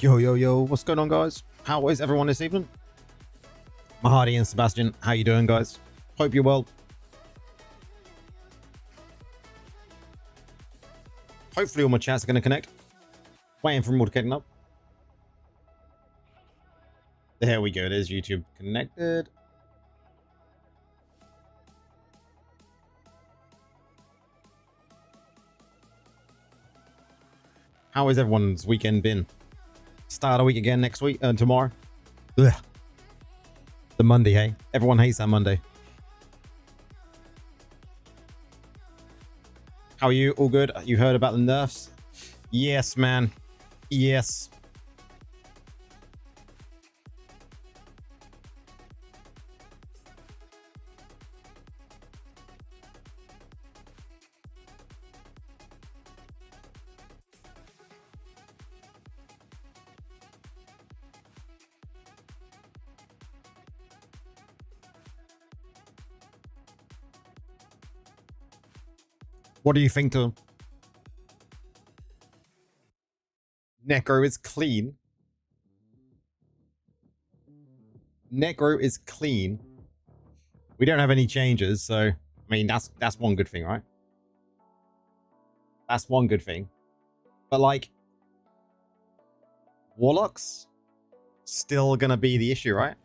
Yo, what's going on, guys? How is everyone this evening? Mahadi and Sebastian, how you doing, guys? Hope you're well. Hopefully all my chats are going to connect. Waiting for them all to connect up. There we go, there's YouTube connected. How has everyone's weekend been? Start of the week again next week, tomorrow. Ugh. The Monday, hey? Everyone hates that Monday. How are you? All good? You heard about the nerfs? Yes, man. Yes. What do you think, Tom? Necro is clean. Necro is clean. We don't have any changes, so I mean that's one good thing, right? That's one good thing. But like Warlocks still gonna be the issue, right?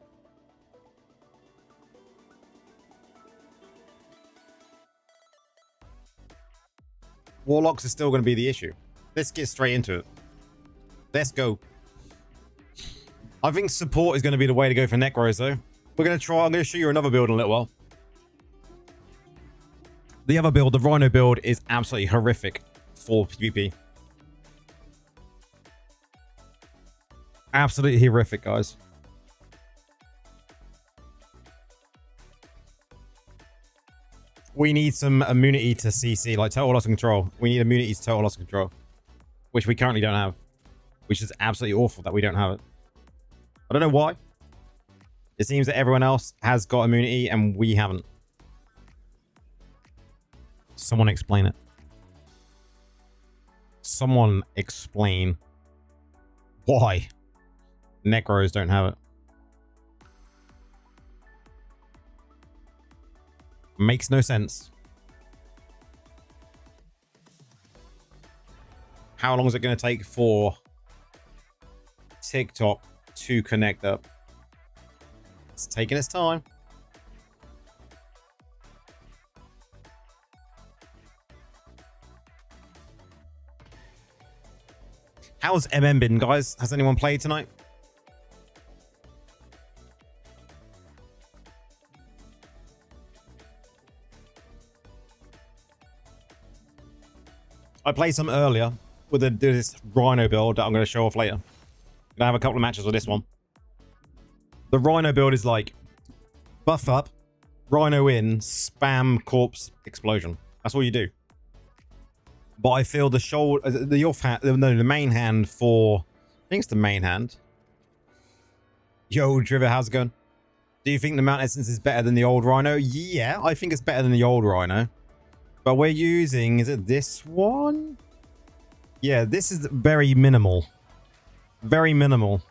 Warlocks is still going to be the issue. Let's get straight into it. Let's go. I think support is going to be the way to go for Necros, though. We're going to try. I'm going to show you another build in a little while. The other build, the Rhino build, is absolutely horrific for PvP. Absolutely horrific, guys. We need some immunity to CC, like total loss of control. We need immunity to total loss of control, which we currently don't have, which is absolutely awful that we don't have it. I don't know why. It seems that everyone else has got immunity and we haven't. Someone explain it. Someone explain why Necros don't have it. Makes no sense. How long is it going to take for TikTok to connect up? It's taking its time. How's MM been, guys? Has anyone played tonight? I played some earlier with this Rhino build that I'm going to show off later. I'm going to have a couple of matches with this one. The Rhino build is like buff up, Rhino in, spam corpse explosion. That's all you do. But I feel the shoulder, the off hand, no, the main hand for, I think it's the main hand. Yo, Driver, how's it going? Do you think the Mount Essence is better than the old Rhino? Yeah, I think it's better than the old Rhino. But we're using, is it this one? Yeah, this is very minimal. Very minimal.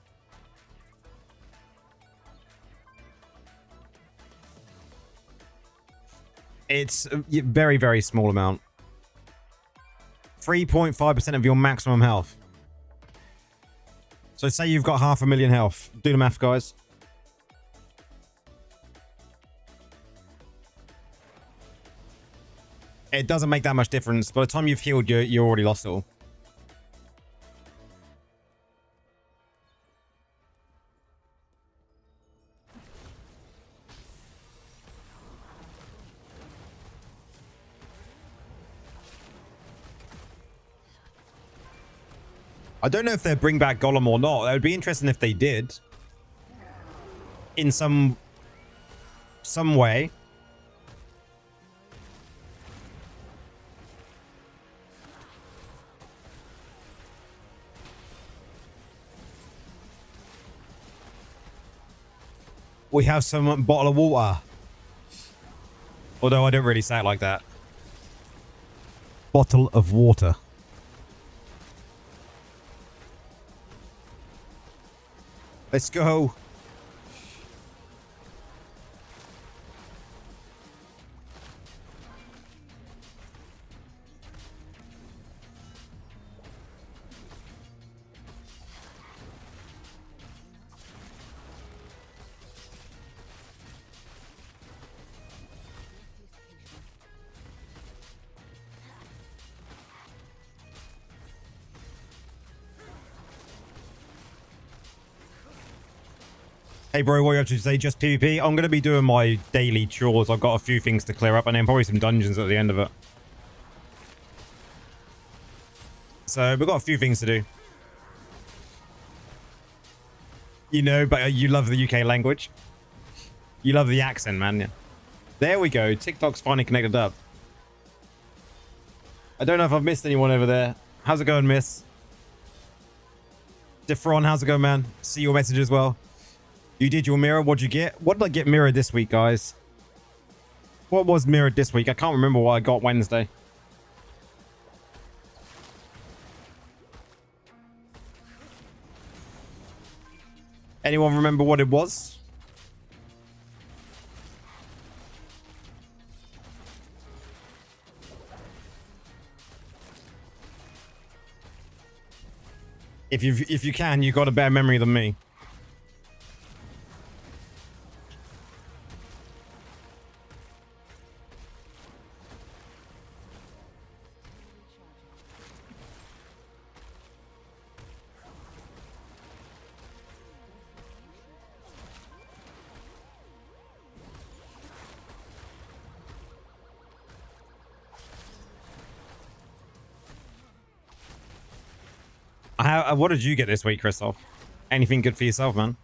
It's a very, very small amount. 3.5% of your maximum health. So say you've got 500,000 health. Do the math, guys. It doesn't make that much difference. By the time you've healed, you already lost it all. I don't know if they'll bring back Golem or not. It would be interesting if they did. In some way. We have some bottle of water. Although I don't really say it like that. Bottle of water. Let's go. Hey bro, what are you up to today? Just PvP? I'm going to be doing my daily chores. I've got a few things to clear up and then probably some dungeons at the end of it. So we've got a few things to do. You know, but you love the UK language. You love the accent, man. Yeah. There we go. TikTok's finally connected up. I don't know if I've missed anyone over there. How's it going, miss? Diffron, how's it going, man? See your message as well. You did your mirror. What'd you get? What did I get mirrored this week, guys? What was mirrored this week? I can't remember what I got Wednesday. Anyone remember what it was? If you can, you got a better memory than me. What did you get this week, Christoph? Anything good for yourself, man?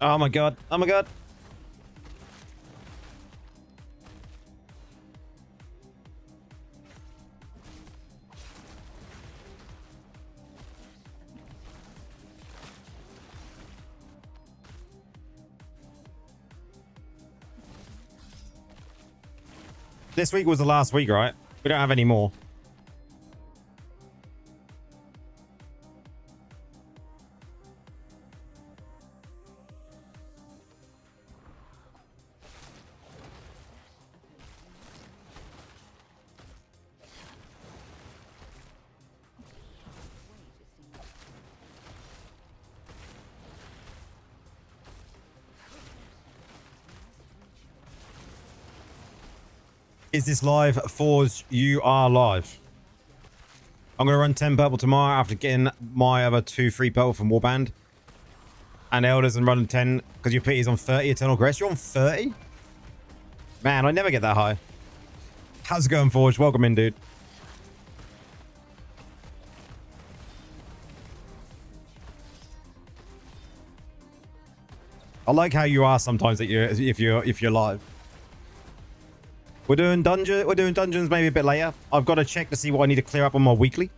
Oh my god. Oh my god. This week was the last week, right? We don't have any more. Is this live? Forge, you are live. I'm going to run 10 purple tomorrow after getting my other 2 free purple from Warband. And Elders and running 10 because your pity's on 30 Eternal Grace. You're on 30? Man, I never get that high. How's it going, Forge? Welcome in, dude. I like how you are sometimes that if you're live. We're doing dungeons maybe a bit later. I've got to check to see what I need to clear up on my weekly.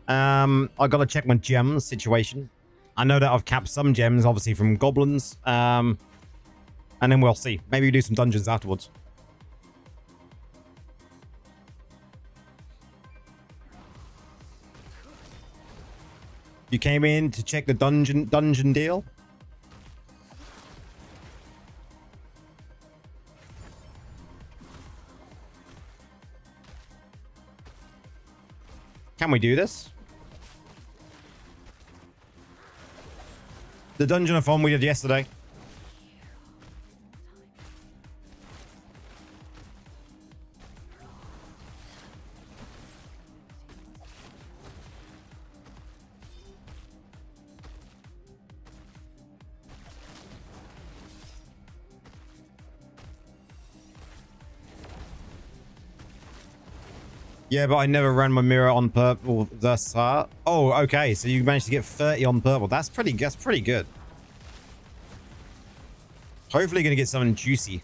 I got to check my gems situation. I know that I've capped some gems, obviously, from goblins. And then we'll see. Maybe we do some dungeons afterwards. You came in to check the dungeon deal? Can we do this? The dungeon-a-thon we did yesterday. Yeah, but I never ran my mirror on purple thus far. Oh, okay. So you managed to get 30 on purple. That's pretty good. Hopefully going to get something juicy.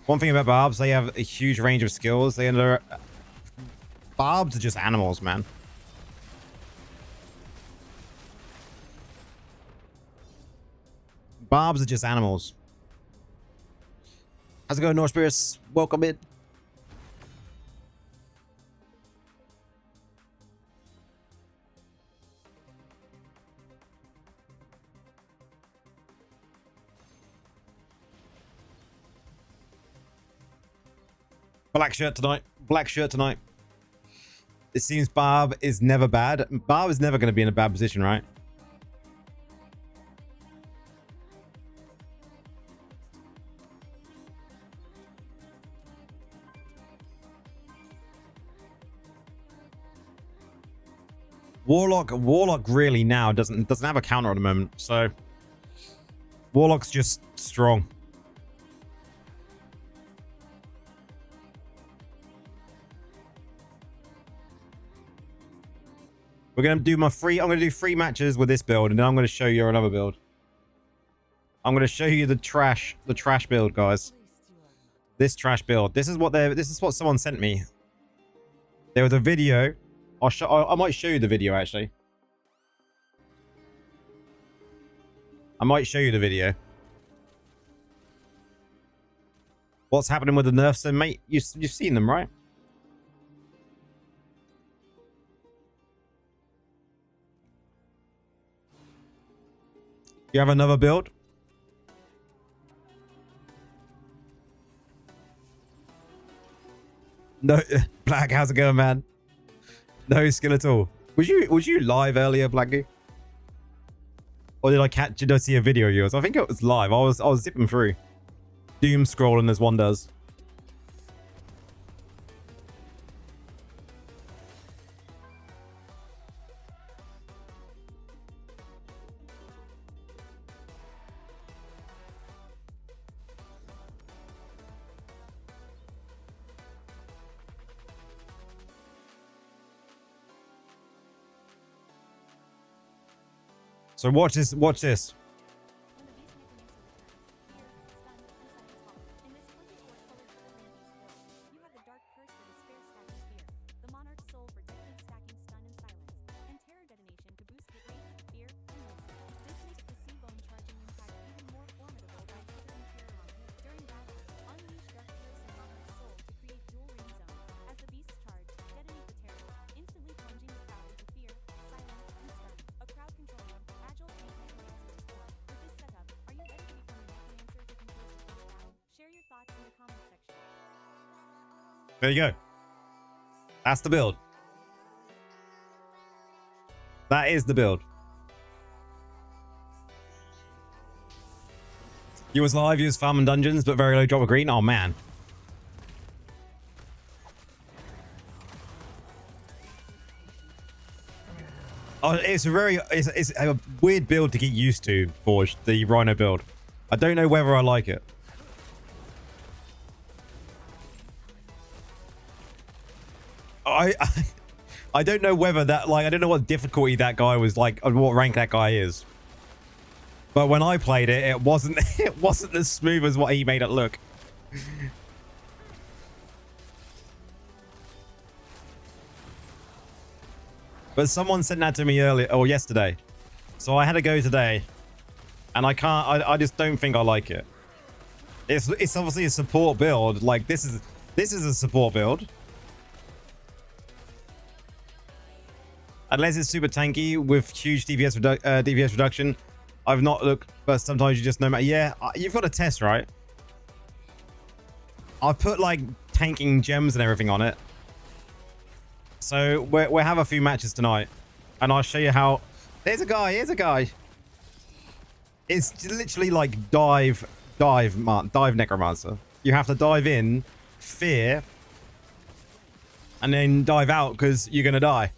One thing about barbs, they have a huge range of skills. Barbs are just animals, man. Barbs are just animals. How's it going, North Spirits? Welcome in. Black shirt tonight. Black shirt tonight. It seems Barb is never bad. Barb is never going to be in a bad position, right? Warlock really now doesn't have a counter at the moment, so Warlock's just strong. We're gonna do I'm gonna do 3 matches with this build, and then I'm gonna show you another build. I'm gonna show you the trash build, guys. This trash build. This is what someone sent me. There was a video. I might show you the video, actually. I might show you the video. What's happening with the nerfs then, mate? You've seen them, right? You have another build? No, Black, how's it going, man? No skill at all. Was you live earlier, Blackie? Or did I see a video of yours? I think it was live. I was zipping through. Doom scrolling as one does. So watch this. Watch this. There you go. That's the build. That is the build. You was live, you was farming dungeons, but very low drop of green. Oh, man. Oh, it's a weird build to get used to, Forge, the Rhino build. I don't know whether I like it. I don't know whether that, like, I don't know what difficulty that guy was like, or what rank that guy is. But when I played it, it wasn't as smooth as what he made it look. But someone sent that to me earlier, or yesterday. So I had to go today. And I just don't think I like it. It's obviously a support build. Like, this is a support build. Unless it's super tanky with huge DPS reduction. I've not looked, but sometimes you just know. Yeah, you've got to test, right? I've put like tanking gems and everything on it. So we'll have a few matches tonight, and I'll show you how. There's a guy. Here's a guy. It's literally like dive necromancer. You have to dive in, fear, and then dive out because you're gonna die.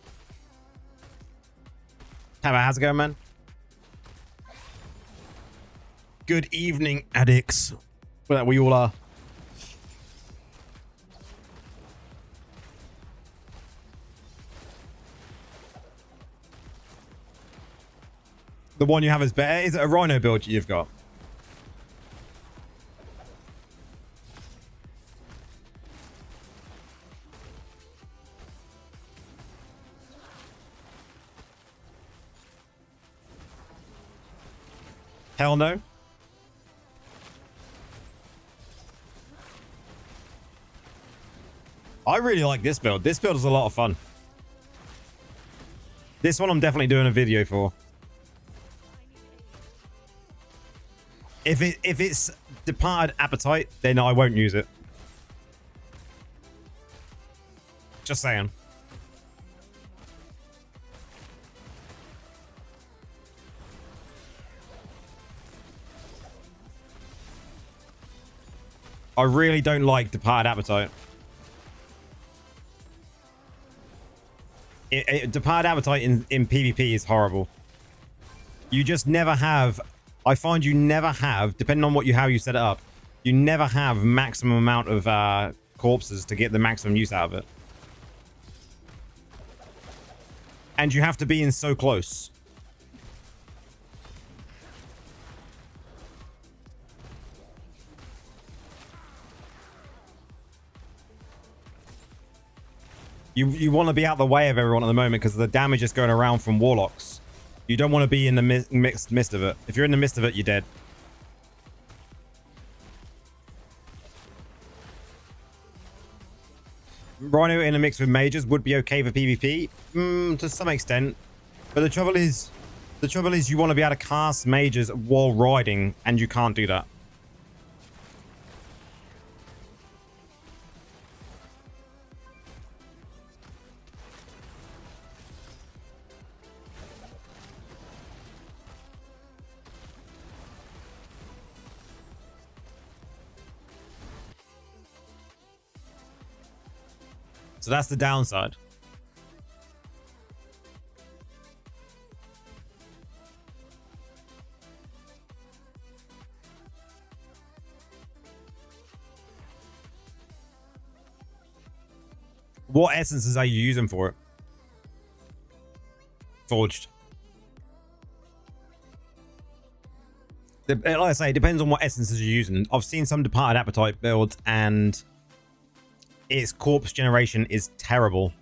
How's it going, man? Good evening, addicts. Well, we all are. The one you have is better. Is it a Rhino build you've got? Hell no. I really like this build. This build is a lot of fun. This one I'm definitely doing a video for. If it's Departed Appetite, then I won't use it. Just saying. I really don't like Departed Appetite. Departed Appetite in PvP is horrible. You just never have... I find you never have, depending on how you set it up, you never have maximum amount of corpses to get the maximum use out of it. And you have to be in so close. You want to be out the way of everyone at the moment because the damage is going around from warlocks. You don't want to be in the midst of it. If you're in the midst of it, you're dead. Rhino in a mix with mages would be okay for PvP, to some extent. But the trouble is you want to be able to cast mages while riding, and you can't do that. So that's the downside. What essences are you using for it? Forged. Like I say, it depends on what essences you're using. I've seen some Departed Appetite builds and its corpse generation is terrible.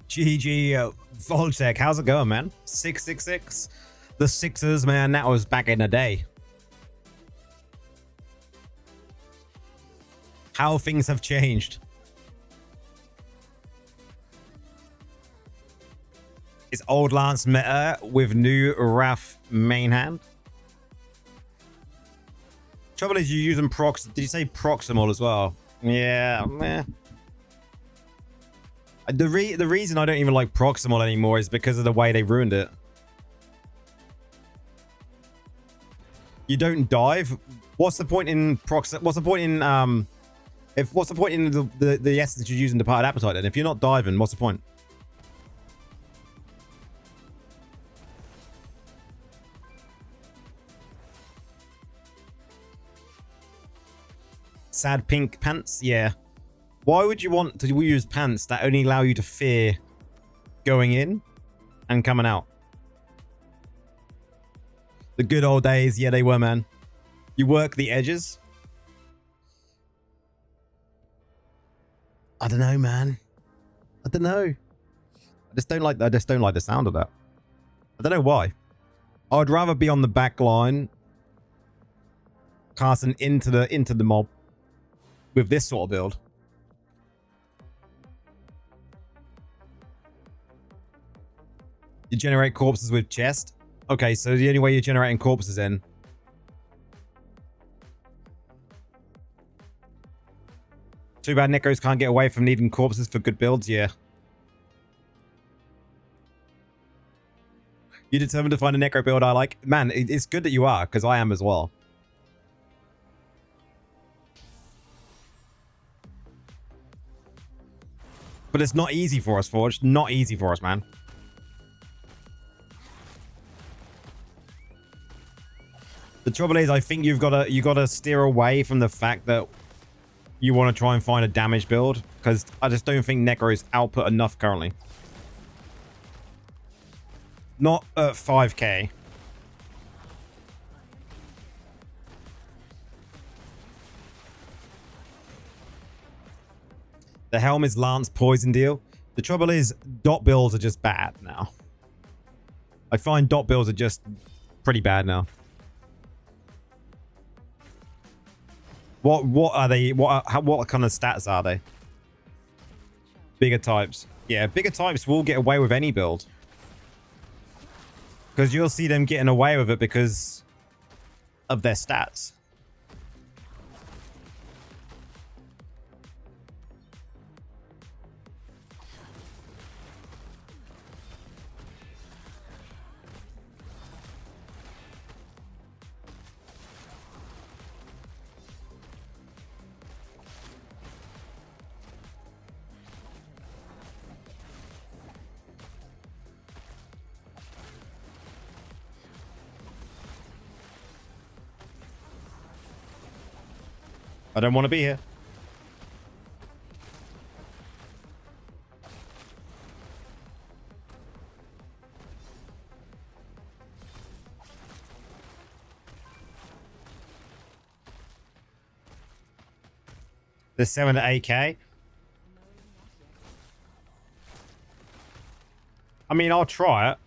GG, Voltec, how's it going, man? 666. The Sixers, man, that was back in the day. How things have changed. Is old Lance meta with new Wrath main hand? Trouble is you're using prox. Did you say proximal as well? Yeah, meh. The reason I don't even like proximal anymore is because of the way they ruined it. You don't dive. What's the point in prox? What's the point in what's the point in the essence you're using Departed Appetite then? If you're not diving, what's the point? Sad pink pants? Yeah. Why would you want to use pants that only allow you to fear going in and coming out? The good old days. Yeah, they were, man. You work the edges. I don't know, man. I don't know. I just don't like the sound of that. I don't know why. I'd rather be on the back line casting into the mob with this sort of build. You generate corpses with chest. Okay, so the only way you're generating corpses in. Too bad Necros can't get away from needing corpses for good builds. Yeah. You determined to find a Necro build I like? Man, it's good that you are, because I am as well. But it's not easy for us, Forge. Not easy for us, man. The trouble is, I think you gotta steer away from the fact that you want to try and find a damage build, because I just don't think Necros output enough currently. Not at 5k. The helm is Lance poison deal. The trouble is, dot builds are just bad now. I find dot builds are just pretty bad now. What are they? What kind of stats are they? Bigger types. Yeah, bigger types will get away with any build. Because you'll see them getting away with it because of their stats. I don't want to be here. The 7 to 8k. I mean, I'll try it.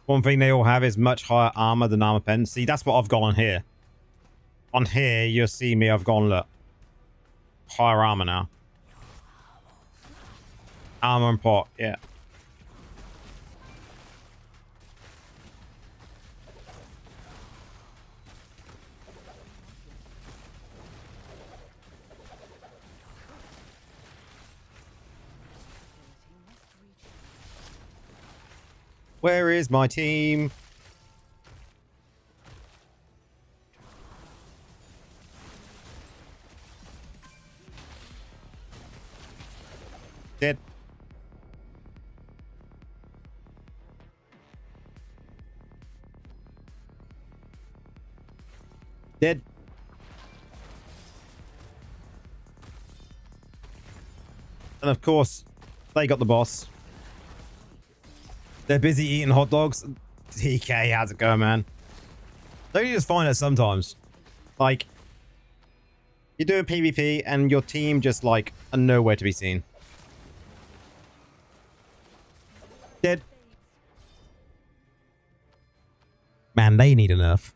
One thing they all have is much higher armor than armor pen. See, that's what I've got on here. On here, you'll see me. I've gone, look. Higher armor now. Armor and pot, yeah. Where is my team? Dead. Dead. And of course, they got the boss. They're busy eating hot dogs. TK, how's it going, man? Don't you just find that sometimes? Like, you're doing PvP and your team just, like, are nowhere to be seen. Dead. Man, they need a nerf.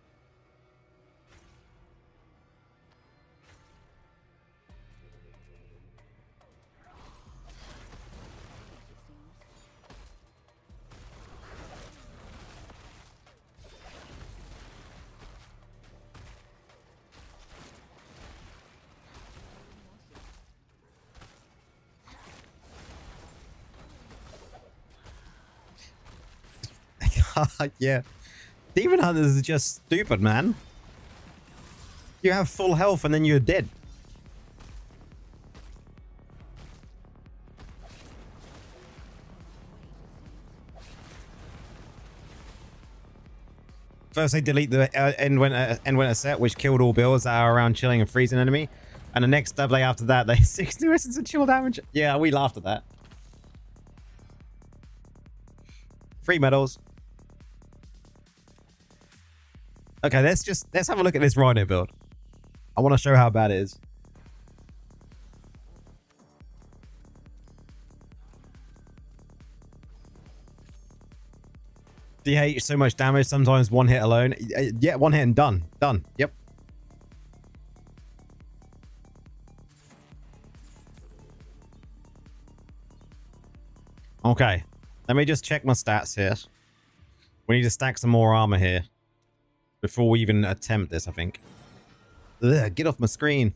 Yeah. Demon Hunters are just stupid, man. You have full health and then you're dead. First they delete the end winter set, which killed all builds that are around chilling and freezing enemy. And the next double after that, they 6 new essence of chill damage. Yeah, we laughed at that. Free medals. Okay, let's have a look at this Rhino build. I want to show how bad it is. DH so much damage, sometimes one hit alone. Yeah, one hit and done. Done. Yep. Okay. Let me just check my stats here. We need to stack some more armor here before we even attempt this, I think. Ugh, get off my screen.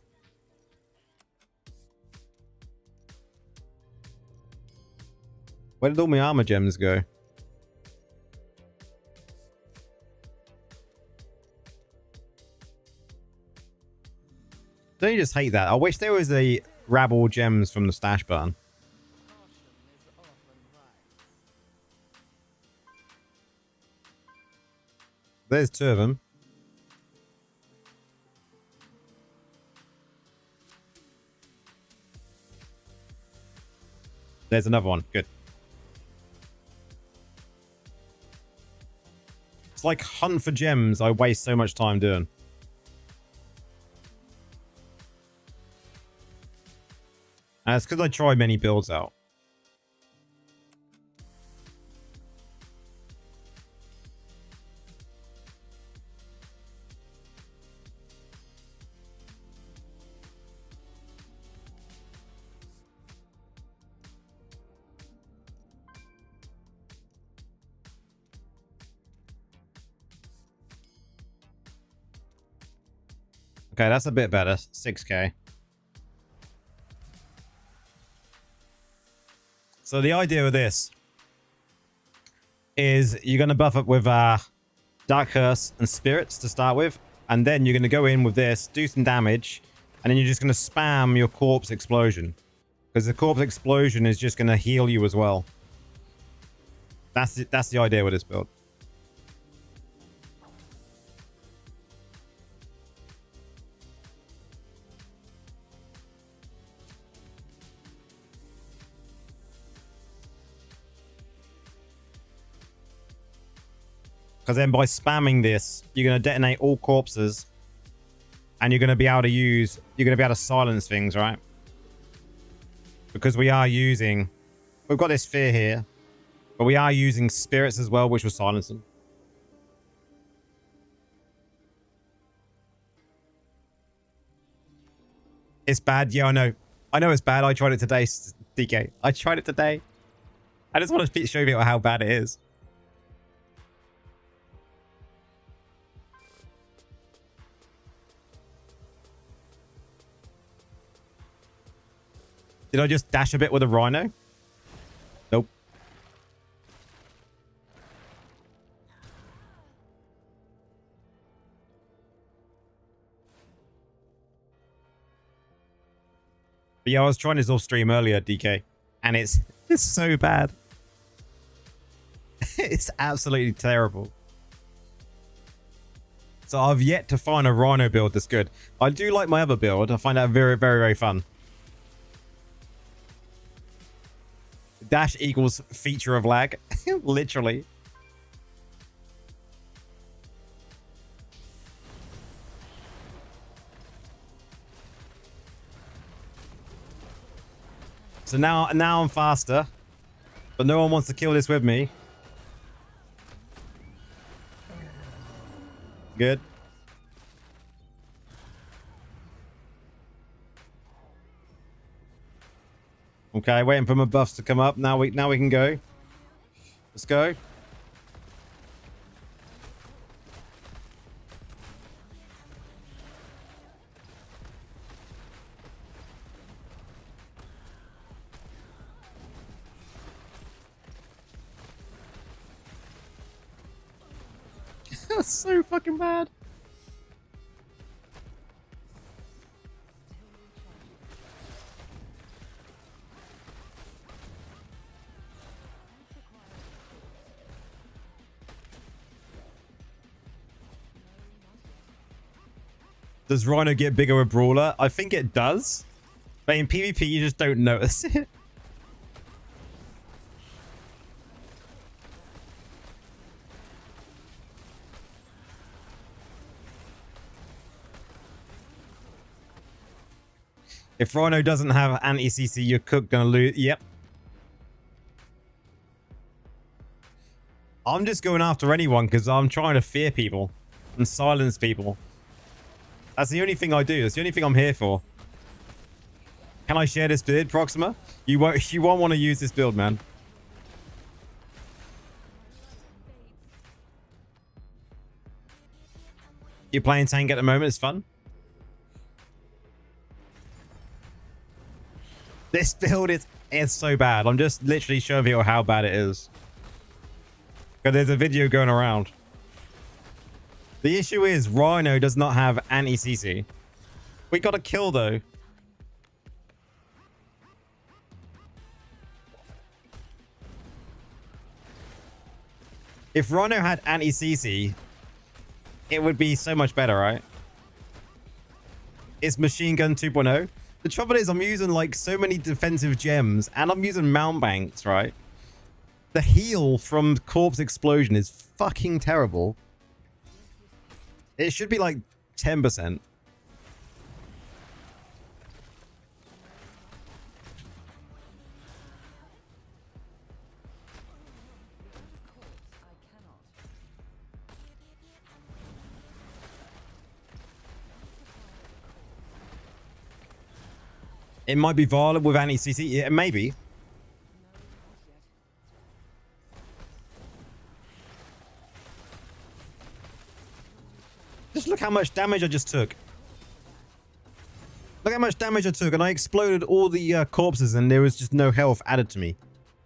Where did all my armor gems go? Don't you just hate that? I wish there was a rabble gems from the stash button. There's 2 of them. There's another one. Good. like hunt for gems I waste so much time doing. And it's because I try many builds out. Okay, that's a bit better. 6k. So the idea with this is you're going to buff up with Dark Curse and Spirits to start with. And then you're going to go in with this, do some damage. And then you're just going to spam your Corpse Explosion. Because the Corpse Explosion is just going to heal you as well. That's the idea with this build. Because then by spamming this, you're going to detonate all corpses. And you're going to be able to use... You're going to be able to silence things, right? Because we are using... We've got this fear here. But we are using spirits as well, which will silence them. It's bad. Yeah, I know. I know it's bad. I tried it today, DK. I tried it today. I just want to show you how bad it is. Did I just dash a bit with a rhino? Nope. But yeah, I was trying this off stream earlier, DK, and it's so bad. It's absolutely terrible. So I've yet to find a rhino build that's good. I do like my other build. I find that very, very, very fun. Dash equals feature of lag. Literally. So now I'm faster. But no one wants to kill this with me. Good. Okay, waiting for my buffs to come up. Now we can go. Let's go. That's so fucking bad. Does Rhino get bigger with Brawler? I think it does. But in PvP, you just don't notice it. If Rhino doesn't have anti-CC, your cook gonna lose. Yep. I'm just going after anyone because I'm trying to fear people and silence people. That's the only thing I do. That's the only thing I'm here for. Can I share this build, Proxima? You won't want to use this build, man. You're playing tank at the moment. It's fun. This build is so bad. I'm just literally showing people how bad it is. Because there's a video going around. The issue is Rhino does not have anti-CC. We got a kill though. If Rhino had anti-CC, it would be so much better, right? It's Machine Gun 2.0. The trouble is I'm using like so many defensive gems and I'm using mount banks, right? The heal from Corpse Explosion is fucking terrible. It should be like 10%. It might be violent with anti-CC. Yeah, maybe. Just look how much damage I just took. Look how much damage I took, and I exploded all the corpses, and there was just no health added to me.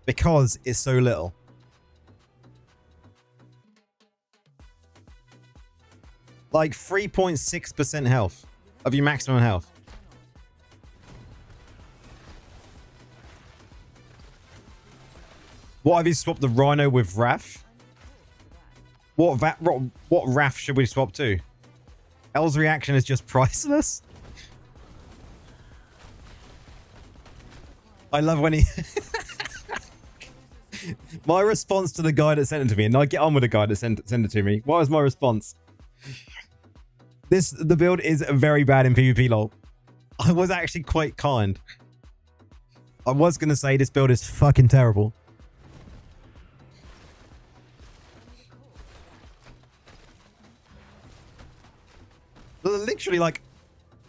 Because it's so little. Like 3.6% health of your maximum health. What have you swapped the Rhino with Wrath? What Wrath should we swap to? L's reaction is just priceless. I love when he... My response to the guy that sent it to me, and I get on with the guy that sent it to me. What was my response? The build is very bad in PvP, lol. I was actually quite kind. I was going to say this build is fucking terrible. Literally, like,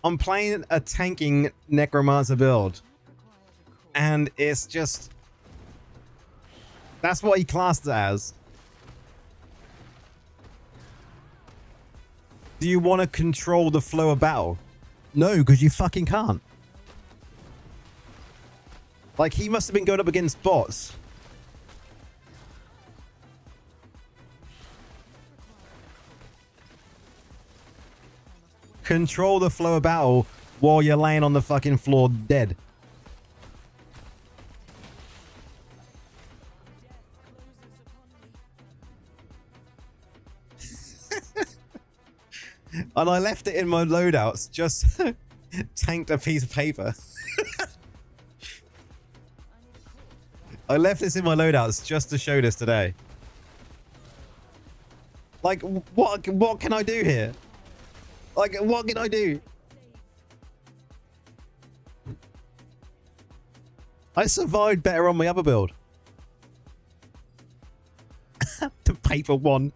I'm playing a tanking Necromancer build. And it's just... That's what he classed it as. Do you want to control the flow of battle? No, because you fucking can't. Like, he must have been going up against bots. Control the flow of battle while you're laying on the fucking floor dead. And I left it in my loadouts, just tanked a piece of paper. I left this in my loadouts just to show this today. Like, what can I do here? Like, what can I do? I survived better on my other build. The paper one.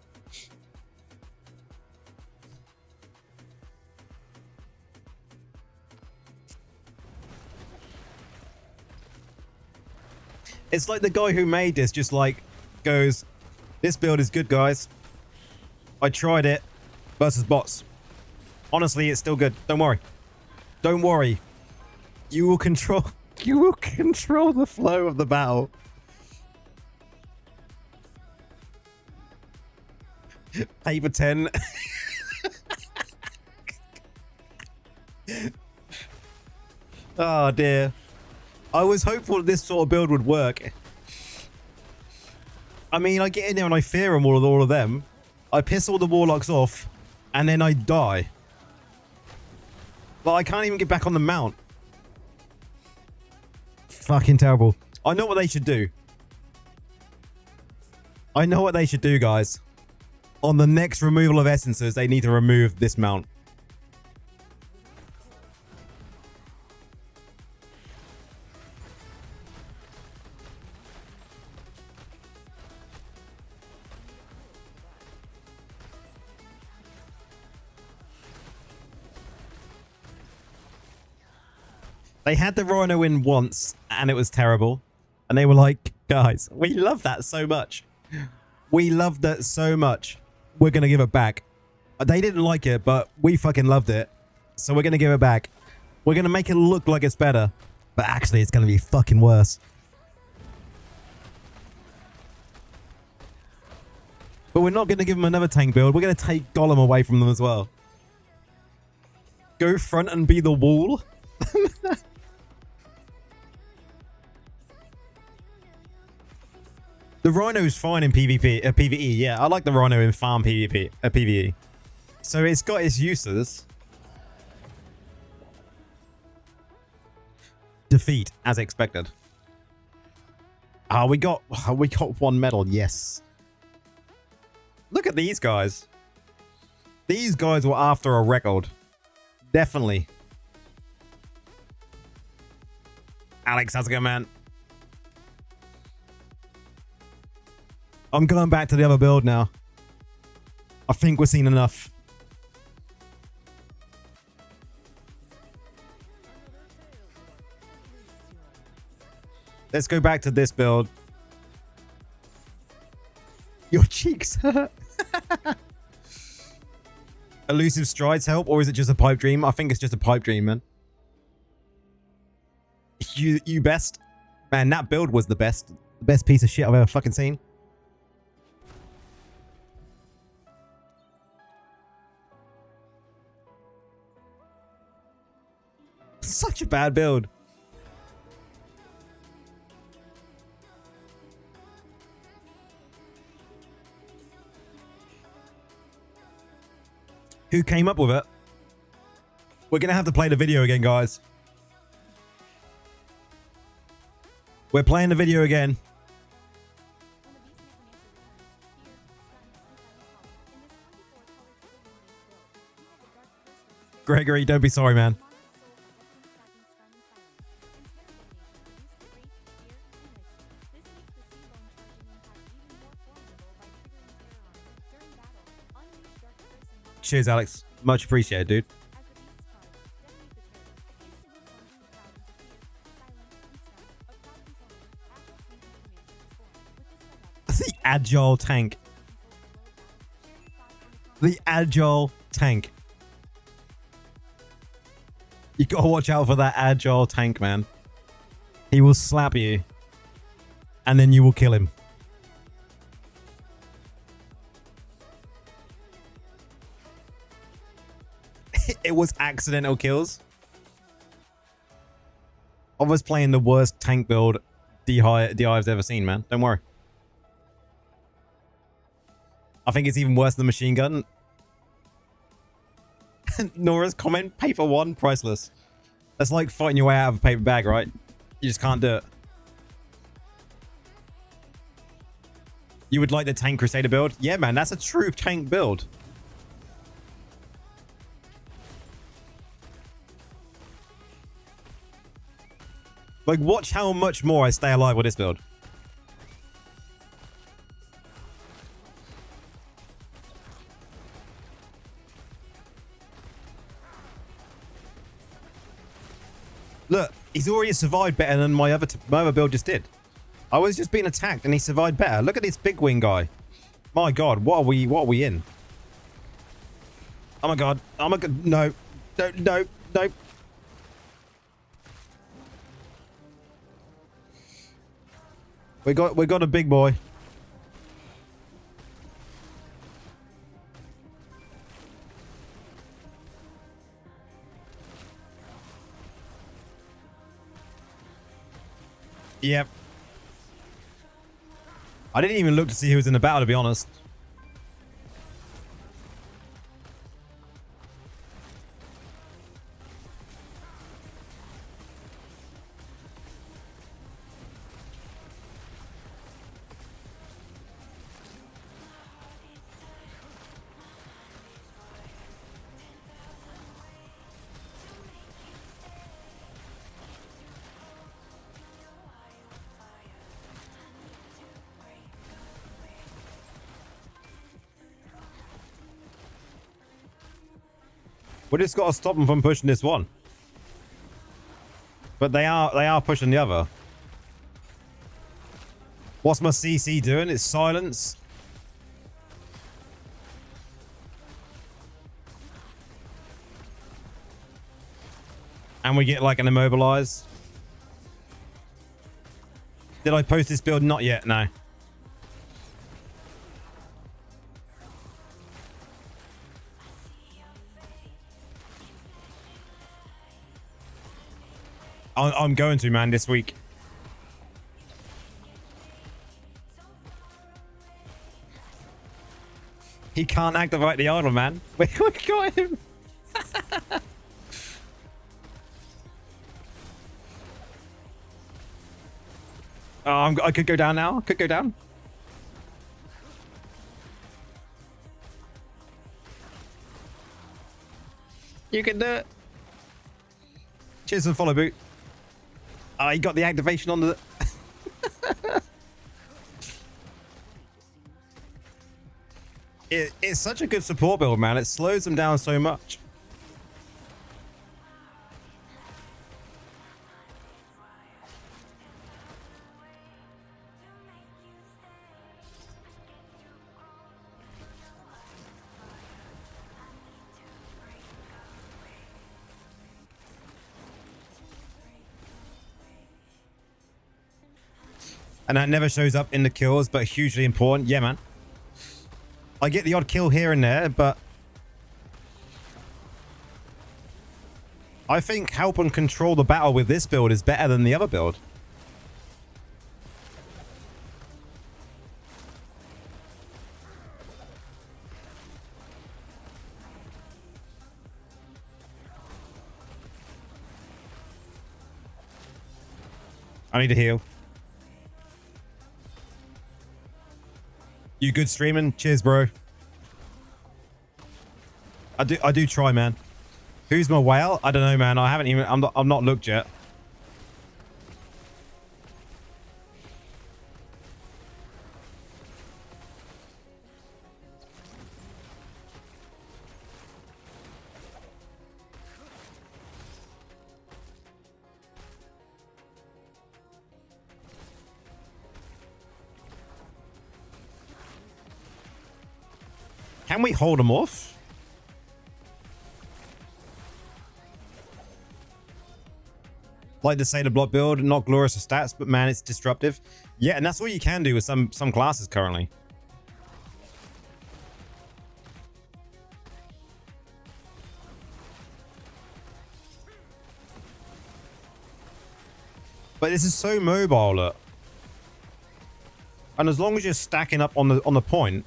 It's like the guy who made this just like goes, this build is good, guys. I tried it versus bots. Honestly, it's still good. Don't worry. Don't worry. You will control the flow of the battle. Paper 10. Oh dear. I was hopeful that this sort of build would work. I mean, I get in there and I fear them, all of them. I piss all the warlocks off, and then I die. But I can't even get back on the mount. Fucking terrible. I know what they should do. I know what they should do, guys. On the next removal of essences, they need to remove this mount. They had the Rhino in once, and it was terrible. And they were like, guys, we love that so much. We loved that so much. We're going to give it back. They didn't like it, but we fucking loved it. So we're going to give it back. We're going to make it look like it's better. But actually, it's going to be fucking worse. But we're not going to give them another tank build. We're going to take Golem away from them as well. Go front and be the wall. The Rhino's fine in PvE. Yeah, I like the Rhino in farm PvE. So it's got its uses. Defeat, as expected. We got one medal. Yes. Look at these guys. These guys were after a record. Definitely. Alex, how's it going, man? I'm going back to the other build now. I think we're seeing enough. Let's go back to this build. Your cheeks hurt. Elusive strides help, or is it just a pipe dream? I think it's just a pipe dream, man. You best. Man, that build was the best. The best piece of shit I've ever fucking seen. Such a bad build. Who came up with it? We're going to have to play the video again, guys. We're playing the video again. Gregory, don't be sorry, man. Cheers, Alex. Much appreciated, dude. The agile tank. The agile tank. You gotta watch out for that agile tank, man. He will slap you. And then you will kill him. It was accidental kills. I was playing the worst tank build DI's ever seen, man. Don't worry. I think it's even worse than the machine gun. Nora's comment, paper one, priceless. That's like fighting your way out of a paper bag, right? You just can't do it. You would like the Tank Crusader build? Yeah, man, that's a true tank build. Like, watch how much more I stay alive with this build. Look, he's already survived better than my other build just did. I was just being attacked and he survived better. Look at this big wing guy. My god, what are we in? Oh my god. Oh my god. No. No. We got a big boy. Yep. I didn't even look to see who was in the battle, to be honest. We just got to stop them from pushing this one. But they are pushing the other. What's my CC doing? It's silence. And we get like an immobilize. Did I post this build? Not yet, no. I'm going to, man, this week. He can't activate the idol, man. We got him. Oh, I could go down now. Could go down. You can do it. Cheers for the follow, Boot. Oh, he got the activation on the... It's such a good support build, man. It slows them down so much. And that never shows up in the kills, but hugely important. Yeah, man. I get the odd kill here and there, but I think help and control the battle with this build is better than the other build. I need to heal. You good streaming? Cheers, bro. I do try, man. Who's my whale? I don't know, man. I haven't even... I'm not looked yet. Can we hold them off? Like to say the block build, not glorious for stats, but man, it's disruptive. Yeah, and that's all you can do with some classes currently. But this is so mobile, look. And as long as you're stacking up on the point.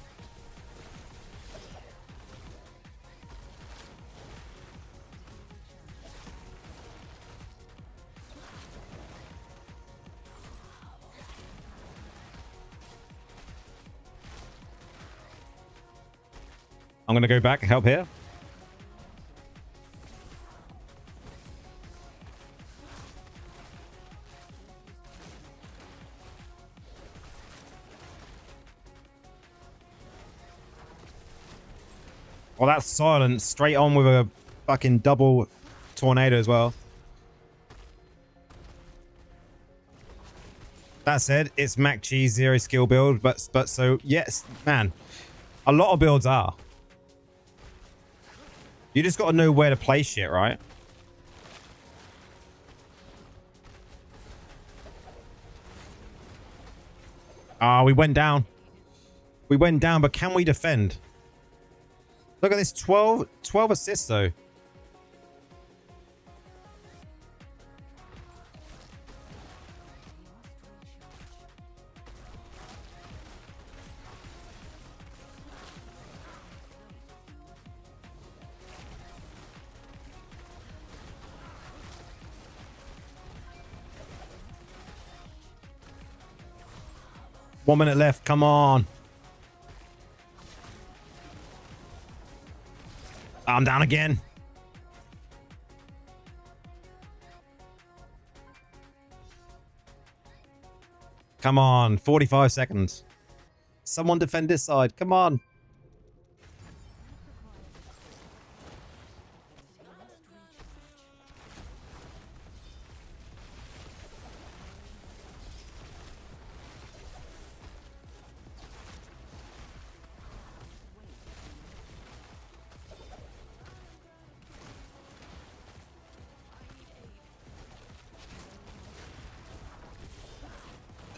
I'm gonna go back and help here. Well, that's silent. Straight on with a fucking double tornado as well. That said, it's Mac Cheese zero skill build, but so yes, man, a lot of builds are. You just got to know where to place shit, right? Ah, we went down. We went down, but can we defend? Look at this, 12 assists though. One minute left. Come on. I'm down again. Come on. 45 seconds. Someone defend this side. Come on.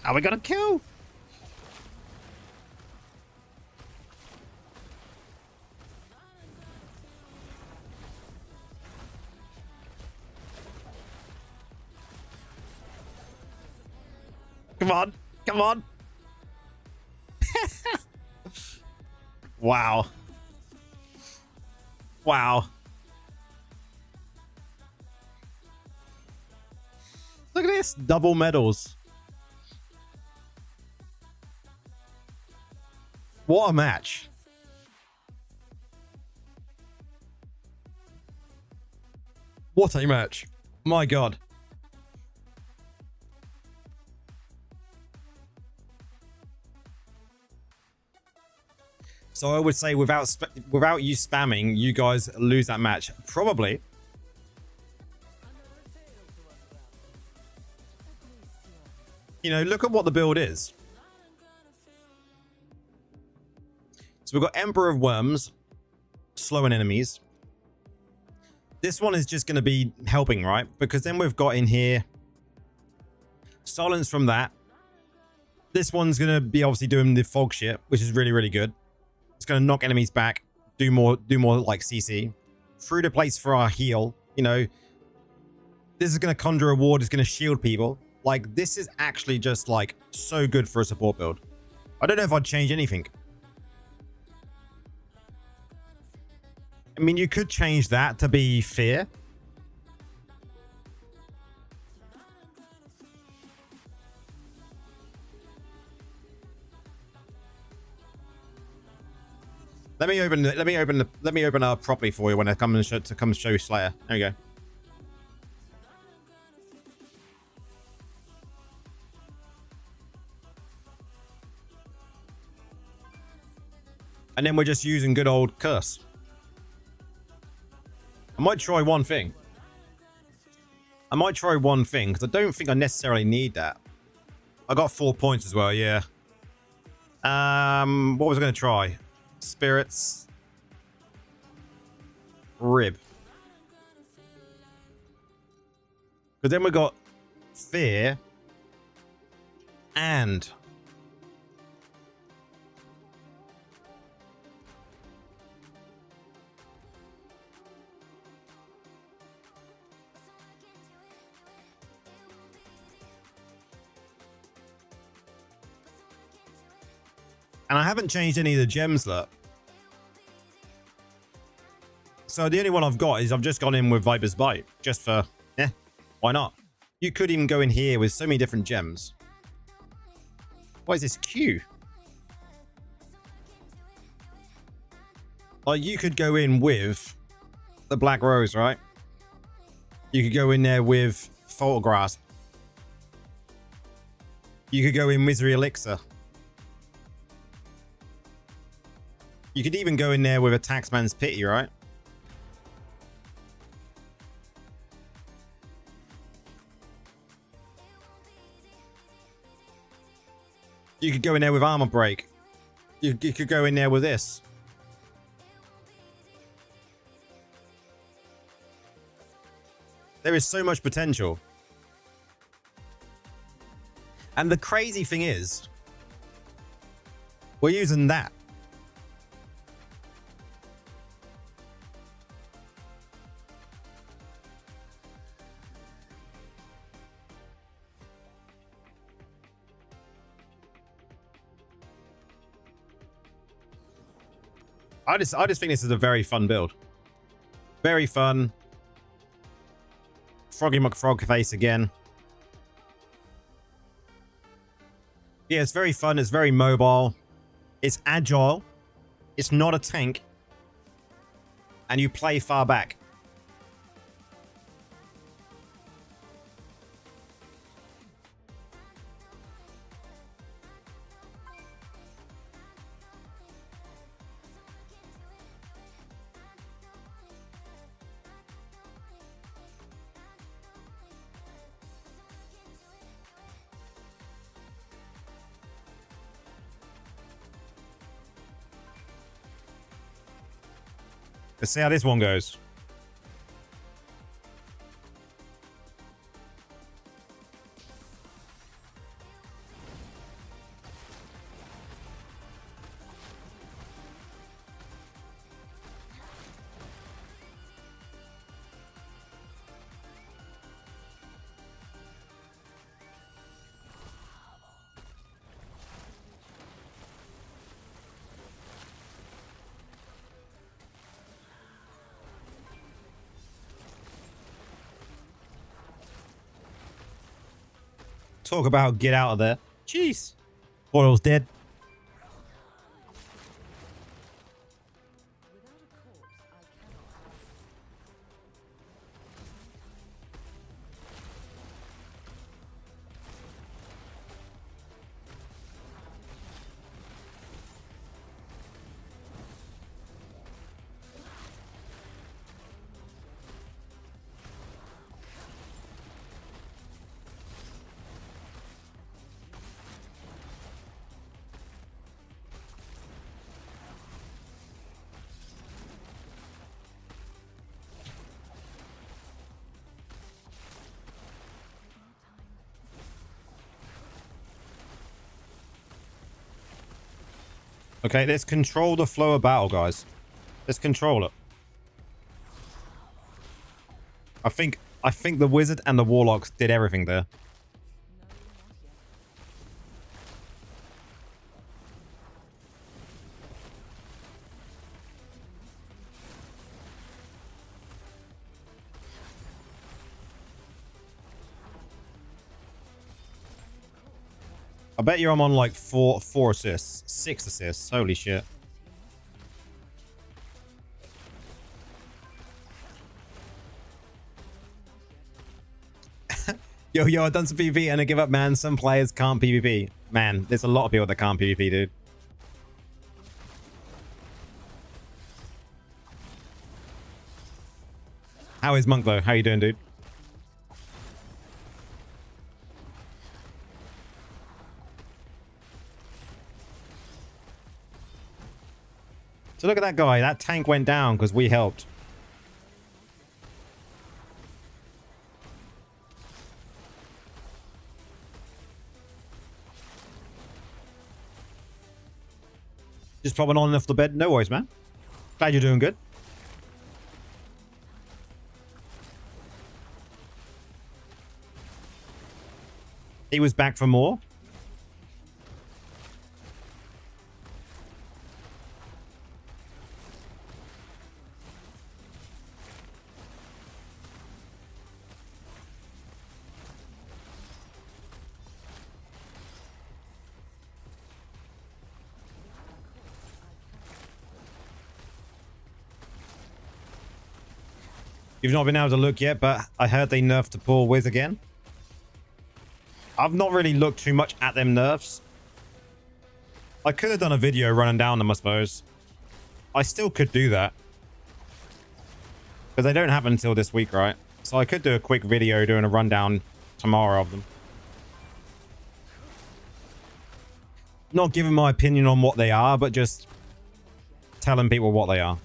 Are we gonna kill? Come on. Come on. Wow. Wow. Look at this. Double medals. What a match. What a match. My God. So I would say without you spamming, you guys lose that match. Probably. You know, look at what the build is. So we've got Emperor of Worms, slowing enemies. This one is just going to be helping, right? Because then we've got in here silence from that. This one's going to be obviously doing the fog shit, which is really, really good. It's going to knock enemies back, do more like CC. Through the place for our heal, you know. This is going to conjure a ward, it's going to shield people. Like, this is actually just, like, so good for a support build. I don't know if I'd change anything. I mean, you could change that to be fear. Let me open up properly for you when I come and show you Slayer. There you go. And then we're just using good old curse. I might try one thing. Because I don't think I necessarily need that. I got 4 points as well, yeah. What was I going to try? Spirits. Rib. Because then we got fear. And I haven't changed any of the gems, look. So the only one I've got is I've just gone in with Viper's Bite. Just for, why not? You could even go in here with so many different gems. What is this Q? Like, you could go in with the Black Rose, right? You could go in there with Fatal Grasp. You could go in Misery Elixir. You could even go in there with a Taxman's Pity, right? You could go in there with Armor Break. You could go in there with this. There is so much potential. And the crazy thing is, we're using that. I just think this is a very fun build. Very fun. Froggy McFrog face again. Yeah, it's very fun. It's very mobile. It's agile. It's not a tank. And you play far back. Let's see how this one goes. Talk about get out of there. Jeez. Boyle's dead. Okay, let's control the flow of battle, guys. Let's control it. I think the wizard and the warlocks did everything there. I bet you I'm on like four assists, 6 assists. Holy shit. Yo, I've done some PvP and I give up, man. Some players can't PvP. Man, there's a lot of people that can't PvP, dude. How is Monk, though? How you doing, dude? So look at that guy. That tank went down because we helped. Just popping on and off the bed. No worries, man. Glad you're doing good. He was back for more. You've not been able to look yet, but I heard they nerfed the poor Wiz again. I've not really looked too much at them nerfs. I could have done a video running down them, I suppose. I still could do that. Because they don't happen until this week, right? So I could do a quick video doing a rundown tomorrow of them. Not giving my opinion on what they are, but just telling people what they are.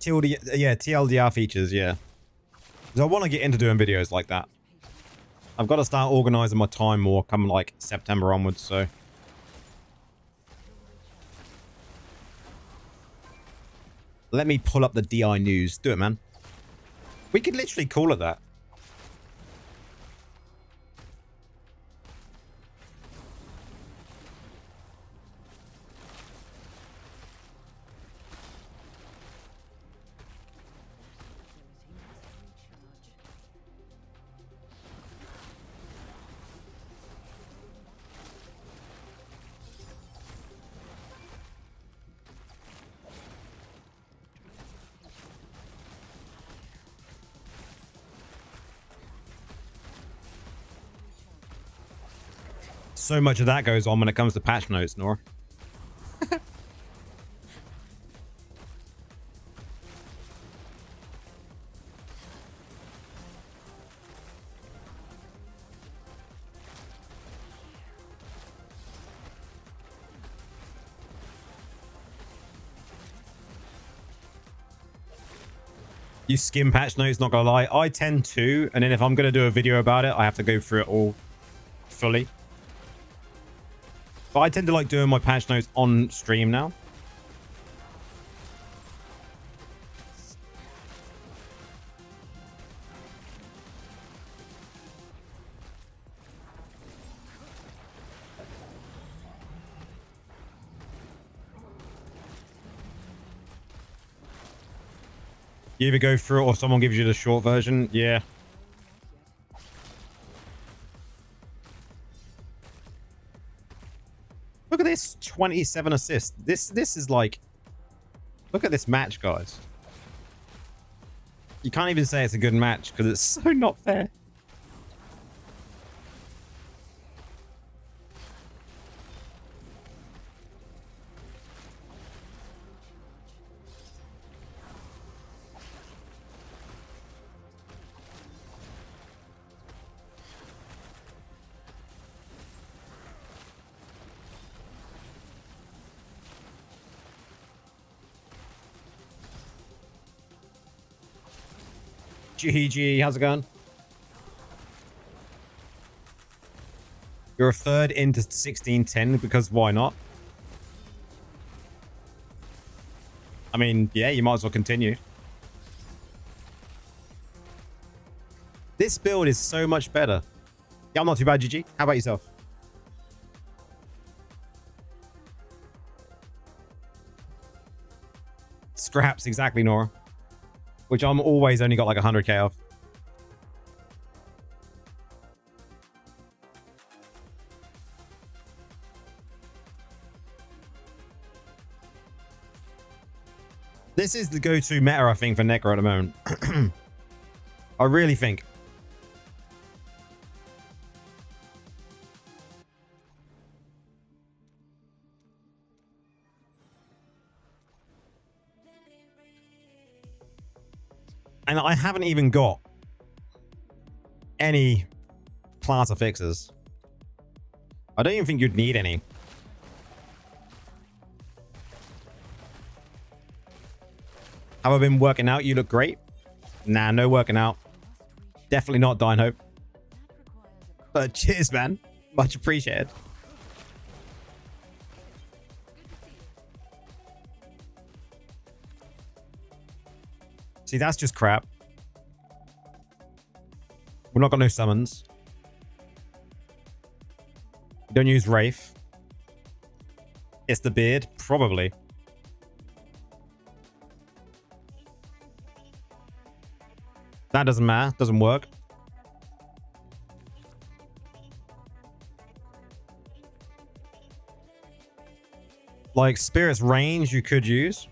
TLDR features, yeah. Because I want to get into doing videos like that. I've got to start organizing my time more coming like September onwards, so. Let me pull up the DI news. Do it, man. We could literally call it that. So much of that goes on when it comes to patch notes, Nora. You skim patch notes, not gonna lie. I tend to, and then if I'm gonna do a video about it, I have to go through it all fully. But I tend to like doing my patch notes on stream now. You either go through it or someone gives you the short version. Yeah. Look at this 27 assists. This is like, look at this match, guys. You can't even say it's a good match because it's so not fair. GG, how's it going? You're a third into 1610 because why not? I mean, yeah, you might as well continue. This build is so much better. Yeah, I'm not too bad, GG. How about yourself? Scraps, exactly, Nora. Which I'm always only got like 100k of. This is the go-to meta, I think, for Necro at the moment. I really think. And I haven't even got any planter fixes. I don't even think you'd need any. Have I been working out? You look great. Nah, no working out. Definitely not dying hope. But cheers, man. Much appreciated. See, that's just crap. We're not got no summons. We don't use Wraith. It's the beard? Probably. That doesn't matter. Doesn't work. Like, Spirit's range you could use.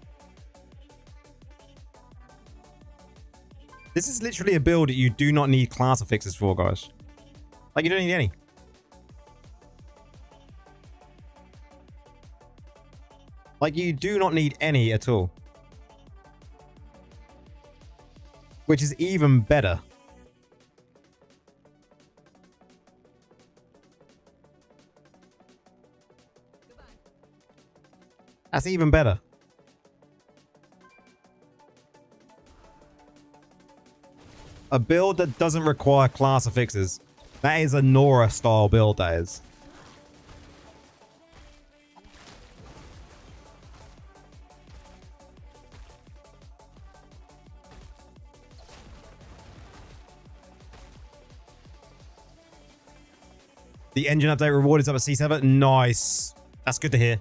This is literally a build that you do not need class fixes for, guys. Like, you don't need any. Like, you do not need any at all. Which is even better. That's even better. A build that doesn't require class fixes. That is a Nora style build, that is. The engine update reward is up at C7. Nice. That's good to hear.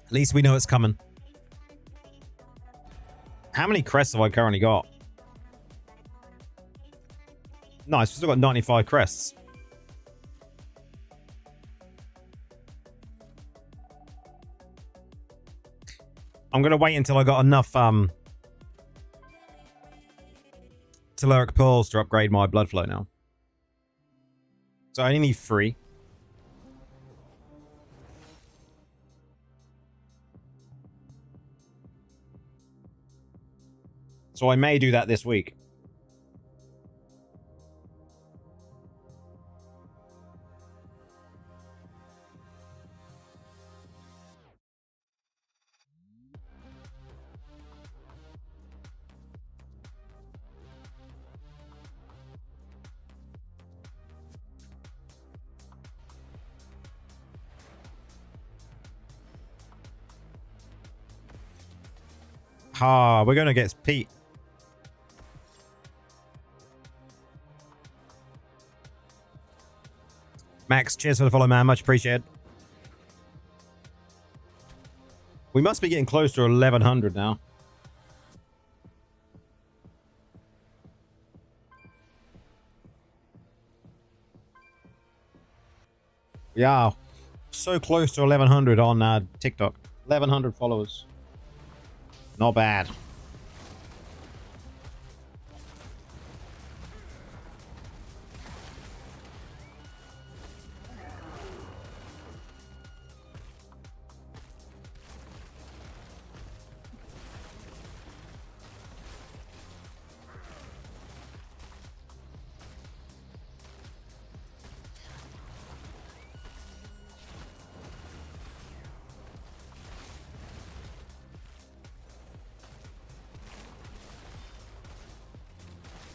At least we know it's coming. How many crests have I currently got? Nice, we've still got 95 crests. I'm going to wait until I got enough Telluric Pearls to upgrade my blood flow now. So I only need 3. So I may do that this week. Ah, we're going to get Pete. Max, cheers for the follow, man. Much appreciated. We must be getting close to 1100 now. Yeah, so close to 1100 on TikTok. 1100 followers. Not bad.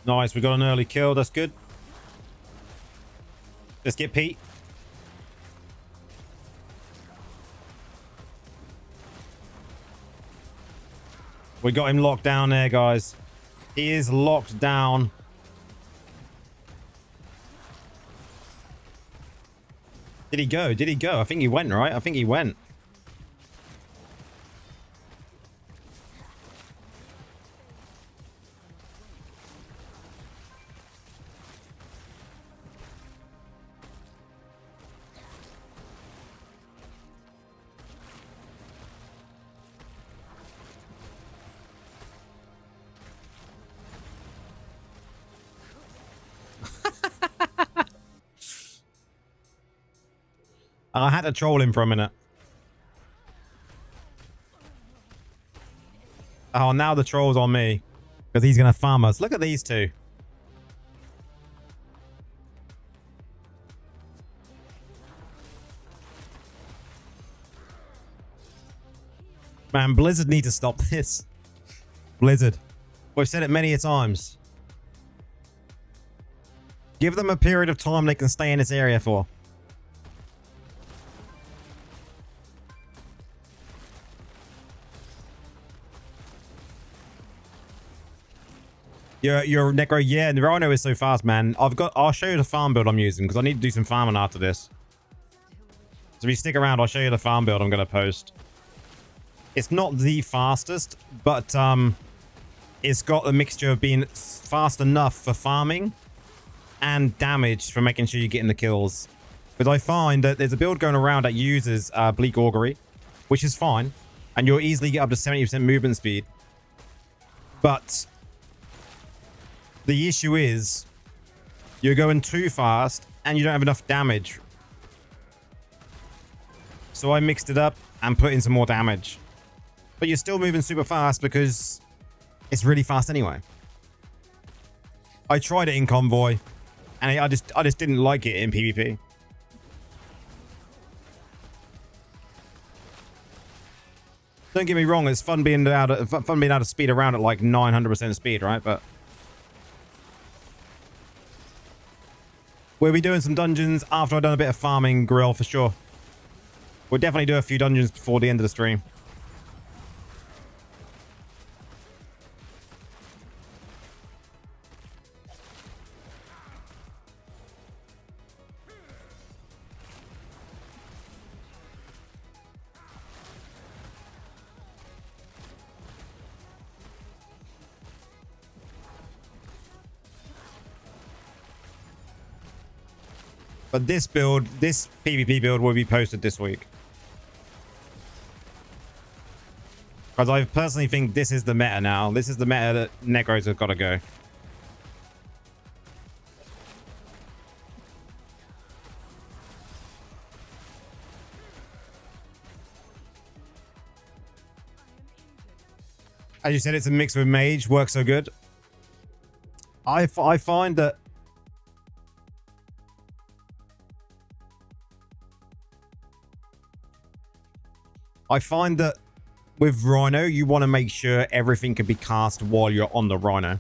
Nice, we got an early kill. That's good. Let's get Pete. We got him locked down there, guys. He is locked down. Did he go? Did he go? I think he went, right? I think he went. I had to troll him for a minute. Oh, now the troll's on me. Because he's going to farm us. Look at these two. Man, Blizzard need to stop this. Blizzard. We've said it many a times. Give them a period of time they can stay in this area for. Your Necro, yeah, the Rhino is so fast, man. I'll show you the farm build I'm using because I need to do some farming after this. So if you stick around, I'll show you the farm build I'm going to post. It's not the fastest, but it's got a mixture of being fast enough for farming and damage for making sure you're getting the kills. Because I find that there's a build going around that uses Bleak Augury, which is fine, and you'll easily get up to 70% movement speed. But the issue is you're going too fast and you don't have enough damage. So I mixed it up and put in some more damage. But you're still moving super fast because it's really fast anyway. I tried it in Convoy and I just didn't like it in PvP. Don't get me wrong, it's fun being able to speed around at like 900% speed, right? But we'll be doing some dungeons after I've done a bit of farming, Grill, for sure. We'll definitely do a few dungeons before the end of the stream. But this build, this PvP build will be posted this week. Because I personally think this is the meta now. This is the meta that Necros have got to go. As you said, it's a mix with Mage. Works so good. I find that with Rhino, you want to make sure everything can be cast while you're on the Rhino.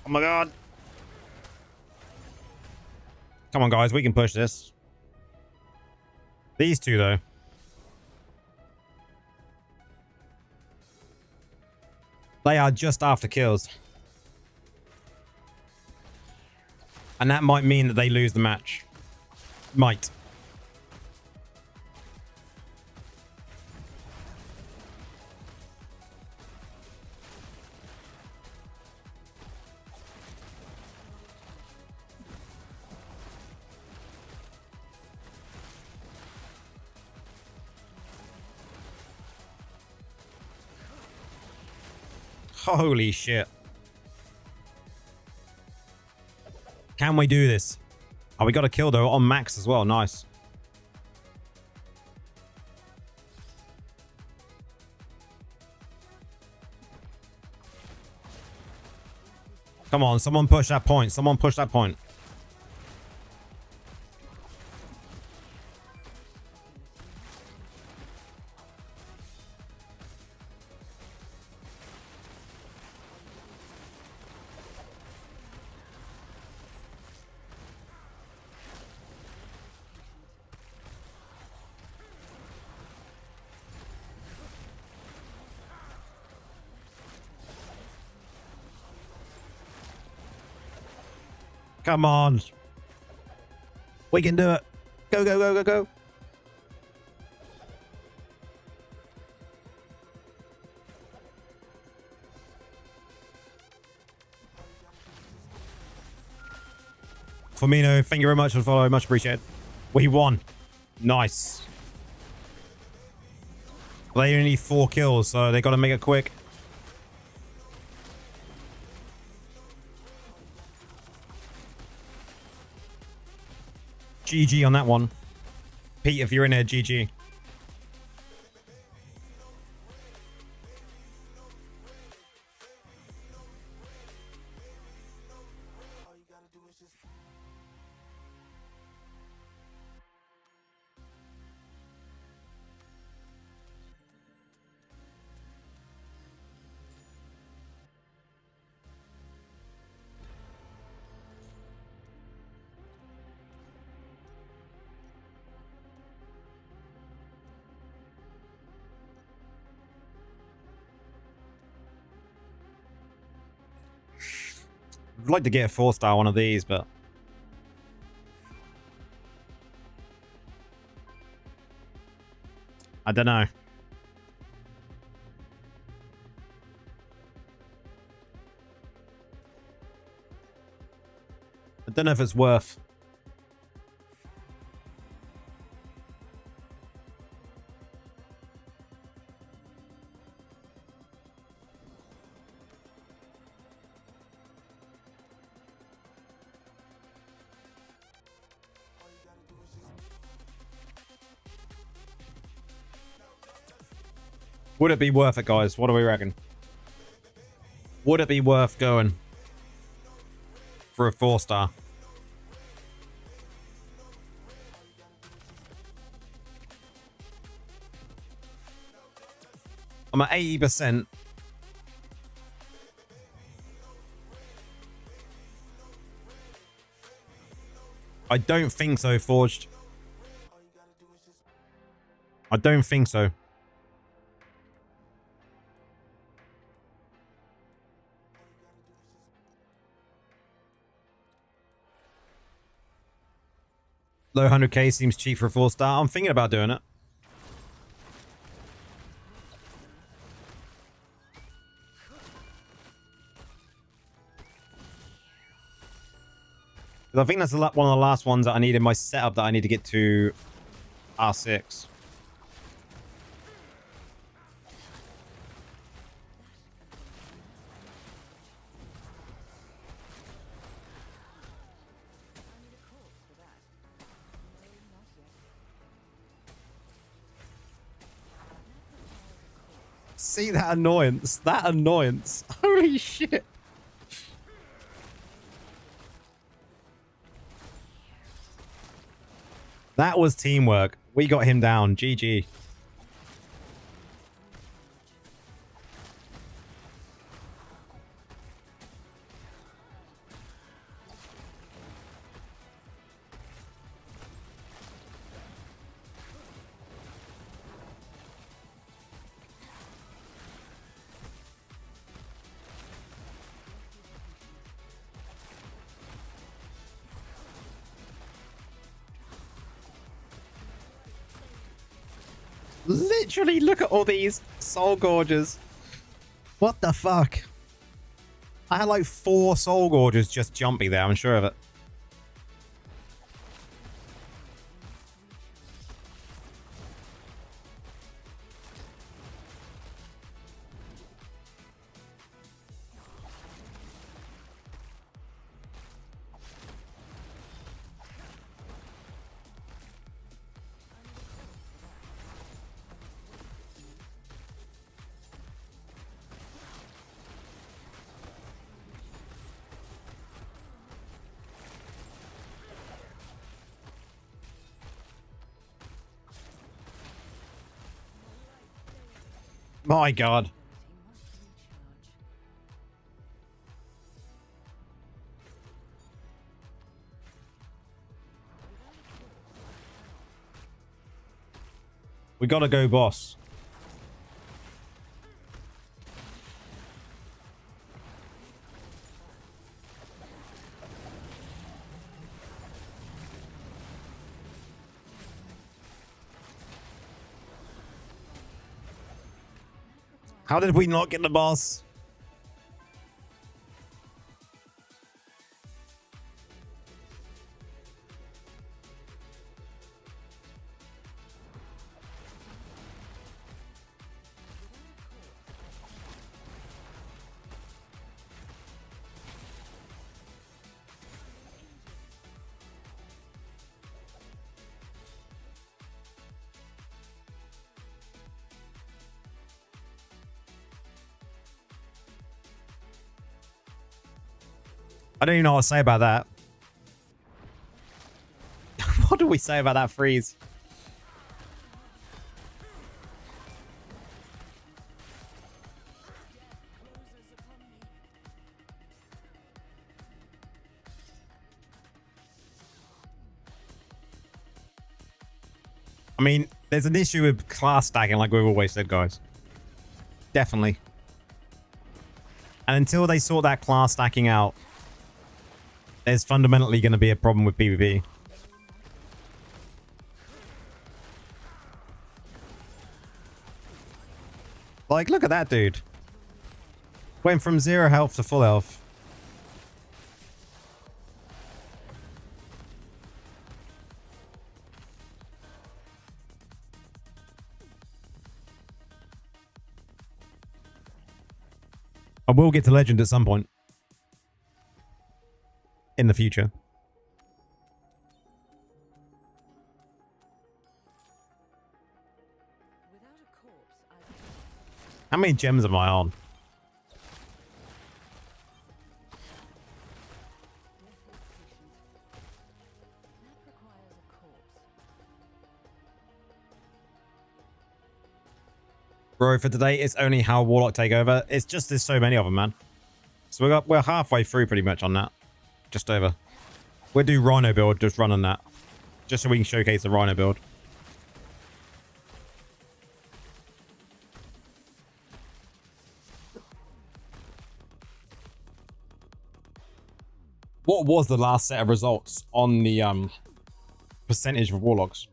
Oh my god. Come on, guys. We can push this. These two, though. They are just after kills. And that might mean that they lose the match. Might. Holy shit. Can we do this? Oh, we got a kill though on max as well. Nice. Come on, someone push that point. Someone push that point. Come on. We can do it. Go, go, go, go, go. Firmino, thank you very much for the follow. Much appreciated. We won. Nice. They only need 4 kills, so they got to make it quick. GG on that one. Pete, if you're in there, GG. I'd like to get a 4-star one of these, but I don't know. I don't know if it's worth. Would it be worth it, guys? What do we reckon? Would it be worth going for a 4-star? I'm at 80%. I don't think so, Forged. I don't think so. Low 100k seems cheap for a 4-star. I'm thinking about doing it. I think that's one of the last ones that I need in my setup that I need to get to R6. See that annoyance? That annoyance. Holy shit. That was teamwork. We got him down. GG. Literally, look at all these soul gorges. What the fuck? I had like 4 soul gorges just jumpy there, I'm sure of it. My God. We gotta go, boss. How did we not get the boss? I don't even know what to say about that. What do we say about that freeze? I mean, there's an issue with class stacking, like we've always said, guys. Definitely. And until they sort that class stacking out, there's fundamentally going to be a problem with PvP. Like, look at that dude. Went from 0 health to full health. I will get to legend at some point. In the future. How many gems am I on? Bro, for today, it's only how Warlock take over. It's just there's so many of them, man. So we're halfway through pretty much on that. Just over. We'll do Rhino build, just run on that. Just so we can showcase the Rhino build. What was the last set of results on the percentage of Warlocks?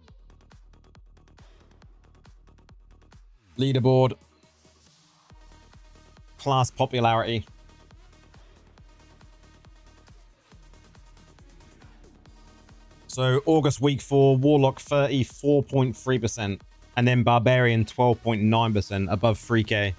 Leaderboard. Class popularity. So August week 4, Warlock 34.3%, and then Barbarian 12.9% above 3K.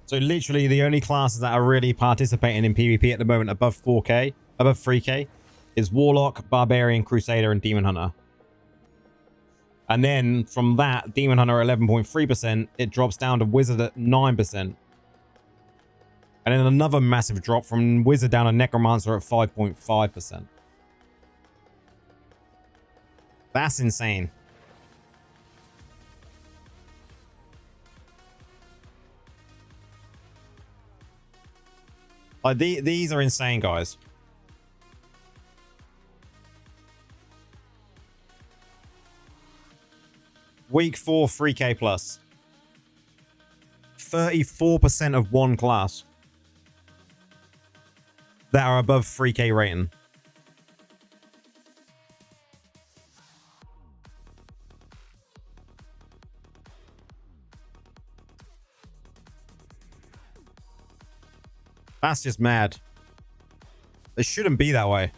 So literally the only classes that are really participating in PvP at the moment above 4K, above 3K, is Warlock, Barbarian, Crusader, and Demon Hunter. And then from that, Demon Hunter 11.3%, it drops down to Wizard at 9%. And then another massive drop from Wizard down to Necromancer at 5.5%. That's insane. Like these are insane, guys. Week 4, 3K plus. 34% of one class that are above 3K rating. That's just mad. It shouldn't be that way.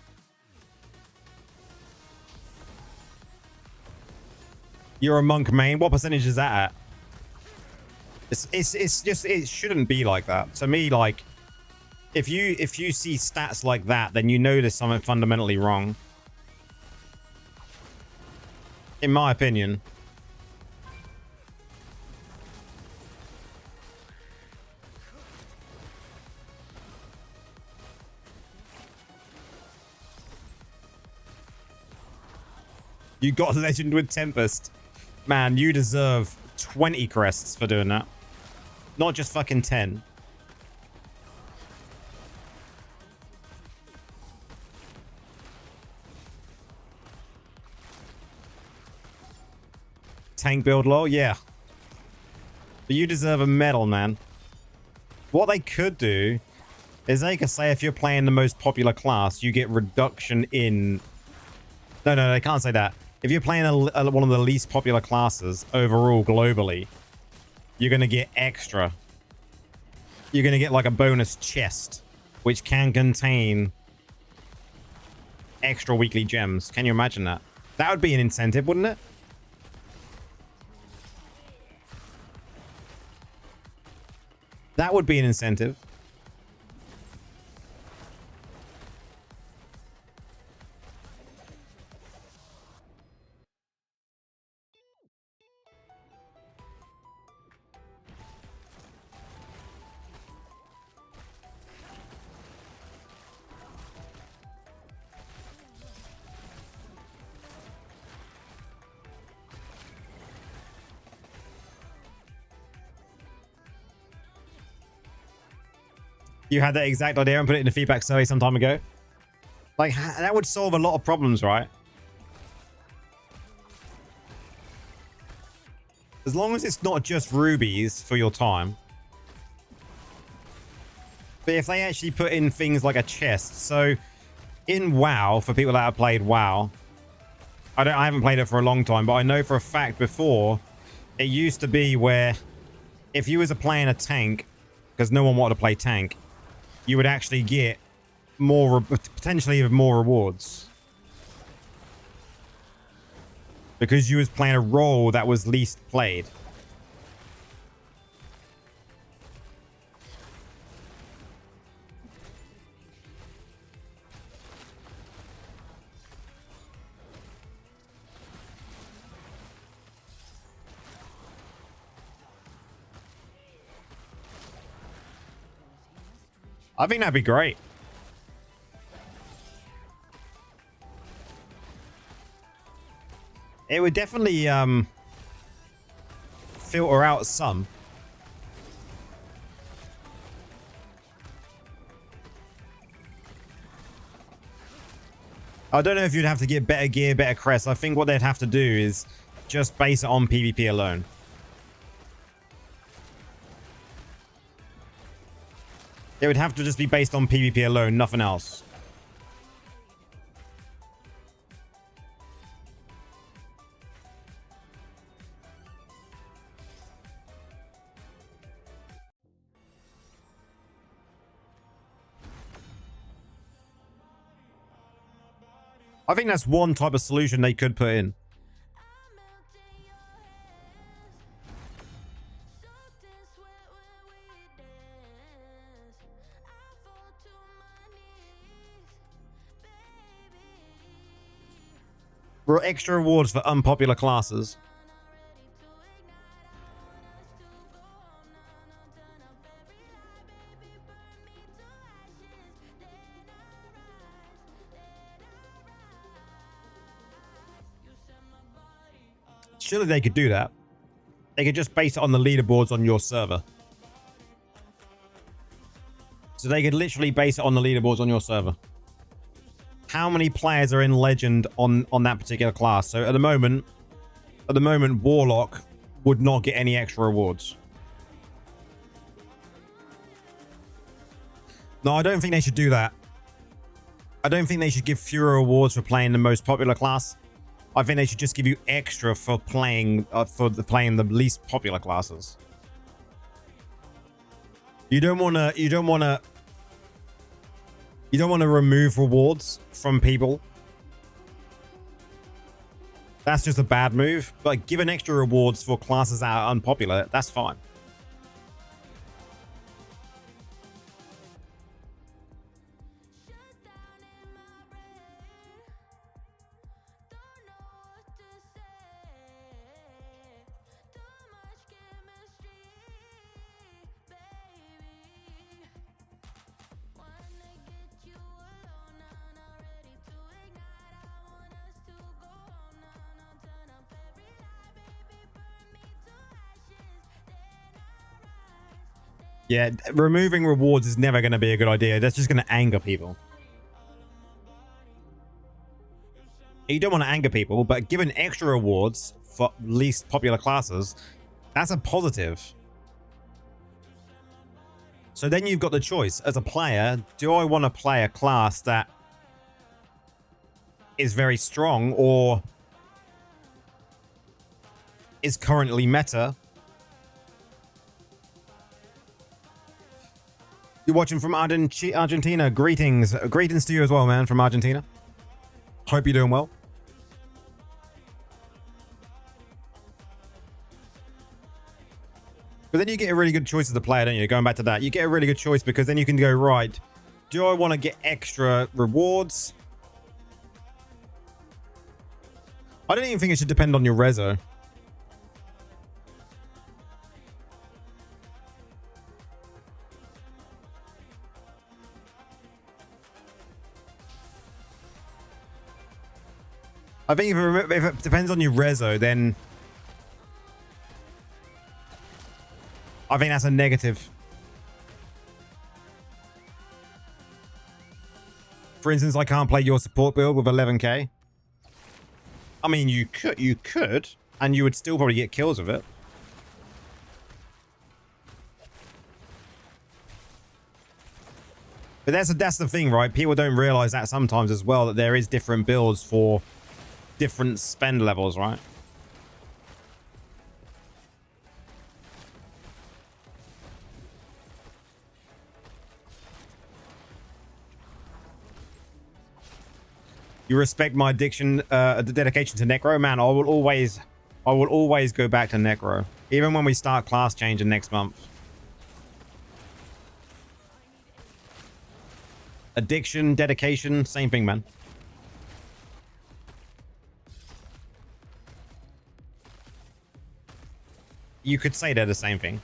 You're a monk main. What percentage is that at? It's just, it shouldn't be like that. To me, like, if you see stats like that, then you know there's something fundamentally wrong. In my opinion. You got legend with Tempest. Man, you deserve 20 crests for doing that. Not just fucking 10. Tank build lol, yeah. But you deserve a medal, man. What they could do is they could say if you're playing the most popular class, you get reduction in... No, they can't say that. If you're playing one of the least popular classes overall globally, you're going to get extra. You're going to get like a bonus chest, which can contain extra weekly gems. Can you imagine that? That would be an incentive, wouldn't it? That would be an incentive. You had that exact idea and put it in the feedback survey some time ago. Like, that would solve a lot of problems, right? As long as it's not just rubies for your time. But if they actually put in things like a chest. So, in WoW, for people that have played WoW, I haven't played it for a long time, but I know for a fact before, it used to be where if you was playing a tank, because no one wanted to play tank, you would actually get more, potentially more rewards. Because you was playing a role that was least played. I think that'd be great. It would definitely filter out some. I don't know if you'd have to get better gear, better crests. I think what they'd have to do is just base it on PvP alone. It would have to just be based on PvP alone, nothing else. I think that's one type of solution they could put in. Extra rewards for unpopular classes. Surely they could do that. They could just base it on the leaderboards on your server. So they could literally base it on the leaderboards on your server. How many players are in Legend on that particular class? So at the moment, Warlock would not get any extra rewards. No, I don't think they should do that. I don't think they should give fewer rewards for playing the most popular class. I think they should just give you extra for playing the least popular classes. You don't want to remove rewards from people. That's just a bad move. But giving extra rewards for classes that are unpopular, that's fine. Yeah, removing rewards is never going to be a good idea. That's just going to anger people. You don't want to anger people, but giving extra rewards for least popular classes, that's a positive. So then you've got the choice as a player. Do I want to play a class that is very strong or is currently meta? You're watching from Argentina. Greetings. Greetings to you as well, man, from Argentina. Hope you're doing well. But then you get a really good choice as a player, don't you? Going back to that, you get a really good choice because then you can go, right, do I want to get extra rewards? I don't even think it should depend on your reso. I think if it depends on your reso, then I think that's a negative. For instance, I can't play your support build with 11k. I mean, you could, and you would still probably get kills with it. But that's the thing, right? People don't realize that sometimes as well, that there is different builds for different spend levels, right? You respect my addiction, the dedication to Necro, man. I will always go back to Necro, even when we start class changing next month. Addiction, dedication, same thing, man. You could say they're the same thing.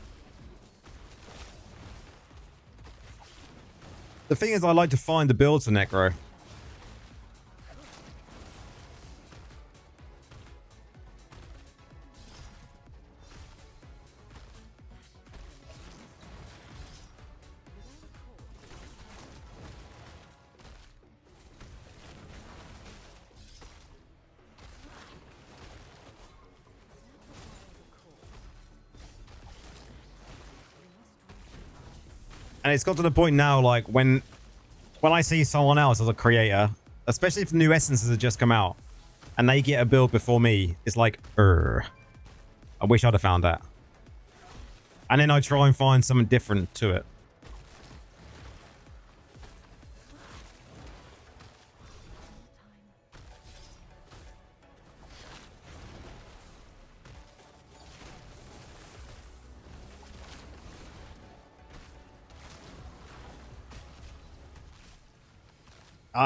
The thing is, I like to find the builds for Necro. And it's got to the point now, like, when I see someone else as a creator, especially if new essences have just come out, and they get a build before me, it's like, I wish I'd have found that. And then I try and find something different to it.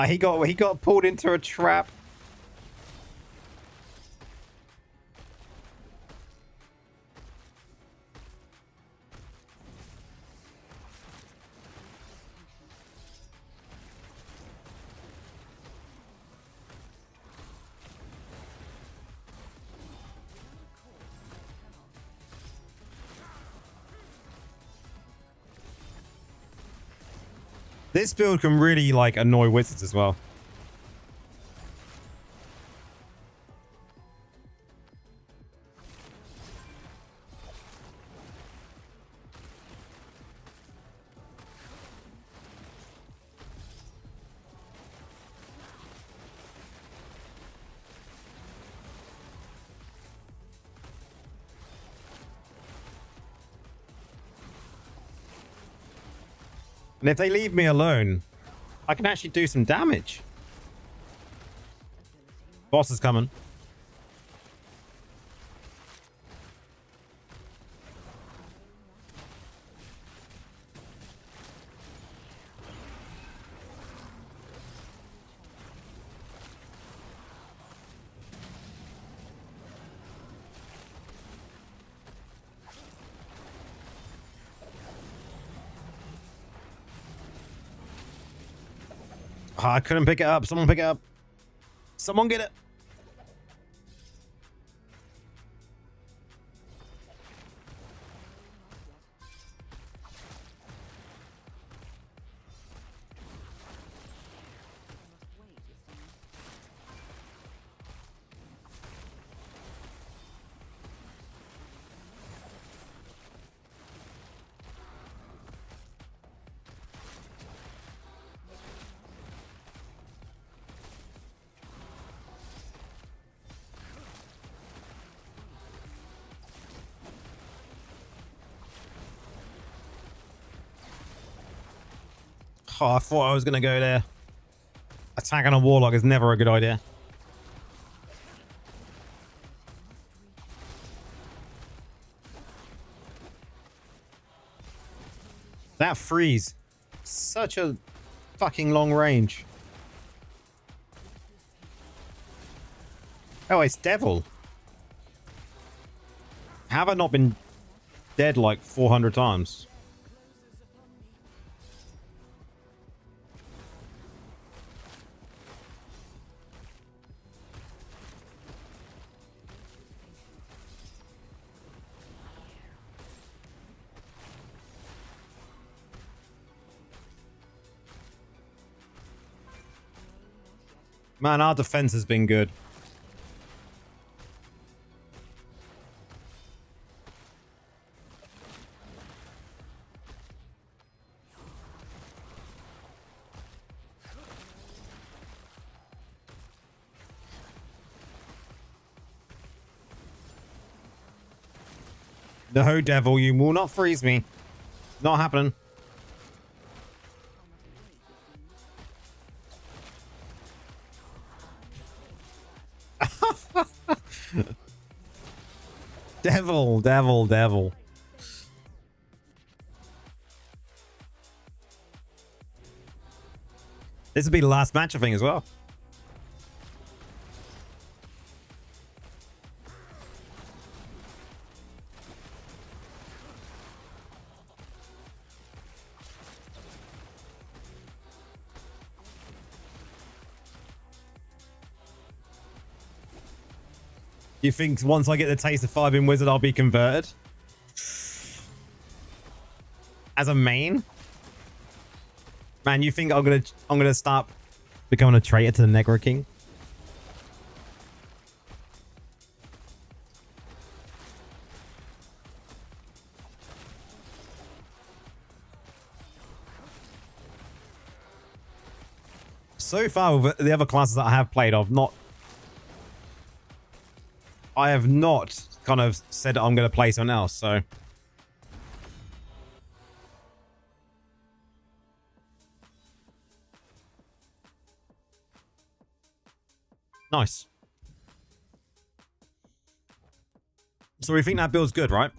He got pulled into a trap. This build can really, like, annoy wizards as well. And if they leave me alone, I can actually do some damage. Boss is coming. Oh, I couldn't pick it up. Someone pick it up. Someone get it. Oh, I thought I was going to go there. Attacking a warlock is never a good idea. That freeze. Such a fucking long range. Oh, it's Devil. Have I not been dead like 400 times? Man, our defense has been good. No, Devil, you will not freeze me. Not happening. Devil, Devil, Devil. This will be the last match, I think, as well. You think once I get the taste of 5 in Wizard, I'll be converted? As a main? Man, you think I'm gonna start becoming a traitor to the Necro King? So far with the other classes that I have played, I have not kind of said I'm going to play someone else, so. Nice. So we think that build's good, right?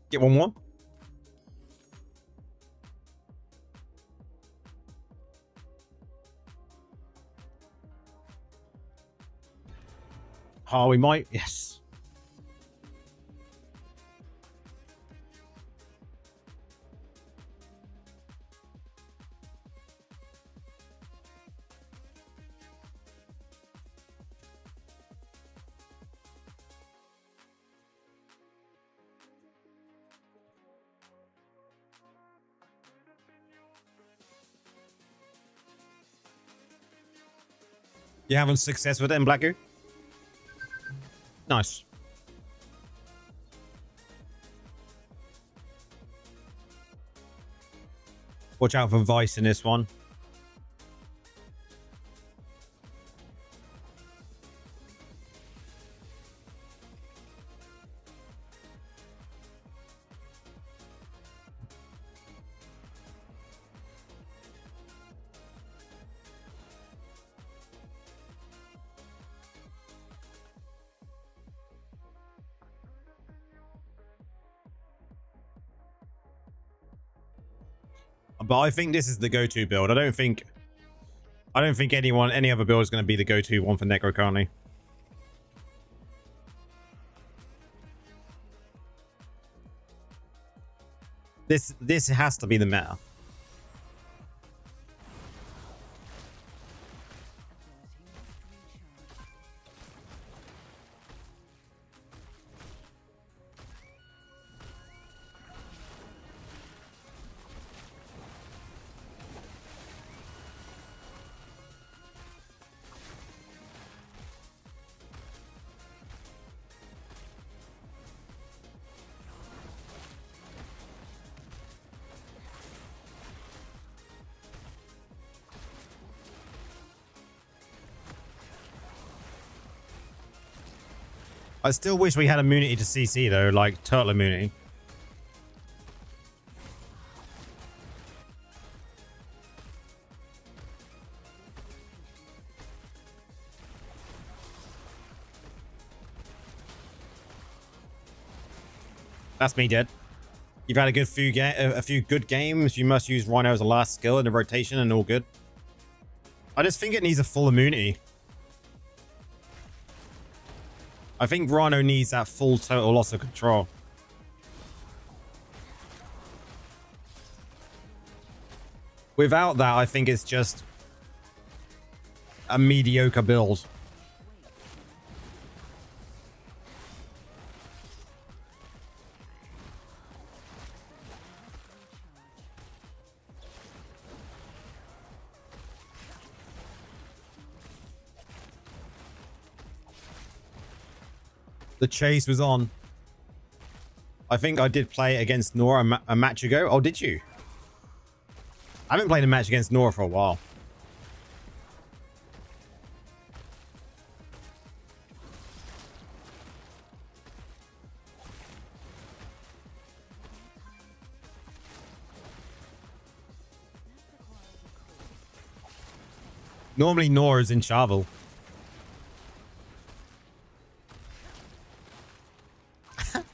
Get one more. Oh, we might. Yes. You having success with it in Blacku? Nice. Watch out for Vice in this one. But I think this is the go-to build. I don't think any other build is going to be the go-to one for Necro currently. This has to be the meta. I still wish we had immunity to CC though, like turtle immunity. That's me dead. You've had a few good games. You must use Rhino as a last skill in the rotation and all good. I just think it needs a full immunity. I think Rhino needs that full total loss of control. Without that, I think it's just a mediocre build. The chase was on. I think I did play against Nora a match ago. Oh, did you? I haven't played a match against Nora for a while. Normally Nora's in Charvel.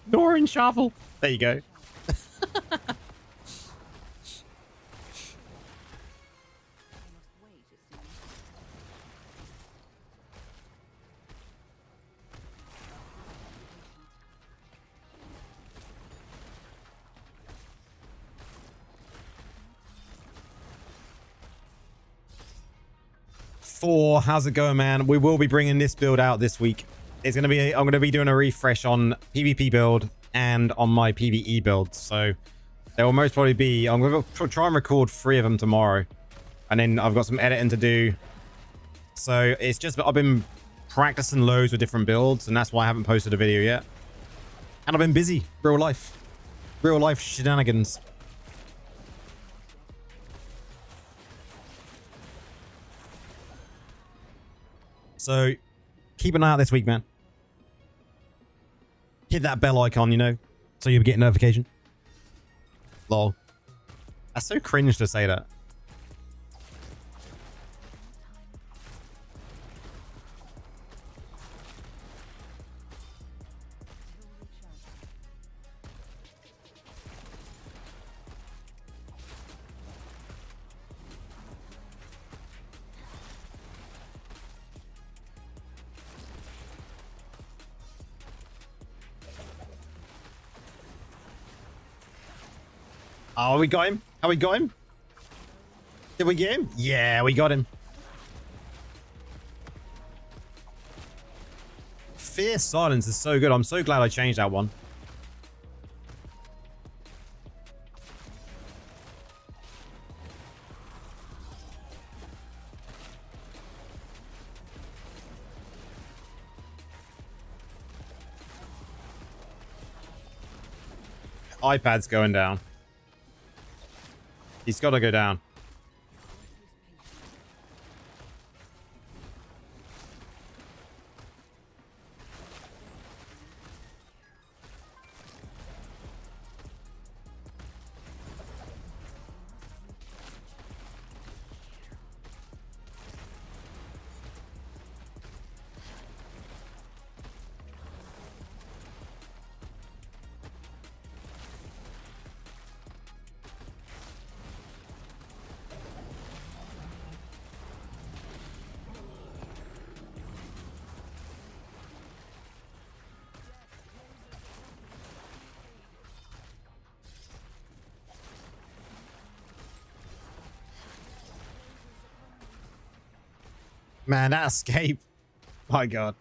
Nora in Charvel. There you go. How's it going, man? We will be bringing this build out this week. It's gonna be I'm gonna be doing a refresh on PvP build and on my PvE build. So there will most probably be. I'm gonna try and record 3 of them tomorrow, and then I've got some editing to do. So it's just I've been practicing loads with different builds, and that's why I haven't posted a video yet. And I've been busy, real life shenanigans. So keep an eye out this week, man. Hit that bell icon, you know, so you'll get a notification. Lol. That's so cringe to say that. Oh, we got him. How we got him? Did we get him? Yeah, we got him. Fierce Silence is so good. I'm so glad I changed that one. iPad's going down. He's got to go down. Man, that escape. My God.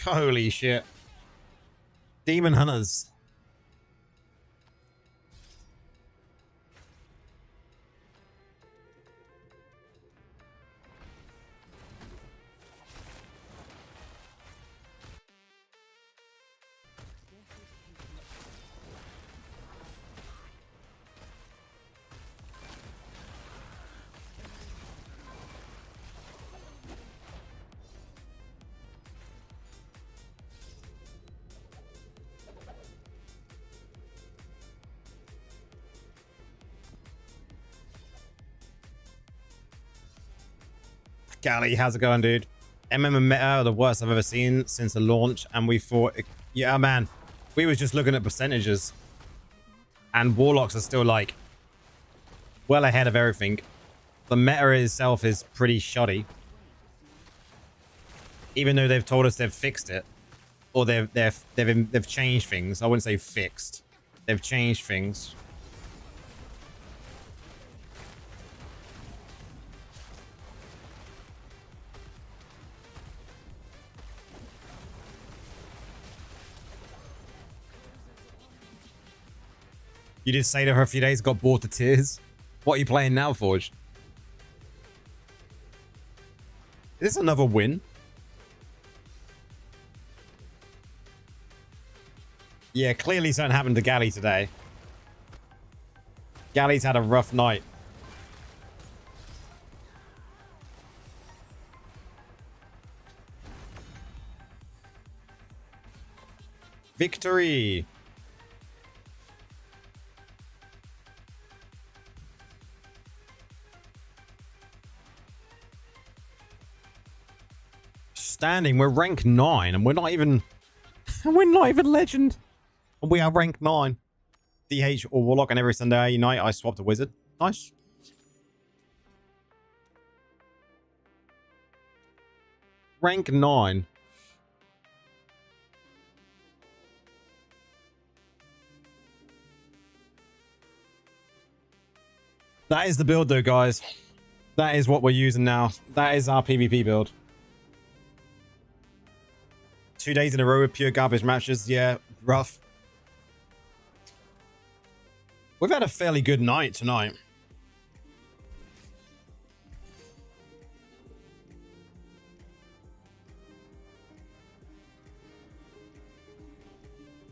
Holy shit. Demon Hunters. Gally, how's it going, dude? MM and Meta are the worst I've ever seen since the launch, and we thought, yeah, man, we was just looking at percentages, and Warlocks are still like well ahead of everything. The meta itself is pretty shoddy, even though they've told us they've fixed it, or they've changed things. I wouldn't say fixed. They've changed things. You did say to her a few days, got bored to tears. What are you playing now, Forge? Is this another win? Yeah, clearly something happened to Gally today. Gally's had a rough night. Victory! Standing, we're rank 9 and we're not even legend. And we are rank 9. DH or Warlock, and every Sunday night I swapped a wizard. Nice. Rank 9. That is the build though, guys. That is what we're using now. That is our PvP build. 2 days in a row with pure garbage matches. Yeah, rough. We've had a fairly good night tonight.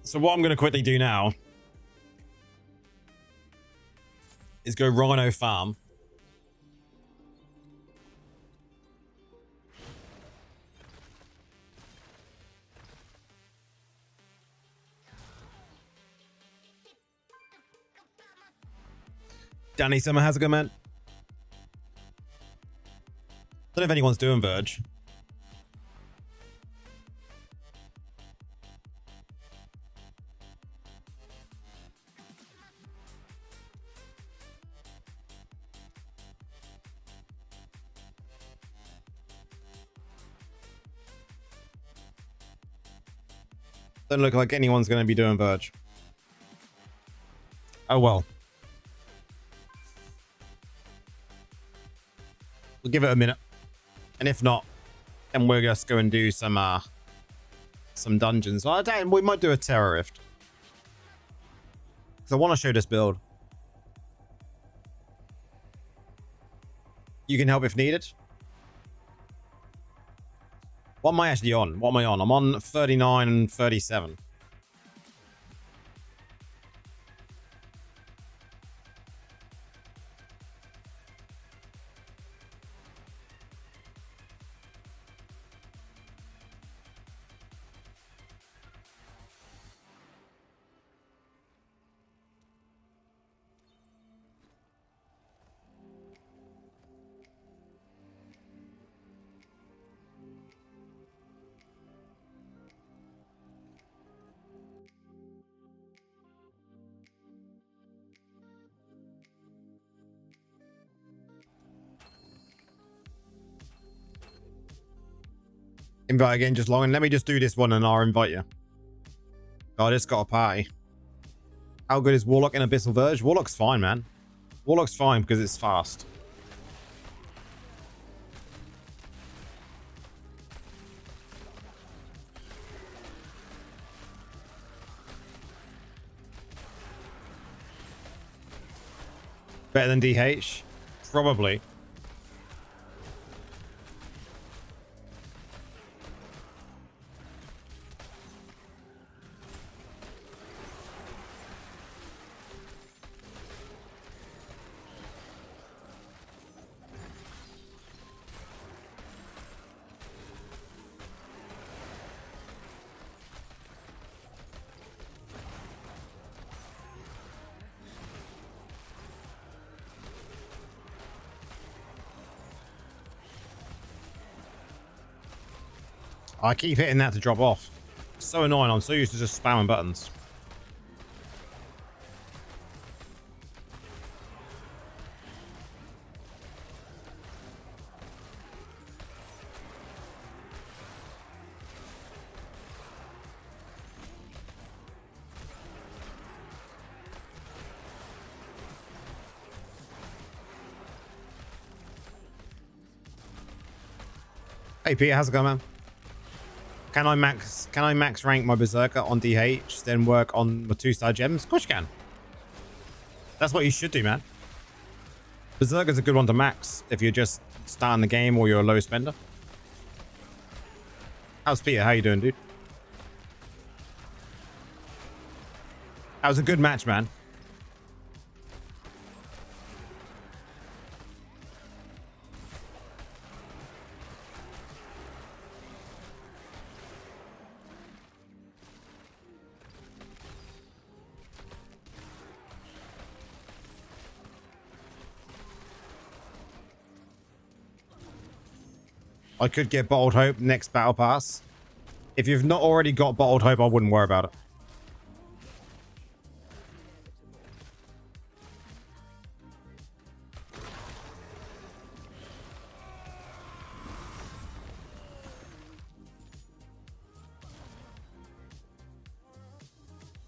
So what I'm going to quickly do now is go Rhino farm. Danny Summer, how's it going, man? Don't know if anyone's doing Verge. Doesn't look like anyone's going to be doing Verge. Oh well. We'll give it a minute. And if not, then we'll just go and do some dungeons. Oh, damn, we might do a Terror Rift. Because I want to show this build. You can help if needed. What am I actually on? What am I on? I'm on 39 and 37. Invite again, just long. And let me just do this one and I'll invite you. Oh, I just got a party. How good is Warlock in Abyssal Verge? Warlock's fine, man. Warlock's fine because it's fast. Better than DH? Probably. I keep hitting that to drop off. So annoying. I'm so used to just spamming buttons. Hey Peter, how's it going, man? Can I max rank my Berserker on DH, then work on my 2-star gems? Of course you can. That's what you should do, man. Berserker's a good one to max if you're just starting the game or you're a low spender. How's Peter? How you doing, dude? That was a good match, man. I could get Bottled Hope next Battle Pass. If you've not already got Bottled Hope, I wouldn't worry about it.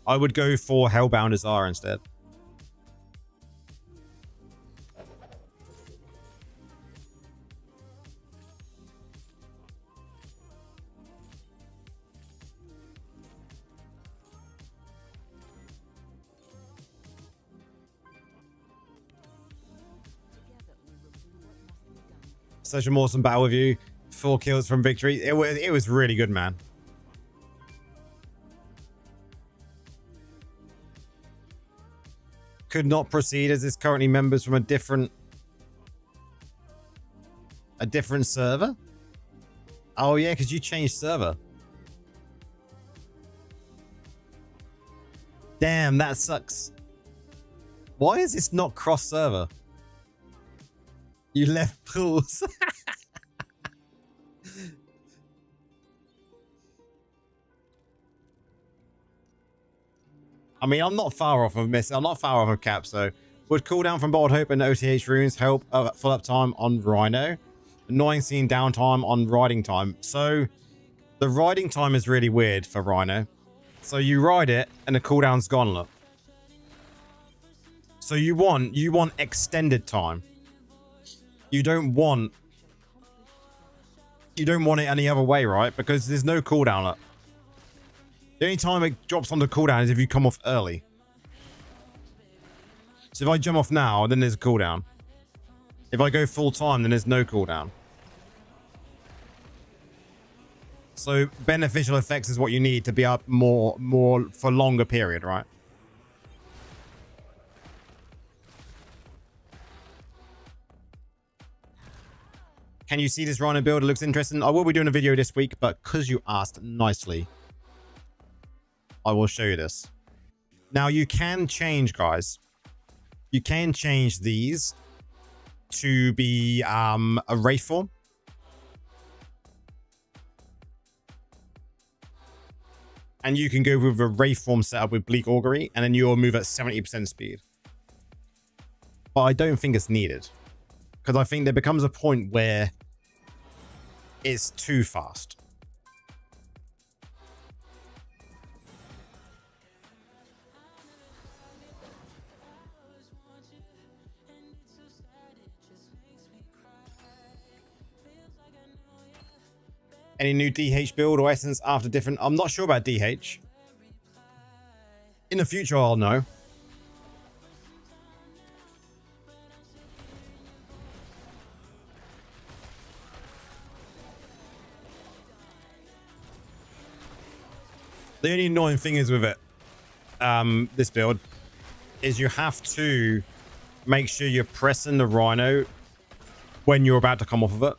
I would go for Hellbound Azar instead. Such an awesome battle with you. 4 kills from victory. It was really good, man. Could not proceed as it's currently members from a different server. Oh yeah, because you changed server. Damn, that sucks. Why is this not cross server? You left pools. I mean, I'm not far off of missing. I'm not far off of cap, so would cooldown from Bold Hope and OTH runes help full up time on Rhino? Annoying seeing downtime on riding time. So the riding time is really weird for Rhino. So you ride it and the cooldown's gone, look. So you want extended time. You don't want it any other way, right? Because there's no cooldown up. The only time it drops onto cooldown is if you come off early. So if I jump off now, then there's a cooldown. If I go full time, then there's no cooldown. So beneficial effects is what you need to be up more for longer period, right? Can you see this Rhino build? It looks interesting. I will be doing a video this week, but because you asked nicely, I will show you this. Now you can change, guys. You can change these to be a Wraith form. And you can go with a Wraith form setup with Bleak Augury, and then you'll move at 70% speed. But I don't think it's needed. Because I think there becomes a point where it's too fast. Any new DH build or essence after different? I'm not sure about DH. In the future, I'll know. The only annoying thing is with it, this build, is you have to make sure you're pressing the Rhino when you're about to come off of it.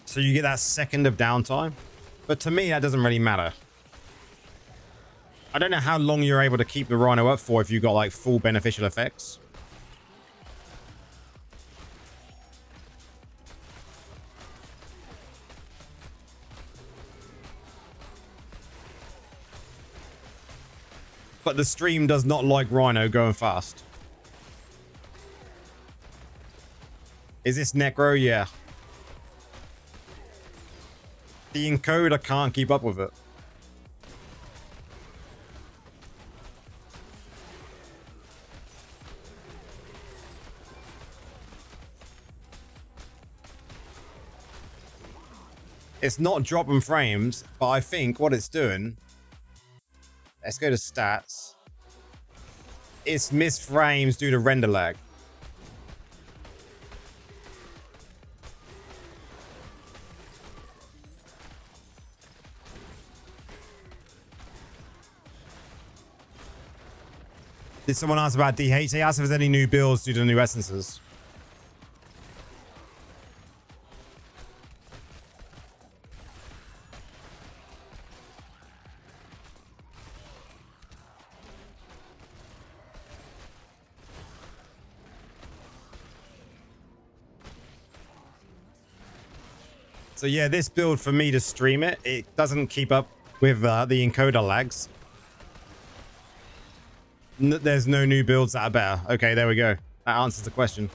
So you get that second of downtime. But to me, that doesn't really matter. I don't know how long you're able to keep the Rhino up for if you've got like full beneficial effects. But the stream does not like Rhino going fast. Is this Necro? Yeah. The encoder can't keep up with it. It's not dropping frames, but I think what it's doing... Let's go to stats. It's missed frames due to render lag. Did someone ask about DH? They asked if there's any new builds due to new essences. So yeah, this build for me to stream it, it doesn't keep up with the encoder lags. There's no new builds that are better. Okay, there we go. That answers the question.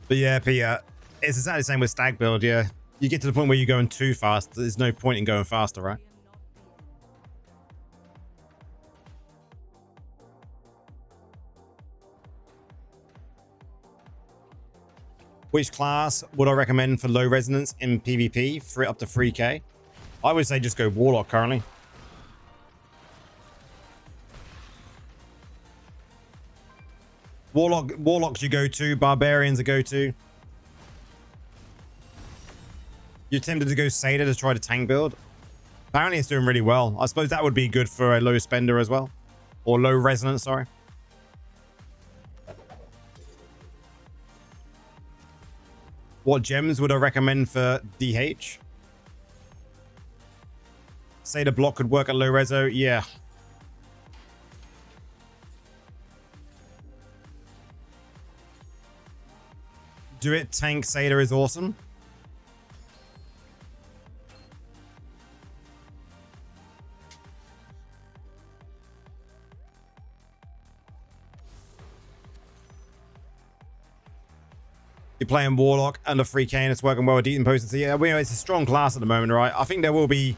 But yeah, Peter, it's exactly the same with stag build. Yeah, you get to the point where you're going too fast. There's no point in going faster, right? Which class would I recommend for low resonance in PvP for up to 3k? I would say just go Warlock currently. Warlock's your go-to. Barbarians a go-to. You're tempted to go Satyr to try to tank build. Apparently it's doing really well. I suppose that would be good for a low spender as well. Or low resonance, sorry. What gems would I recommend for DH? Say the block could work at low reso. Yeah. Do it tank Satyr is awesome. You're playing Warlock under 3k and it's working well with decent potency. Yeah, well, it's a strong class at the moment, right? I think there will be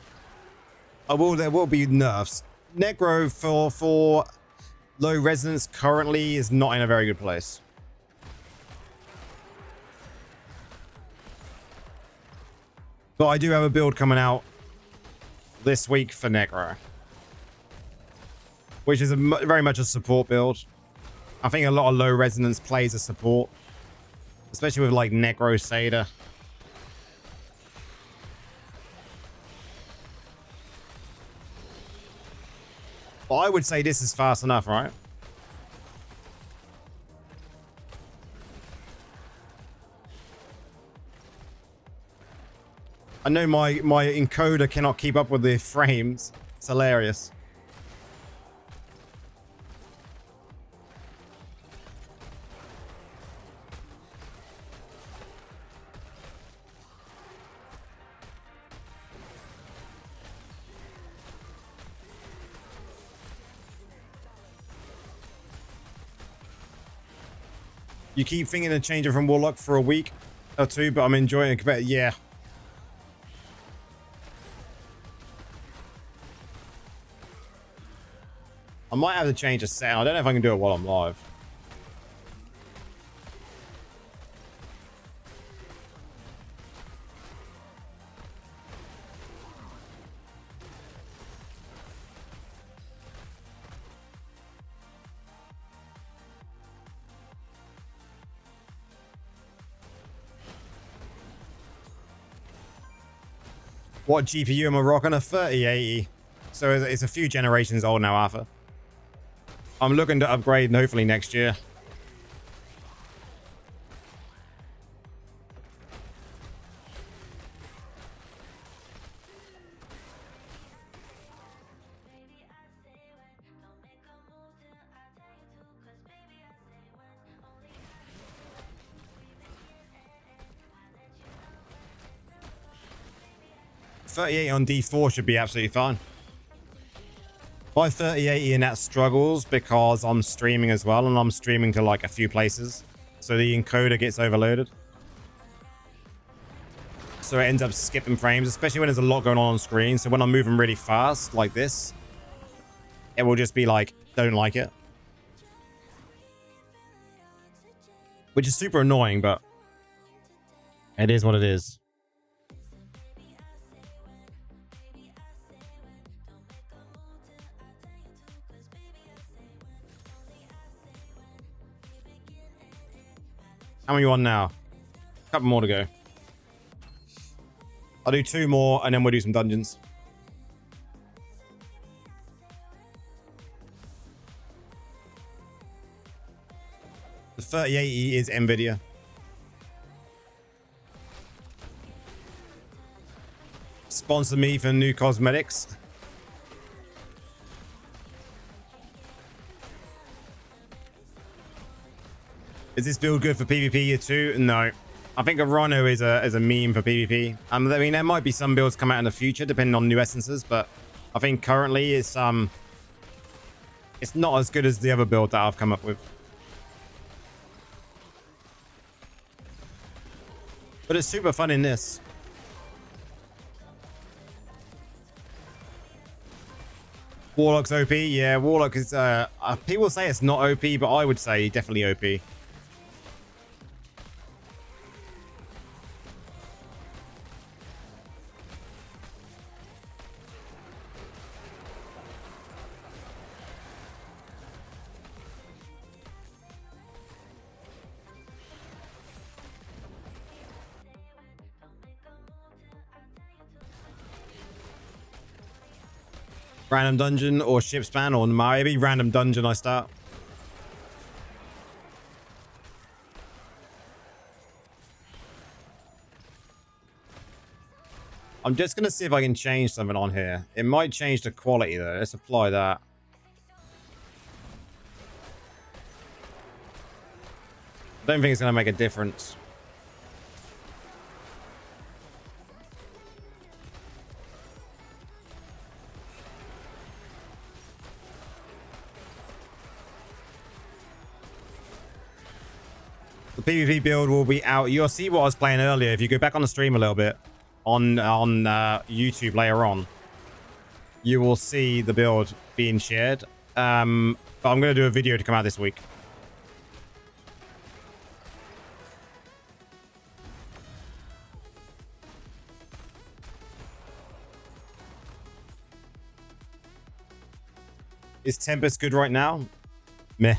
nerfs. Necro for low resonance currently is not in a very good place. But I do have a build coming out this week for Necro, which is very much a support build. I think a lot of low resonance plays a support, especially with like Necro Satyr. But I would say this is fast enough, right? I know my encoder cannot keep up with the frames. It's hilarious. You keep thinking of changing from Warlock for a week or two, but I'm enjoying it. Yeah. I might have to change a sound. I don't know if I can do it while I'm live. What GPU am I rocking? A 3080. So it's a few generations old now, Arthur. I'm looking to upgrade and hopefully next year. .38 on D4 should be absolutely fine. My 3080 in that struggles because I'm streaming as well, and I'm streaming to like a few places, so the encoder gets overloaded, so it ends up skipping frames, especially when there's a lot going on screen. So when I'm moving really fast like this, it will just be like, don't like it, which is super annoying, but it is what it is. How many on now? A couple more to go. I'll do 2 more and then we'll do some dungeons. The 3080 is NVIDIA. Sponsor me for new cosmetics. Is this build good for PvP year 2? No. I think a Rhino is a meme for PvP. I mean, there might be some builds come out in the future depending on new essences, but I think currently it's not as good as the other build that I've come up with. But it's super fun in this. Warlock's OP. Yeah, Warlock is... people say it's not OP, but I would say definitely OP. Random dungeon or ship span, or maybe random dungeon I start. I'm just going to see if I can change something on here. It might change the quality though. Let's apply that. I don't think it's going to make a difference. The PvP build will be out. You'll see what I was playing earlier. If you go back on the stream a little bit on YouTube later on, you will see the build being shared. But I'm going to do a video to come out this week. Is Tempest good right now? Meh.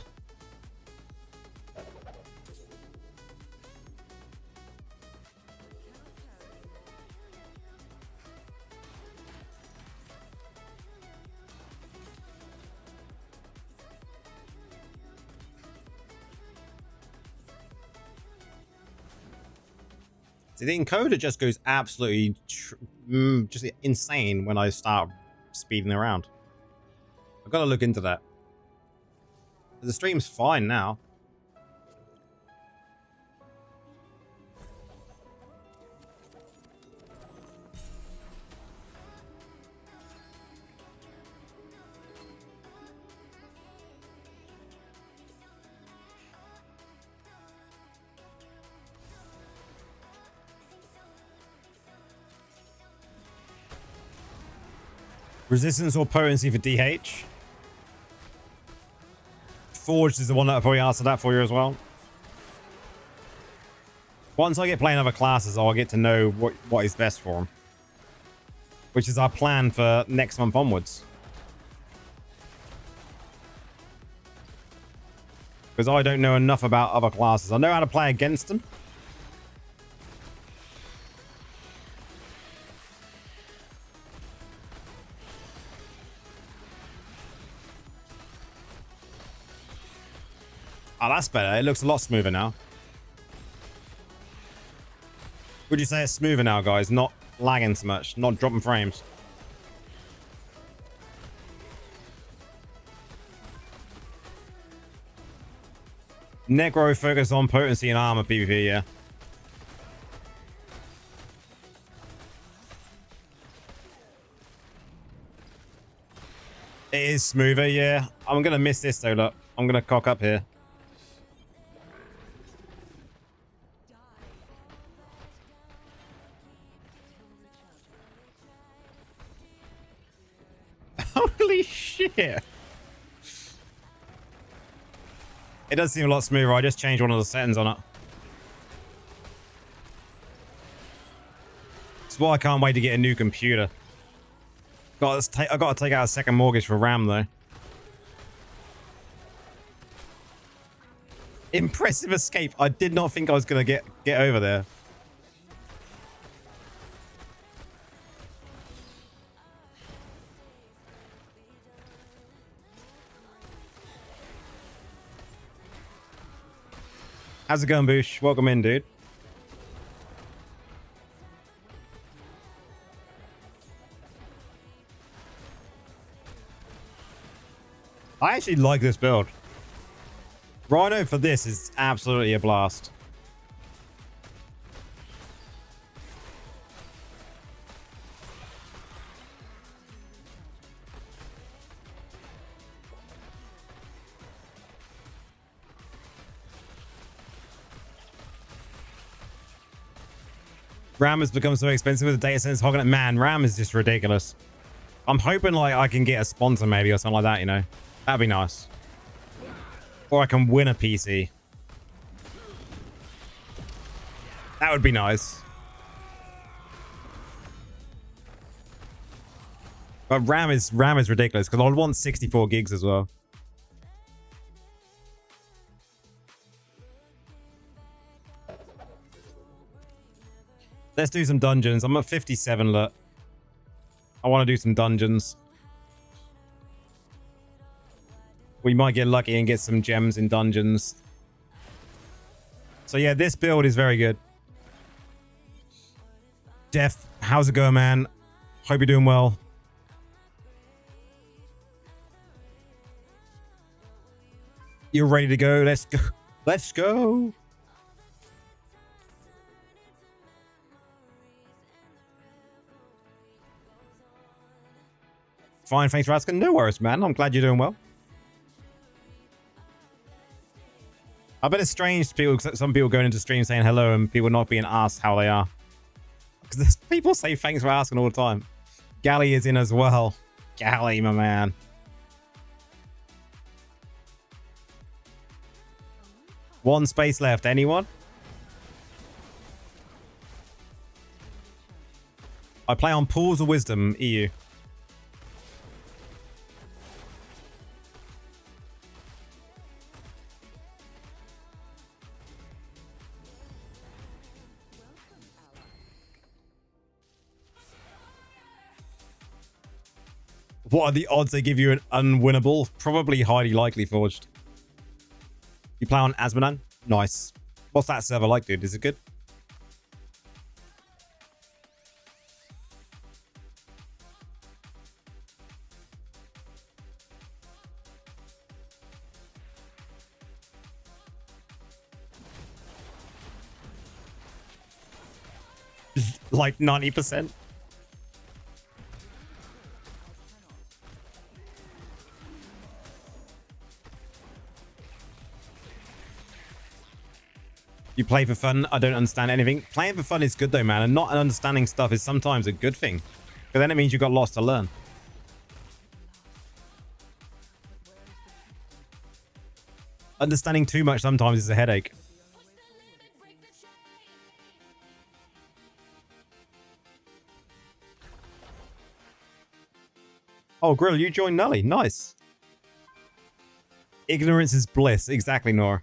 See, the encoder just goes absolutely just insane when I start speeding around. I've got to look into that. The stream's fine now. Resistance or potency for DH? Forged is the one that I'll probably answer that for you as well. Once I get playing other classes, I'll get to know what is best for them. Which is our plan for next month onwards. Because I don't know enough about other classes. I know how to play against them. Oh, that's better. It looks a lot smoother now. Would you say it's smoother now, guys? Not lagging so much, not dropping frames. Necro focus on potency and armor PvP, yeah. It is smoother, yeah. I'm gonna miss this though, look. I'm gonna cock up here. Holy shit. It does seem a lot smoother. I just changed one of the settings on it. That's why I can't wait to get a new computer. I got to take out a second mortgage for RAM though. Impressive escape. I did not think I was going to get over there. How's it going, Boosh? Welcome in, dude. I actually like this build. Rhino for this is absolutely a blast. RAM has become so expensive with the data centers hogging it. Man, RAM is just ridiculous. I'm hoping like I can get a sponsor maybe or something like that, you know. That'd be nice. Or I can win a PC. That would be nice. But RAM is ridiculous because I'd want 64 gigs as well. Let's do some dungeons. I'm at 57, look. I want to do some dungeons. We might get lucky and get some gems in dungeons. So yeah, this build is very good. Def, how's it going, man? Hope you're doing well. You're ready to go. Let's go. Let's go. Fine, thanks for asking. No worries, man. I'm glad you're doing well. I bet it's strange to people, some people going into stream saying hello and people not being asked how they are. Because people say thanks for asking all the time. Galley is in as well. Galley, my man. One space left. Anyone? I play on Pools of Wisdom, EU. What are the odds they give you an unwinnable? Probably highly likely, Forged. You play on Asmodan? Nice. What's that server like, dude? Is it good? Like 90%? You play for fun. I don't understand anything. Playing for fun is good though, man. And not understanding stuff is sometimes a good thing. Because then it means you've got lots to learn. Understanding too much sometimes is a headache. Oh, Grill, you joined Nully. Nice. Ignorance is bliss. Exactly, Nora.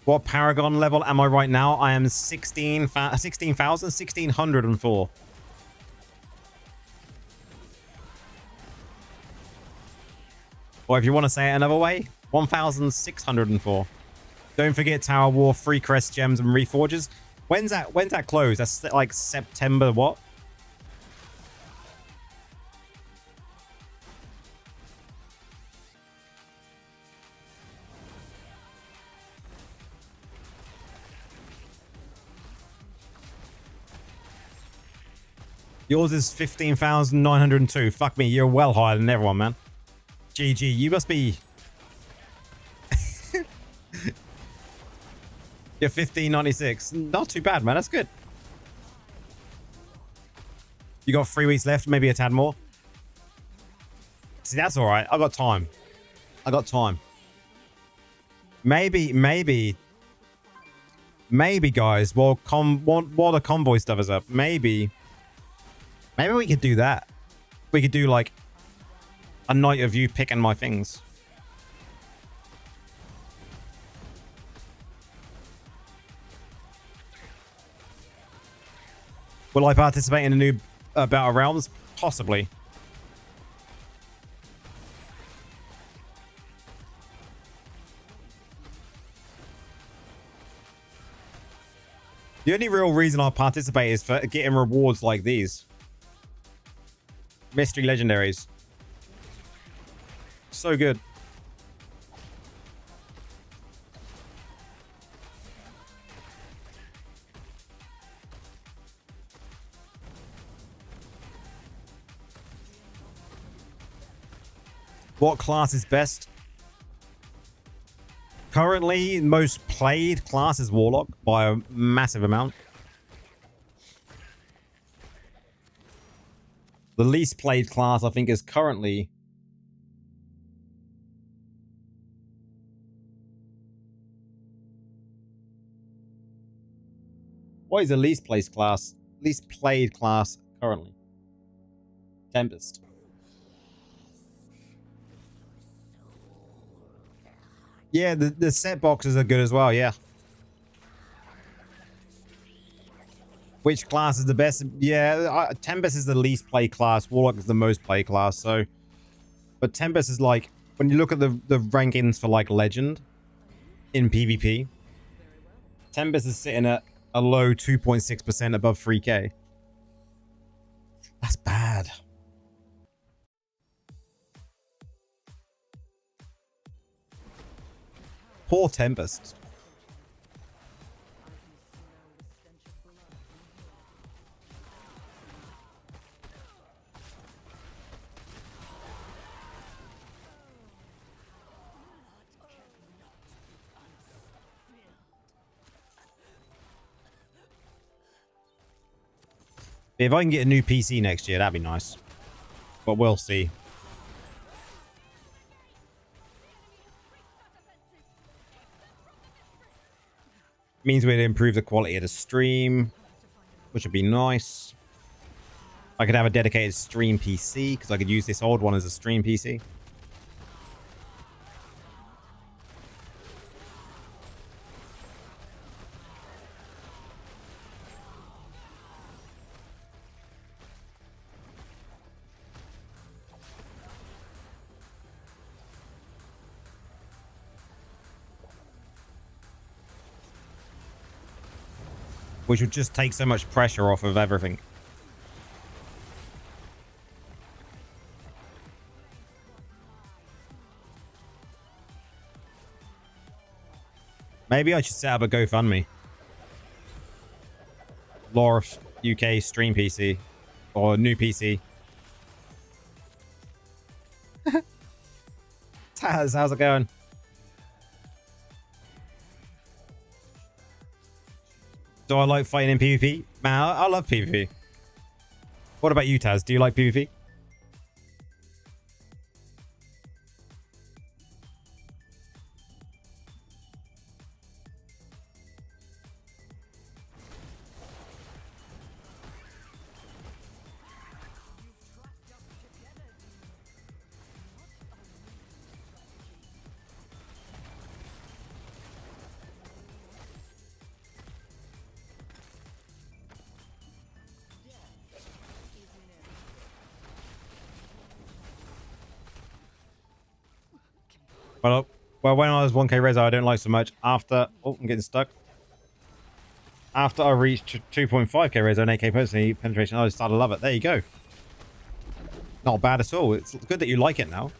What Paragon level am I right now? I am 16,000, 1604. Or if you want to say it another way, 1,604. Don't forget Tower War, free crest gems and reforges. When's that close? That's like September what? Yours is 15,902. Fuck me, you're well higher than everyone, man. GG, you must be... You're 1596. Not too bad, man. That's good. You got 3 weeks left, maybe a tad more. See, that's all right. I got time. I got time. Maybe, guys, while the convoy stuff is up, maybe we could do that. We could do like a night of you picking my things. Will I participate in a new Battle Realms? Possibly. The only real reason I participate is for getting rewards like these. Mystery legendaries. So good. What class is best? Currently, most played class is Warlock by a massive amount. The least played class, I think, is currently... What is the least played class? Least played class currently? Tempest. Yeah, the set boxes are good as well, yeah. Which class is the best? Yeah, Tempest is the least play class. Warlock is the most play class, so... But Tempest is like... When you look at the rankings for, like, Legend in PvP, Tempest is sitting at a low 2.6% above 3k. That's bad. Poor Tempest. If I can get a new PC next year, that'd be nice. But we'll see. Means we'd improve the quality of the stream, which would be nice. I could have a dedicated stream PC because I could use this old one as a stream PC. Which would just take so much pressure off of everything. Maybe I should set up a GoFundMe. Lorf UK stream PC. Or new PC. Taz, how's it going? Do I like fighting in PvP? Man, I love PvP. What about you, Taz? Do you like PvP? Well, when I was 1k res, I don't like so much. After, oh, I'm getting stuck. After I reached 2.5k res on 8k penetration, I started to love it. There you go. Not bad at all. It's good that you like it now.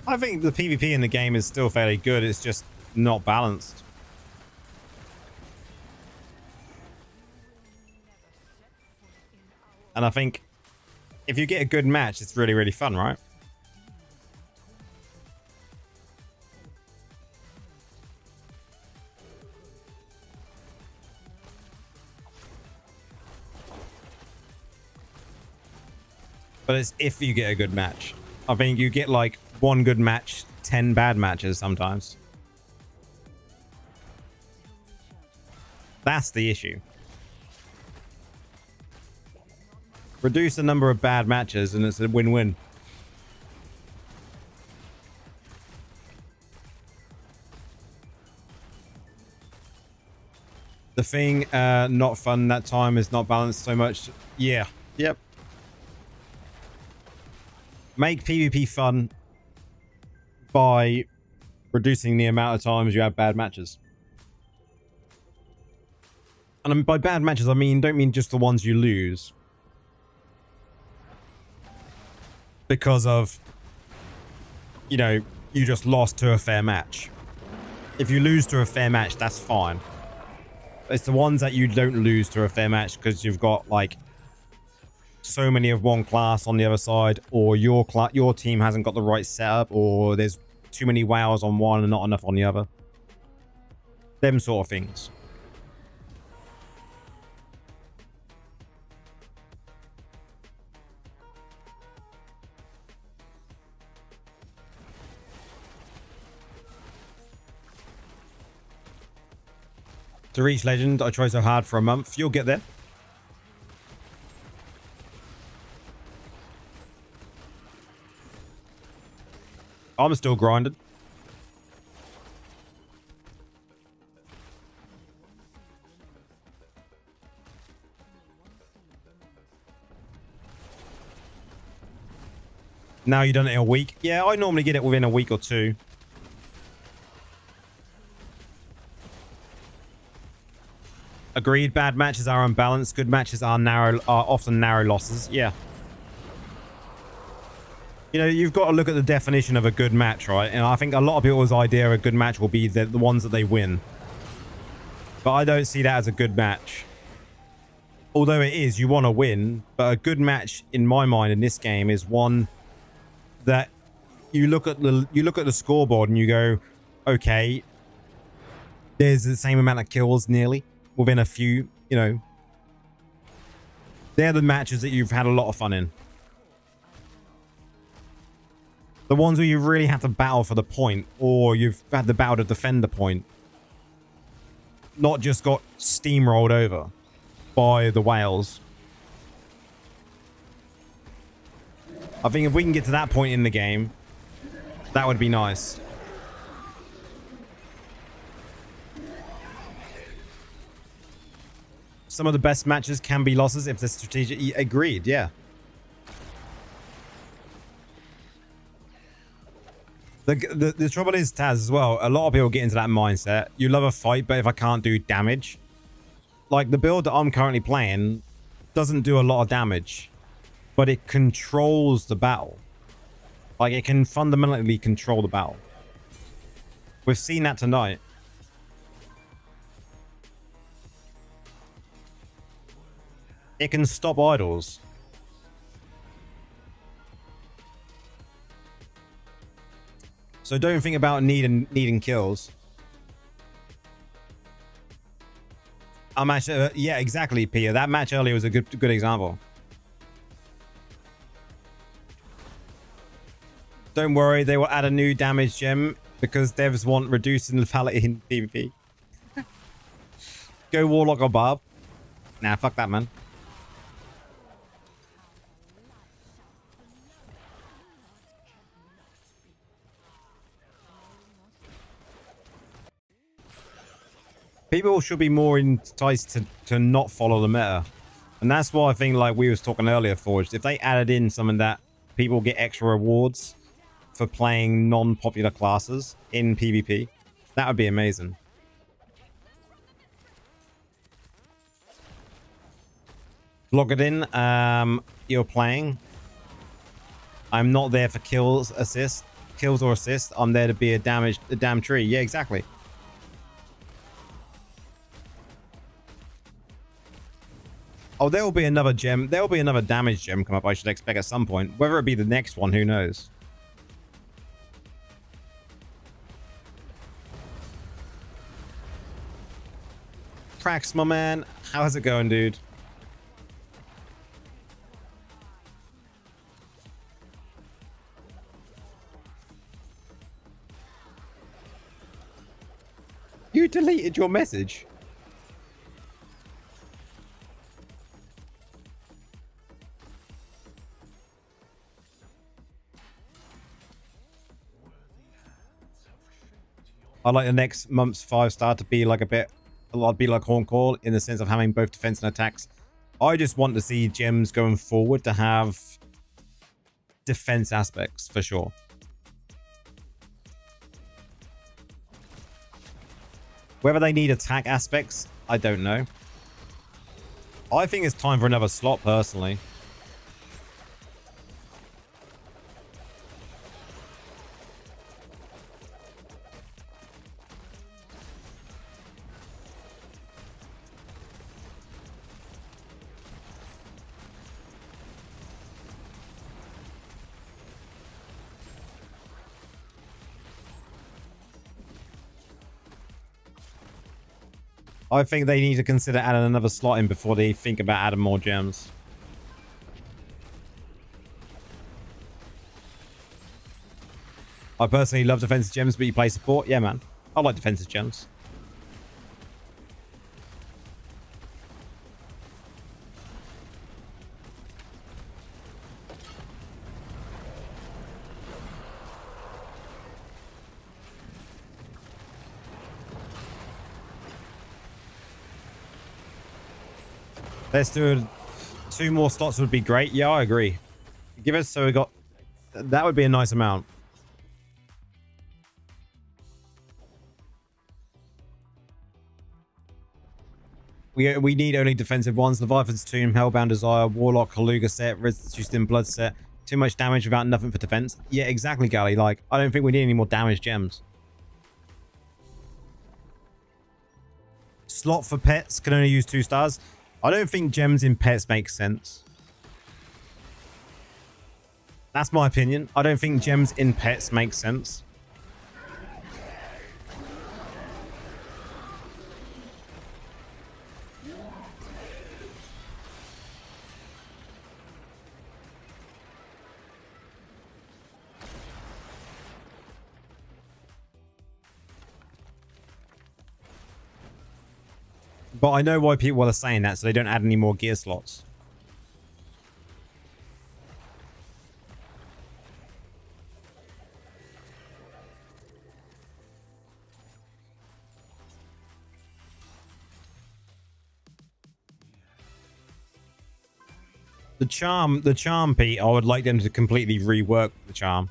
I think the PvP in the game is still fairly good. It's just not balanced. And I think if you get a good match, it's really, really fun, right? But it's if you get a good match. I think you get like one good match, 10 bad matches sometimes. That's the issue. Reduce the number of bad matches and it's a win-win. The thing, not fun that time is not balanced so much. Yeah. Yep. Make PvP fun by reducing the amount of times you have bad matches. And by bad matches, I mean, don't mean just the ones you lose. Because of, you know, you just lost to a fair match. If you lose to a fair match, that's fine. It's the ones that you don't lose to a fair match because you've got, like, so many of one class on the other side, or your team hasn't got the right setup, or there's too many wows on one and not enough on the other. Them sort of things. To reach legend, I try so hard for a month. You'll get there. I'm still grinding. Now you've done it in a week. Yeah, I normally get it within a week or two. Agreed. Bad matches are unbalanced. Good matches are often narrow losses. Yeah. You know, you've got to look at the definition of a good match, right? And I think a lot of people's idea of a good match will be the ones that they win. But I don't see that as a good match. Although it is, you want to win. But a good match, in my mind, in this game is one that you look at the scoreboard and you go, okay, there's the same amount of kills nearly within a few, you know. They're the matches that you've had a lot of fun in. The ones where you really have to battle for the point, or you've had the battle to defend the point. Not just got steamrolled over by the whales. I think if we can get to that point in the game, that would be nice. Some of the best matches can be losses if they're strategic. Agreed, yeah. The trouble is, Taz, as well, a lot of people get into that mindset. You love a fight, but if I can't do damage... Like, the build that I'm currently playing doesn't do a lot of damage, but it controls the battle. Like, it can fundamentally control the battle. We've seen that tonight. It can stop idols. So don't think about needing kills. I'm actually, yeah, exactly, Pia. That match earlier was a good example. Don't worry, they will add a new damage gem because devs want reducing lethality in PvP. Go Warlock or Barb. Nah, fuck that, man. People should be more enticed to not follow the meta. And that's why I think, like we was talking earlier, Forged, if they added in something that people get extra rewards for playing non-popular classes in PvP, that would be amazing. Log it in. You're playing. I'm not there for kills or assists. I'm there to be a damn tree. Yeah, exactly. Oh, there will be another gem. There will be another damage gem come up, I should expect, at some point. Whether it be the next one, who knows? Cracks, my man. How's it going, dude? You deleted your message. I'd like the next month's 5-star to be like I'd be like Horncall in the sense of having both defense and attacks. I just want to see gems going forward to have defense aspects for sure. Whether they need attack aspects, I don't know. I think it's time for another slot, personally. I think they need to consider adding another slot in before they think about adding more gems. I personally love defensive gems, but you play support? Yeah, man. I like defensive gems. Let's do 2 more slots would be great. Yeah, I agree. Give us, so we got, that would be a nice amount. We need only defensive ones. Leviathan's Tomb, Hellbound Desire, Warlock, Kaluga set, Restitution Blood set. Too much damage without nothing for defense. Yeah, exactly, Gally. Like, I don't think we need any more damage gems. Slot for pets can only use 2 stars. I don't think gems in pets make sense. That's my opinion. I don't think gems in pets make sense. But I know why people are saying that, so they don't add any more gear slots. The charm, Pete, I would like them to completely rework the charm.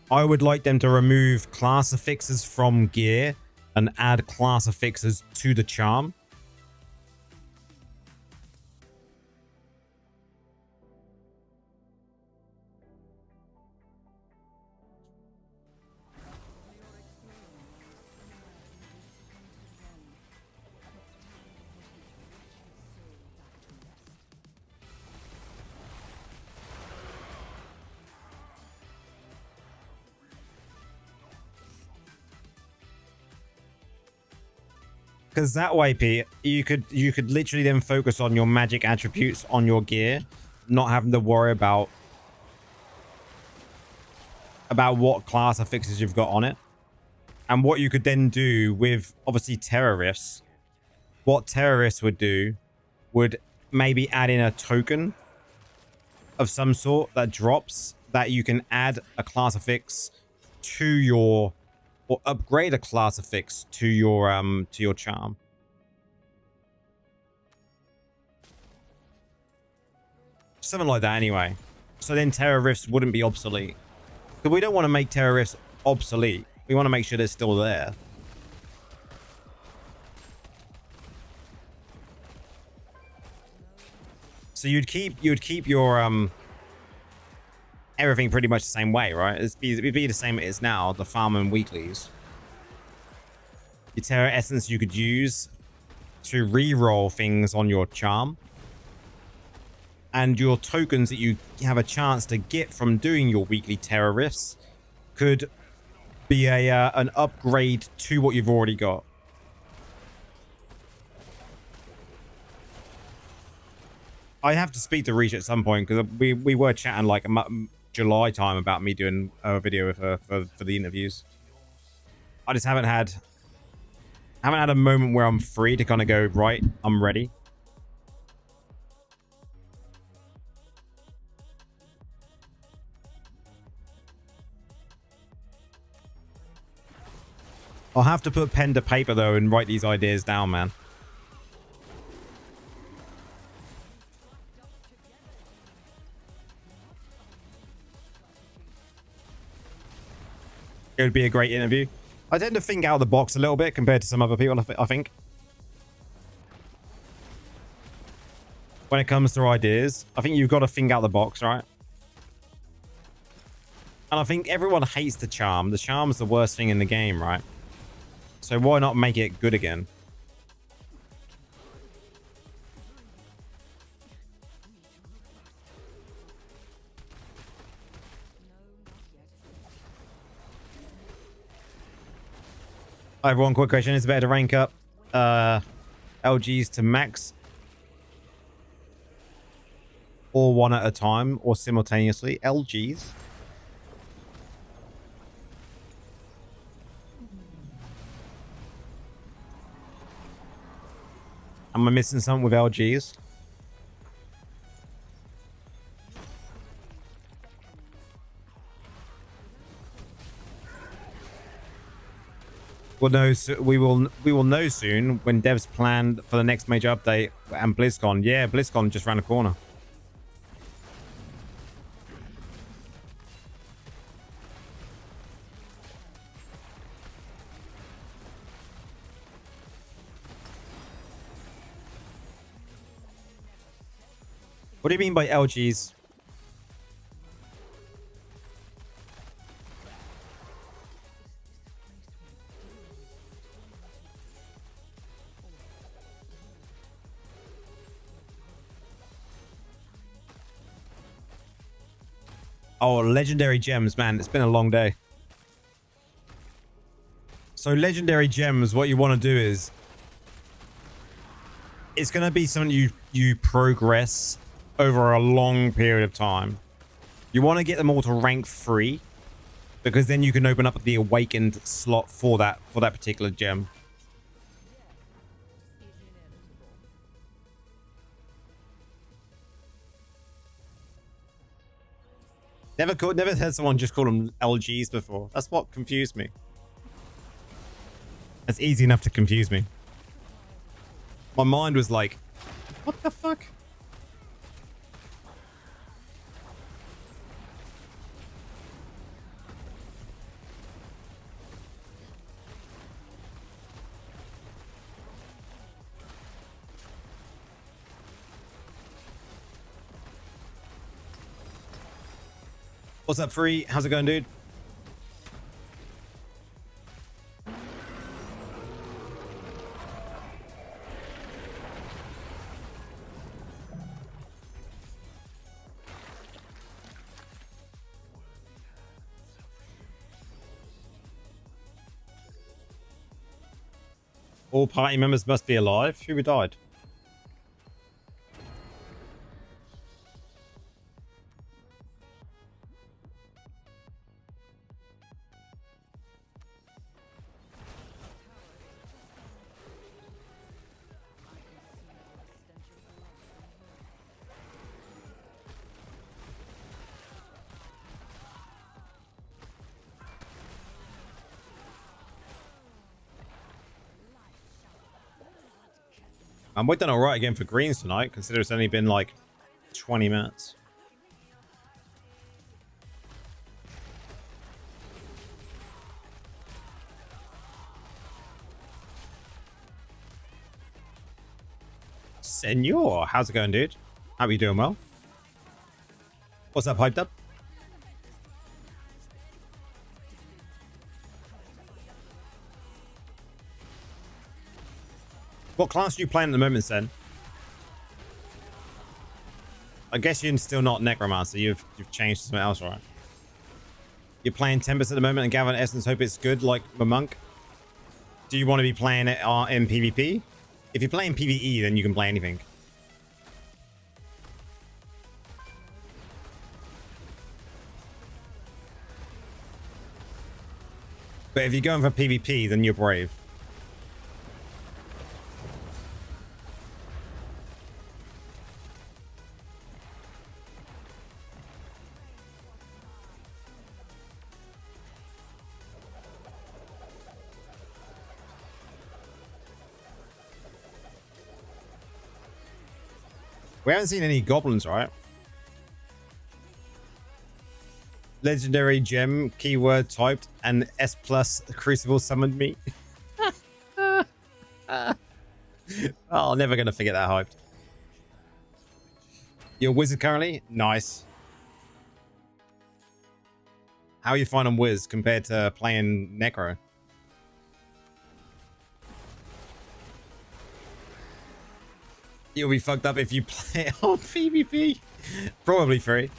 I would like them to remove class affixes from gear and add class affixes to the charm. Because that way, Pete, you could literally then focus on your magic attributes on your gear, not having to worry about about what class of fixes you've got on it. And what you could then do with, obviously, terrorists. What terrorists would do would maybe add in a token of some sort that drops that you can add a class of fix to your, or upgrade a class of fix to your charm. Something like that anyway. So then terrorists wouldn't be obsolete. Because we don't want to make terrorists obsolete. We want to make sure they're still there. So you'd keep your everything pretty much the same way, right? It'd be the same as now, the farm and weeklies. Your terror essence you could use to re-roll things on your charm. And your tokens that you have a chance to get from doing your weekly terrorists could be an upgrade to what you've already got. I have to speak to Reach at some point because we were chatting like July time about me doing a video with her for the interviews. I just haven't had a moment where I'm free to kind of go, right, I'm ready. I'll have to put pen to paper though and write these ideas down, man. It would be a great interview. I tend to think out of the box a little bit compared to some other people, I think. When it comes to ideas, I think you've got to think out the box, right? And I think everyone hates the charm. The charm's the worst thing in the game, right? So why not make it good again? Hi everyone, quick question. Is it better to rank up LGs to max or one at a time or simultaneously? LGs? Am I missing something with LGs? We'll know. We will know soon when devs planned for the next major update and BlizzCon. Yeah, BlizzCon just around the corner. What do you mean by LGs? Oh, legendary gems, man. It's been a long day. So legendary gems, what you want to do is it's going to be something you progress over a long period of time. You want to get them all to rank 3 because then you can open up the awakened slot for that particular gem. Never heard someone just call them LGs before. That's what confused me. That's easy enough to confuse me. My mind was like, what the fuck? What's up, Free? How's it going, dude? All party members must be alive. Who died? We've done all right again for greens tonight, considering it's only been like 20 minutes. Senor, how's it going, dude? How are you doing? Well, what's up, hyped up? What class are you playing at the moment, Sen? I guess you're still not Necromancer. You've changed to something else, right? You're playing Tempest at the moment and gather essence, hope it's good, like the monk. Do you want to be playing it in PvP? If you're playing PvE, then you can play anything. But if you're going for PvP, then you're brave. We haven't seen any goblins, right? Legendary gem, keyword typed, and S plus crucible summoned me. Oh, never gonna forget that hyped. You're a wizard currently? Nice. How are you finding Wiz compared to playing Necro? You'll be fucked up if you play it on PvP. Probably free.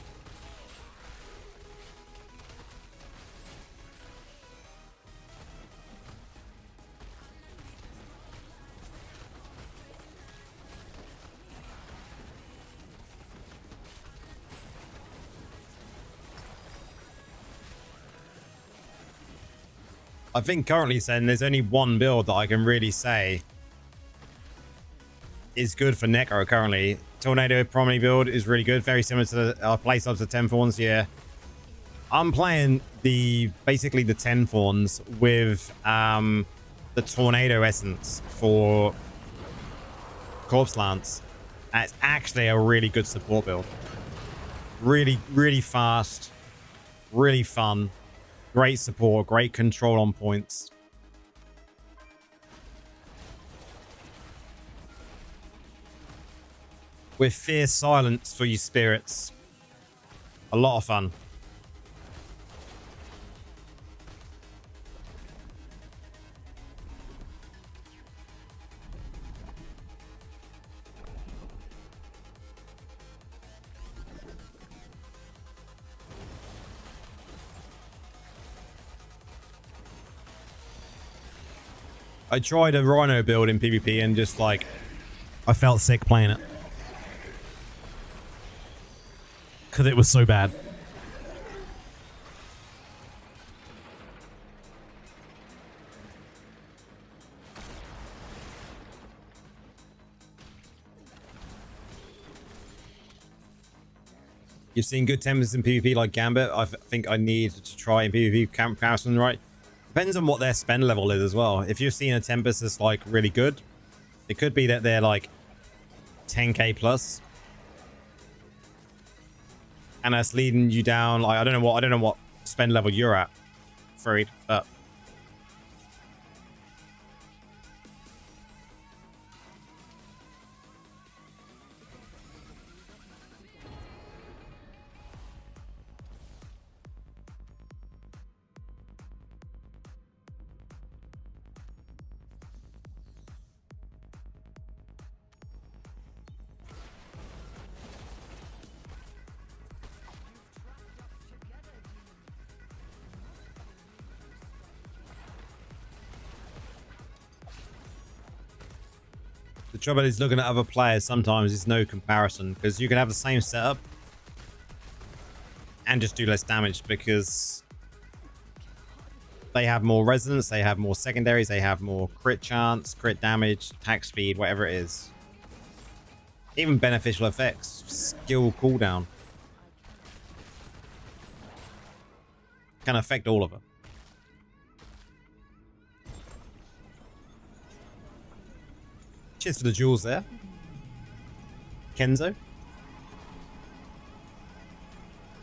I think currently, Sen, there's only one build that I can really say is good for Necro currently. Tornado Promenade build is really good. Very similar to our playstyle to 10 Thorns here. I'm playing basically the 10 Thorns with the Tornado Essence for Corpse Lance. And it's actually a really good support build. Really, really fast. Really fun. Great support, great control on points. With fierce silence for you spirits. A lot of fun. I tried a Rhino build in PvP and just like, I felt sick playing it. Because it was so bad. You've seen good tempers in PvP like Gambit. I think I need to try in PvP comparison, right? Depends on what their spend level is as well. If you're seeing a Tempest that's like really good, it could be that they're like 10k plus. And that's leading you down. Like I don't know what spend level you're at, Freed, but the trouble is looking at other players sometimes is no comparison, because you can have the same setup and just do less damage because they have more resonance, they have more secondaries, they have more crit chance, crit damage, attack speed, whatever it is. Even beneficial effects, skill cooldown can affect all of it. Cheers for the jewels there. Kenzo.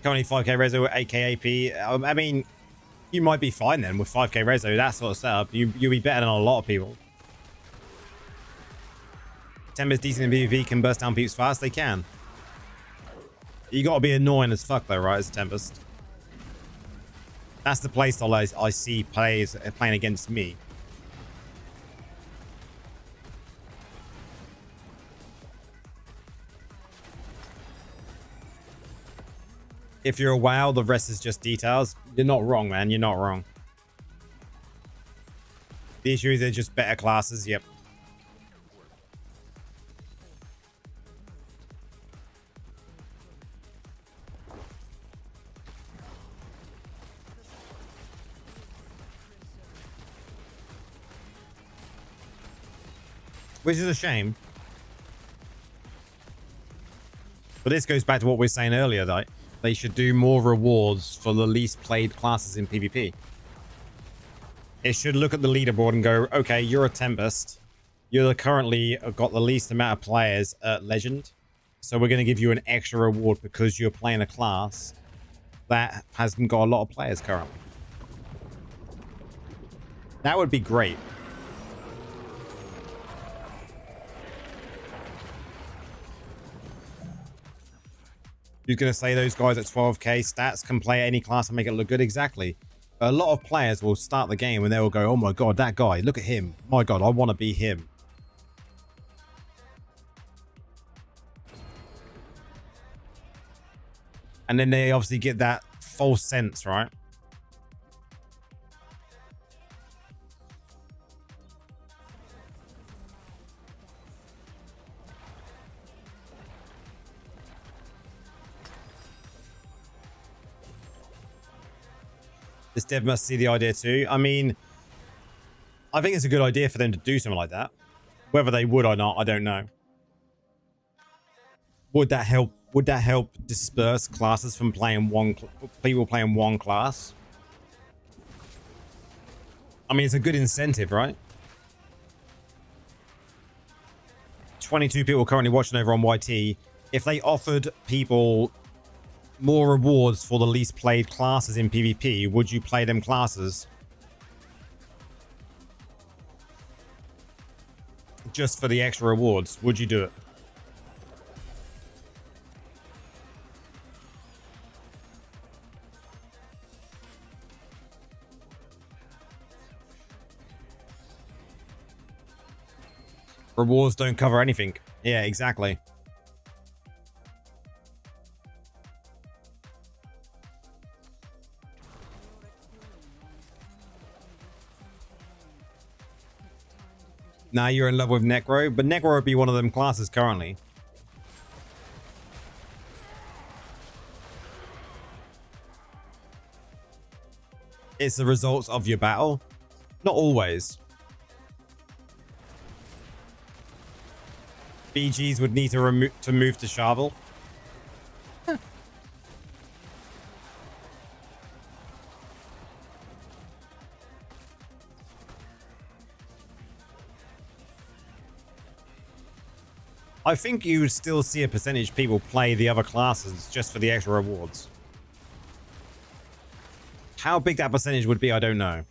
Currently 5k rezo with 8k AP. I mean, you might be fine then with 5k rezo, that sort of setup. You'll be better than a lot of people. Tempest decent in PvP, can burst down peeps fast. They can. You gotta be annoying as fuck though, right, as a Tempest. That's the playstyle I see players playing against me. If you're a WoW, the rest is just details. You're not wrong, man. You're not wrong. The issue is they're just better classes. Yep. Which is a shame. But this goes back to what we were saying earlier, though. They should do more rewards for the least played classes in PvP. It should look at the leaderboard and go, okay, you're a Tempest. You're currently got the least amount of players at Legend. So we're going to give you an extra reward because you're playing a class that hasn't got a lot of players currently. That would be great. Who's going to say those guys at 12k stats can play any class and make it look good? Exactly. A lot of players will start the game and they will go, oh my god, that guy, look at him. My god, I want to be him. And then they obviously get that false sense, right? This dev must see the idea too. I mean, I think it's a good idea for them to do something like that. Whether they would or not, I don't know. Would that help? Would that help disperse classes from playing people playing one class? I mean, it's a good incentive, right? 22 people currently watching over on YT. If they offered people more rewards for the least played classes in PvP, would you play them classes? Just for the extra rewards, would you do it? Rewards don't cover anything. Yeah, exactly. Now you're in love with Necro, but Necro would be one of them classes currently. It's the results of your battle. Not always. BGs would need to move to Charvel. I think you would still see a percentage of people play the other classes just for the extra rewards. How big that percentage would be, I don't know.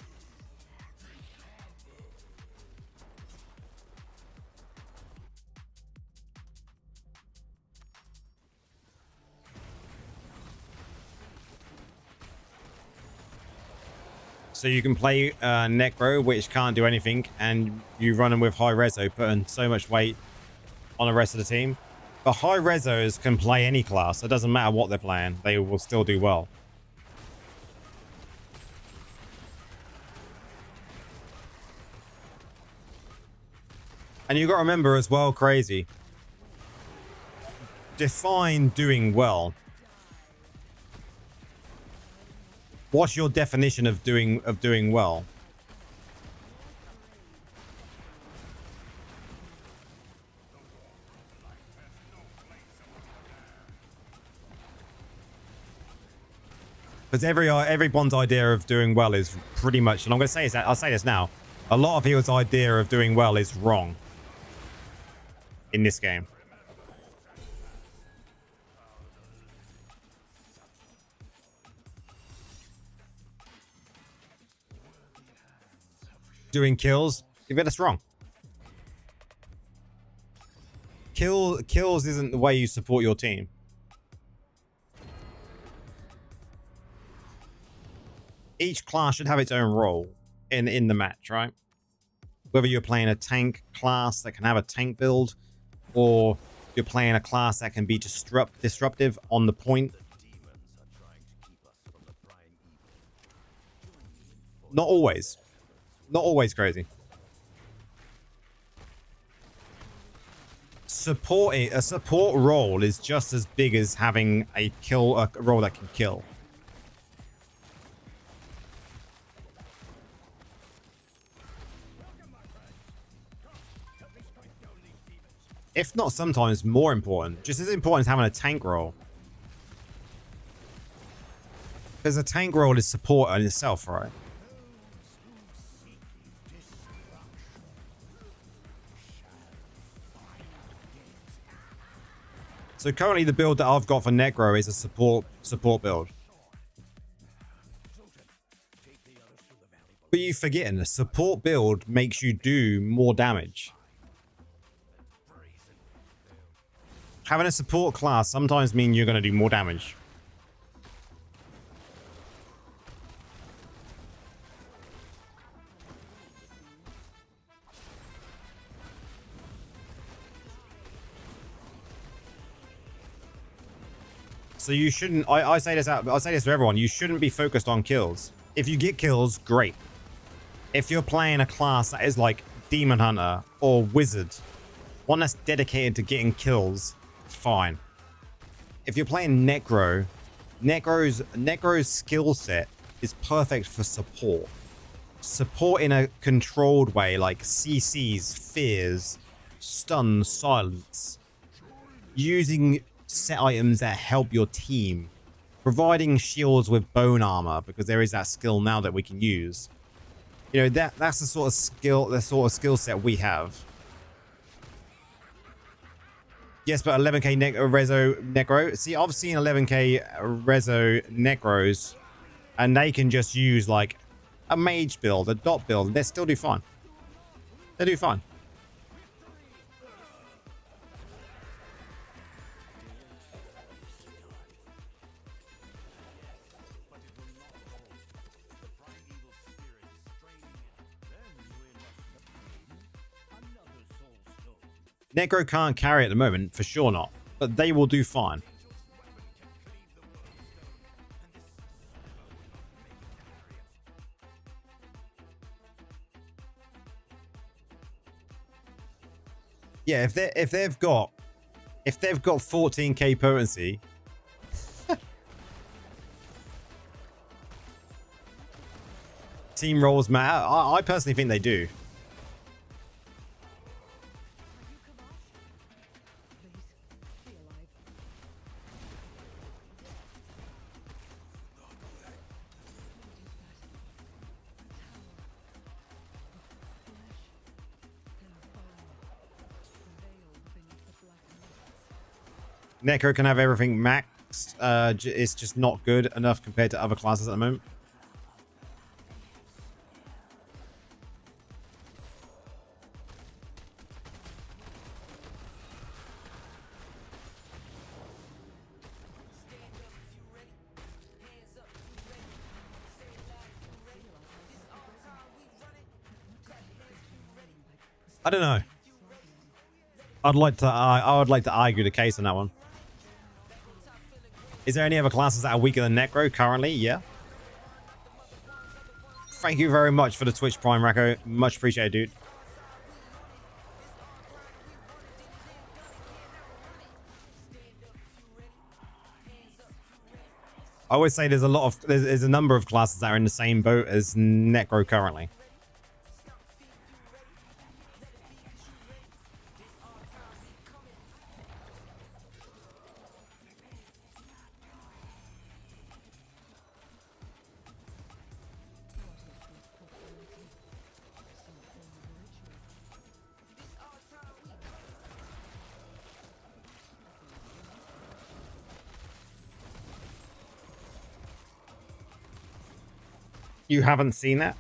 So you can play Necro, which can't do anything, and you run them with high reso, putting so much weight on the rest of the team. But high resos can play any class. It doesn't matter what they're playing. They will still do well. And you got to remember as well, crazy. Define doing well. What's your definition of doing well? Because everyone's idea of doing well is pretty much, and I'm going to say this, I'll say this now, a lot of people's idea of doing well is wrong. in this game. Doing kills, you bet it's wrong. Kills isn't the way you support your team. Each class should have its own role in the match, right? Whether you're playing a tank class that can have a tank build, or you're playing a class that can be disruptive on the point. Not always. Not always crazy. A support role is just as big as having a role that can kill. If not sometimes more important. Just as important as having a tank role. Because a tank role is support in itself, right? So currently the build that I've got for Necro is a support build. But you're forgetting, a support build makes you do more damage. Having a support class sometimes means you're going to do more damage. So you shouldn't, I say this out, I'll say this to everyone, you shouldn't be focused on kills. If you get kills, great. If you're playing a class that is like Demon Hunter or Wizard, one that's dedicated to getting kills, fine. If you're playing Necro's skill set is perfect for support. Support in a controlled way, like CCs, fears, stun, silence. Using set items that help your team. Providing shields with bone armor, because there is that skill now that we can use. You know, that's the sort of skill set we have. Yes, but 11k Necro. See, I've seen 11k Rezo Necros, and they can just use like a mage build, a dot build. They still do fine. They do fine. Necro can't carry at the moment, for sure not. But they will do fine. Yeah, if they've got 14k potency. Team roles matter. I personally think they do. Necro can have everything maxed. It's just not good enough compared to other classes at the moment. I don't know. I would like to argue the case on that one. Is there any other classes that are weaker than Necro currently? Yeah. Thank you very much for the Twitch Prime, Racco. Much appreciated, dude. I always say there's a number of classes that are in the same boat as Necro currently. You haven't seen it?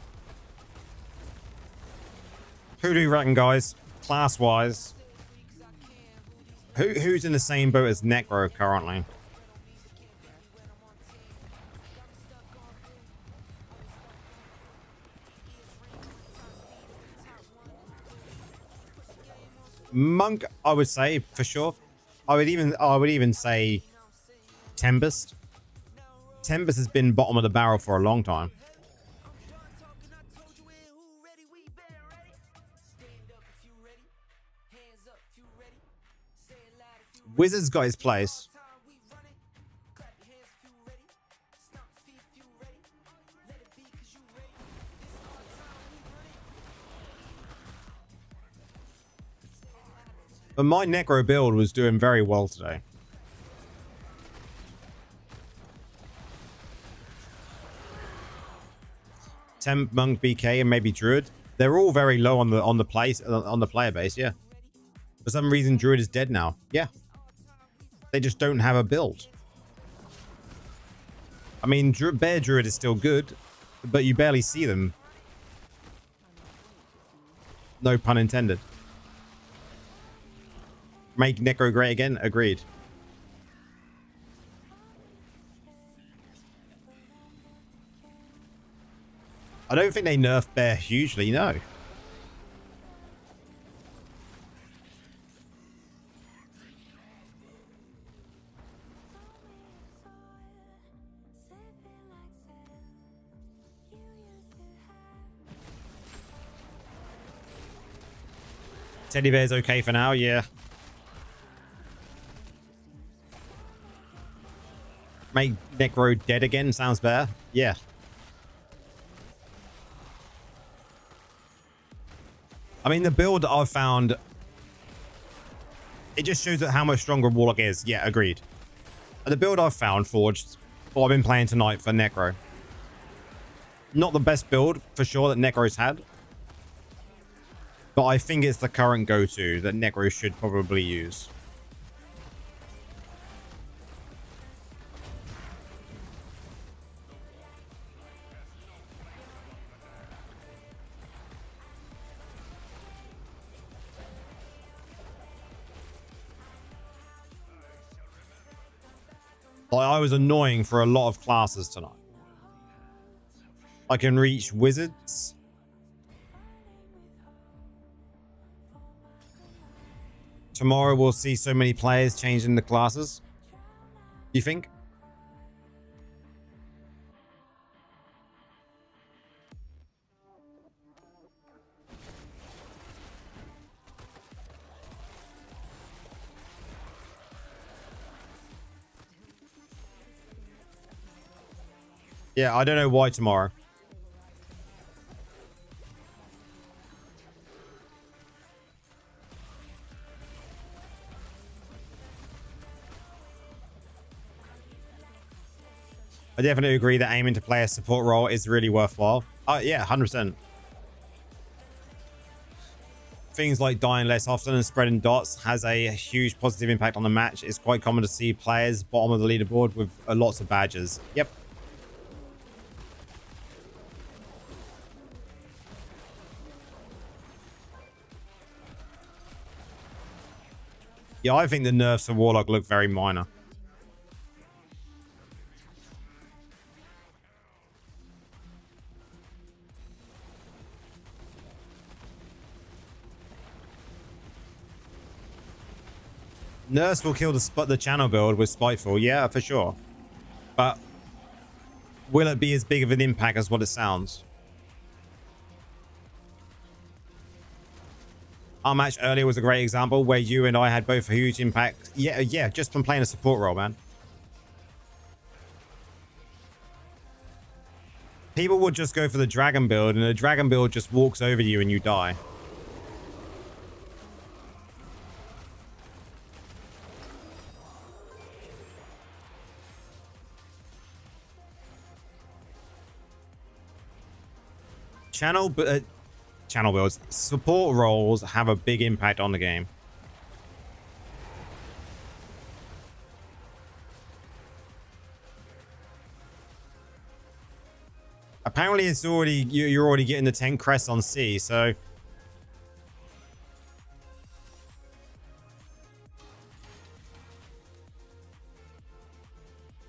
Who do you reckon, guys? Class-wise, who's in the same boat as Necro currently? Monk, I would say for sure. I would even say Tempest. Tempest has been bottom of the barrel for a long time. Wizard's got his place. But my Necro build was doing very well today. Temp, Monk, BK, and maybe Druid. They're all very low on the player base. Yeah. For some reason, Druid is dead now. Yeah. They just don't have a build. I mean, Bear Druid is still good, but you barely see them. No pun intended. Make Necro great again? Agreed. I don't think they nerf Bear hugely, no. Teddy Bear's okay for now, yeah. Make Necro dead again sounds better. Yeah. I mean, the build that I've found, it just shows that how much stronger Warlock is. Yeah, agreed. The build I've found, Forged, what I've been playing tonight for Necro. Not the best build, for sure, that Necro's had. But I think it's the current go-to that Necro should probably use. I was annoying for a lot of classes tonight. I can reach wizards. Tomorrow we'll see so many players changing the classes. Do you think? Yeah, I don't know why tomorrow. I definitely agree that aiming to play a support role is really worthwhile. Yeah, 100%. Things like dying less often and spreading dots has a huge positive impact on the match. It's quite common to see players bottom of the leaderboard with lots of badges. Yep. Yeah, I think the nerfs for Warlock look very minor. Nurse will kill the channel build with Spiteful, yeah, for sure. But will it be as big of an impact as what it sounds? Our match earlier was a great example where you and I had both a huge impact. Yeah, just from playing a support role, man. People would just go for the dragon build, and the dragon build just walks over you and you die. Channel builds, support roles have a big impact on the game. Apparently it's already, you're already getting the 10 crests on C, so.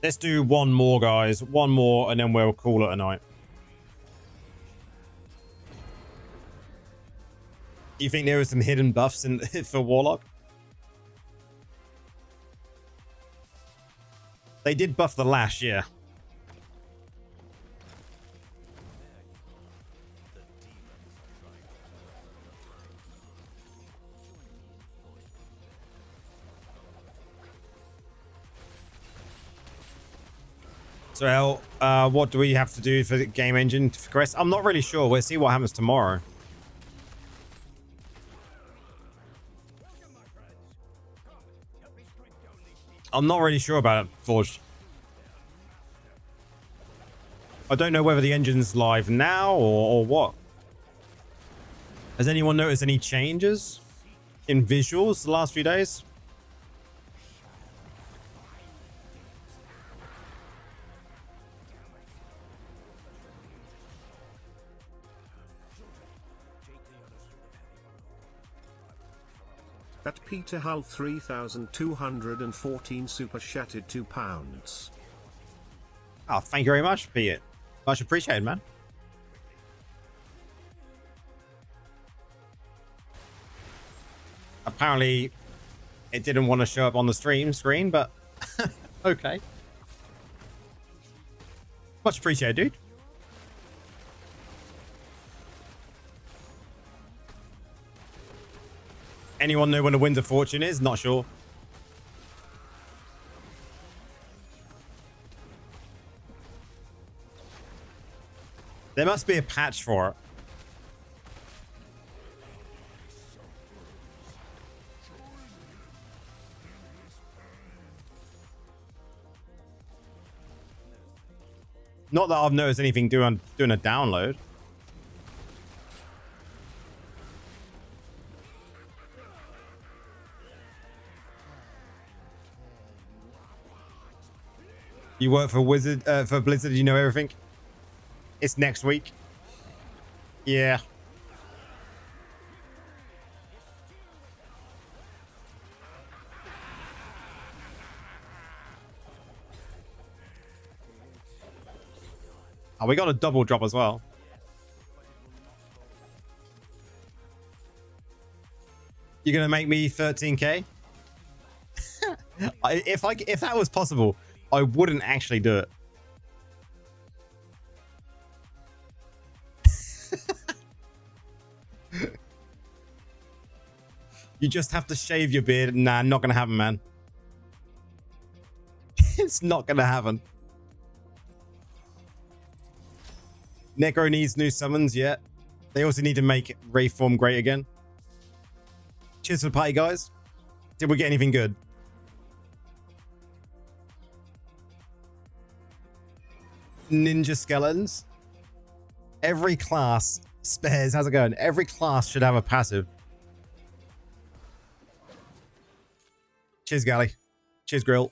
Let's do one more, guys. One more, and then we'll call it a night. Do you think there were some hidden buffs in for Warlock? They did buff the Lash, yeah. So, what do we have to do for the game engine to progress? I'm not really sure. We'll see what happens tomorrow. I'm not really sure about it, Forge. I don't know whether the engine's live now or what. Has anyone noticed any changes in visuals the last few days? At Peter Hull 3214 super chatted £2. Oh, thank you very much, Peter. Much appreciated, man. Apparently, it didn't want to show up on the stream screen, but okay. Much appreciated, dude. Anyone know when the Winds of Fortune is? Not sure. There must be a patch for it. Not that I've noticed anything doing a download. You work for for Blizzard, you know everything? It's next week. Yeah. Oh, we got a double drop as well. You're gonna make me 13k? If that was possible, I wouldn't actually do it. You just have to shave your beard. Nah, not gonna happen, man. It's not gonna happen. Necro needs new summons, yeah. They also need to make Reform great again. Cheers for the party, guys. Did we get anything good? Ninja skeletons. Every class spares. How's it going? Every class should have a passive. Cheers, Gally. Cheers, Grill.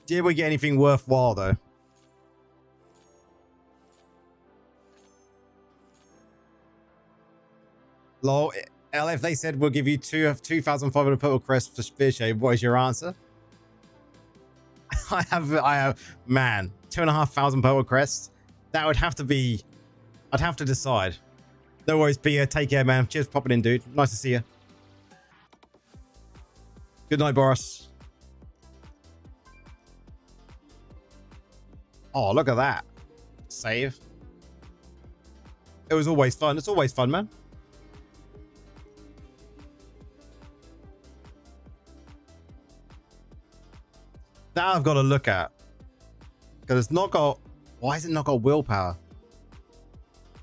Did we get anything worthwhile, though? Lol. LF, they said we'll give you 2,500 purple crest for Spear Shade. What is your answer? I have, man, 2,500 purple crests. That would have to be, I'd have to decide. No worries, Peter. Take care, man. Cheers for popping in, dude. Nice to see you. Good night, Boris. Oh, look at that. Save. It was always fun. It's always fun, man. That I've got to look at. Because it's not got... Why has it not got willpower?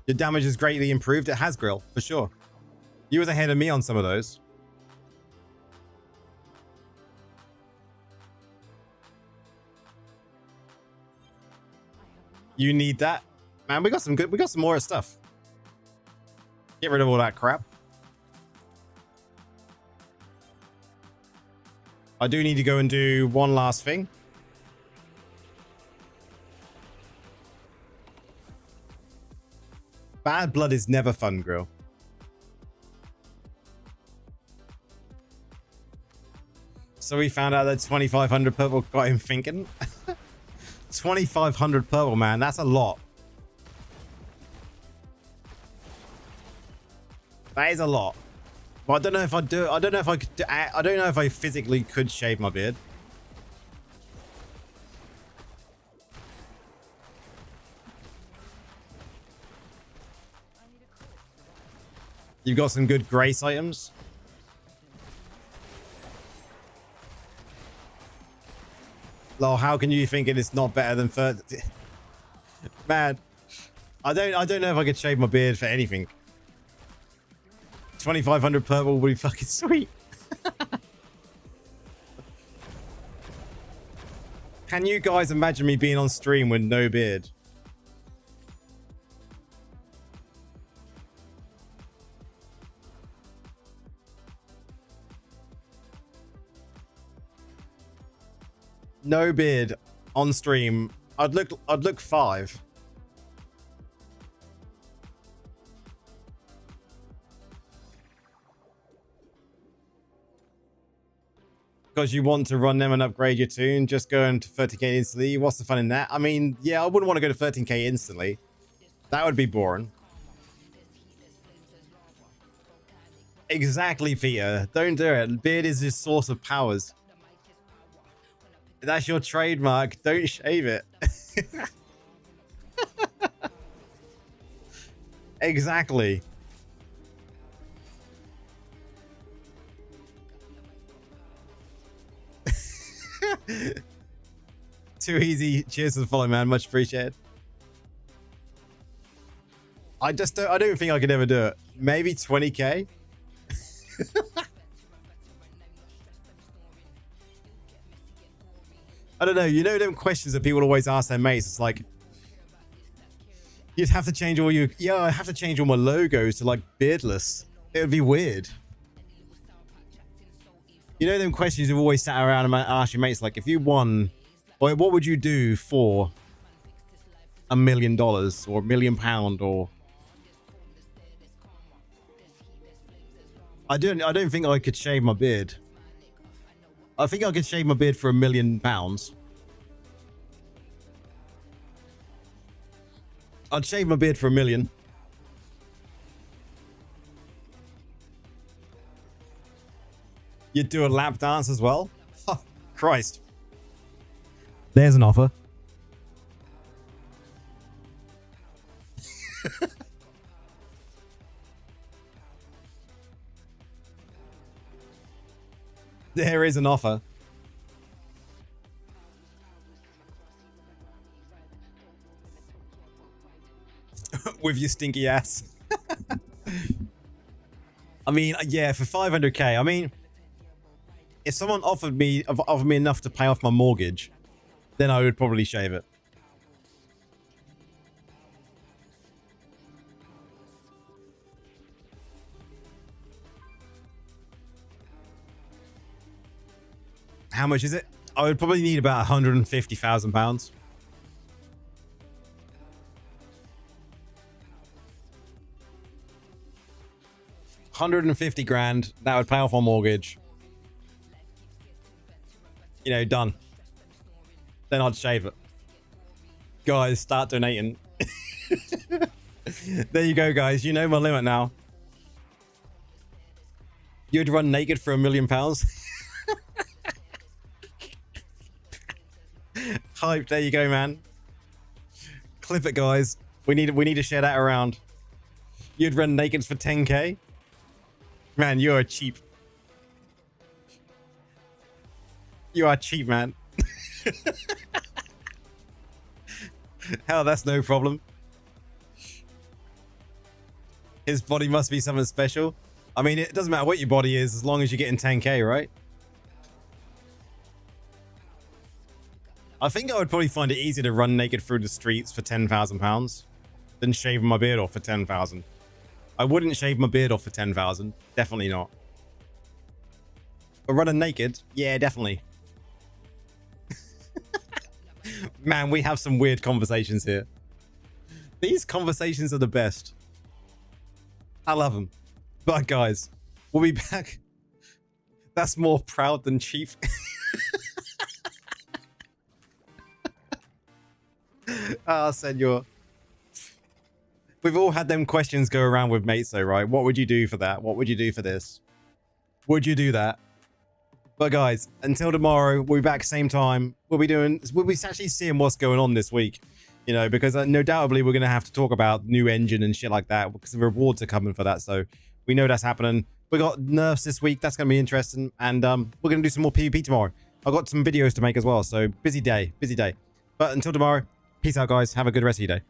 Your damage is greatly improved. It has Grill, for sure. You was ahead of me on some of those. You need that. Man, we got some good... We got some more stuff. Get rid of all that crap. I do need to go and do one last thing. Bad blood is never fun, Grill. So we found out that 2,500 purple got him thinking. 2,500 purple, man. That's a lot. That is a lot. But I don't know if I do. I don't know if I could. I don't know if I physically could shave my beard. You've got some good grace items. Lol, how can you think it's not better than 30? Man, I don't know if I could shave my beard for anything. 2,500 purple would be fucking sweet. Can you guys imagine me being on stream with no beard? No beard on stream. I'd look 5. Because you want to run them and upgrade your tune, just going to 13k instantly. What's the fun in that? I mean, yeah, I wouldn't want to go to 13k instantly. That would be boring. Exactly, Peter. Don't do it. Beard is his source of powers. That's your trademark. Don't shave it. Exactly. Too easy. Cheers for the follow, man. Much appreciated. I don't think I could ever do it. Maybe 20k. I don't know. You know them questions that people always ask their mates. It's like, you'd have to change all your... Yeah, I have to change all my logos to like beardless. It would be weird. You know them questions you've always sat around and asked your mates, like, if you won, or what would you do for $1 million or £1 million or... I don't think I could shave my beard. I think I could shave my beard for £1 million. I'd shave my beard for $1 million. You'd do a lap dance as well? Oh, Christ. There's an offer. There is an offer. With your stinky ass. I mean, yeah, for 500k. I mean, if someone offered me enough to pay off my mortgage, then I would probably shave it. How much is it? I would probably need about £150,000. 150 grand. That would pay off my mortgage. You know, done. Then I'd shave it. Guys, start donating. There you go, guys. You know my limit now. You'd run naked for £1 million? Hype. There you go, man. Clip it, guys. We need to share that around. You'd run naked for 10k? Man, you are cheap. You are cheap, man. Hell, that's no problem. His body must be something special. I mean, it doesn't matter what your body is as long as you're getting 10k, right? I think I would probably find it easier to run naked through the streets for £10,000 than shaving my beard off for 10,000. I wouldn't shave my beard off for 10,000. Definitely not. But running naked? Yeah, definitely. Man, we have some weird conversations here. These conversations are the best. I love them. But guys, we'll be back. That's more proud than chief. Ah, senor. We've all had them questions go around with mates though, right? What would you do for that? What would you do for this? Would you do that? But guys, until tomorrow, we'll be back same time. We'll be actually seeing what's going on this week, you know, because no doubtably we're going to have to talk about new engine and shit like that because the rewards are coming for that. So we know that's happening. We got nerfs this week. That's going to be interesting. And we're going to do some more PvP tomorrow. I've got some videos to make as well. So busy day, busy day. But until tomorrow, peace out, guys. Have a good rest of your day.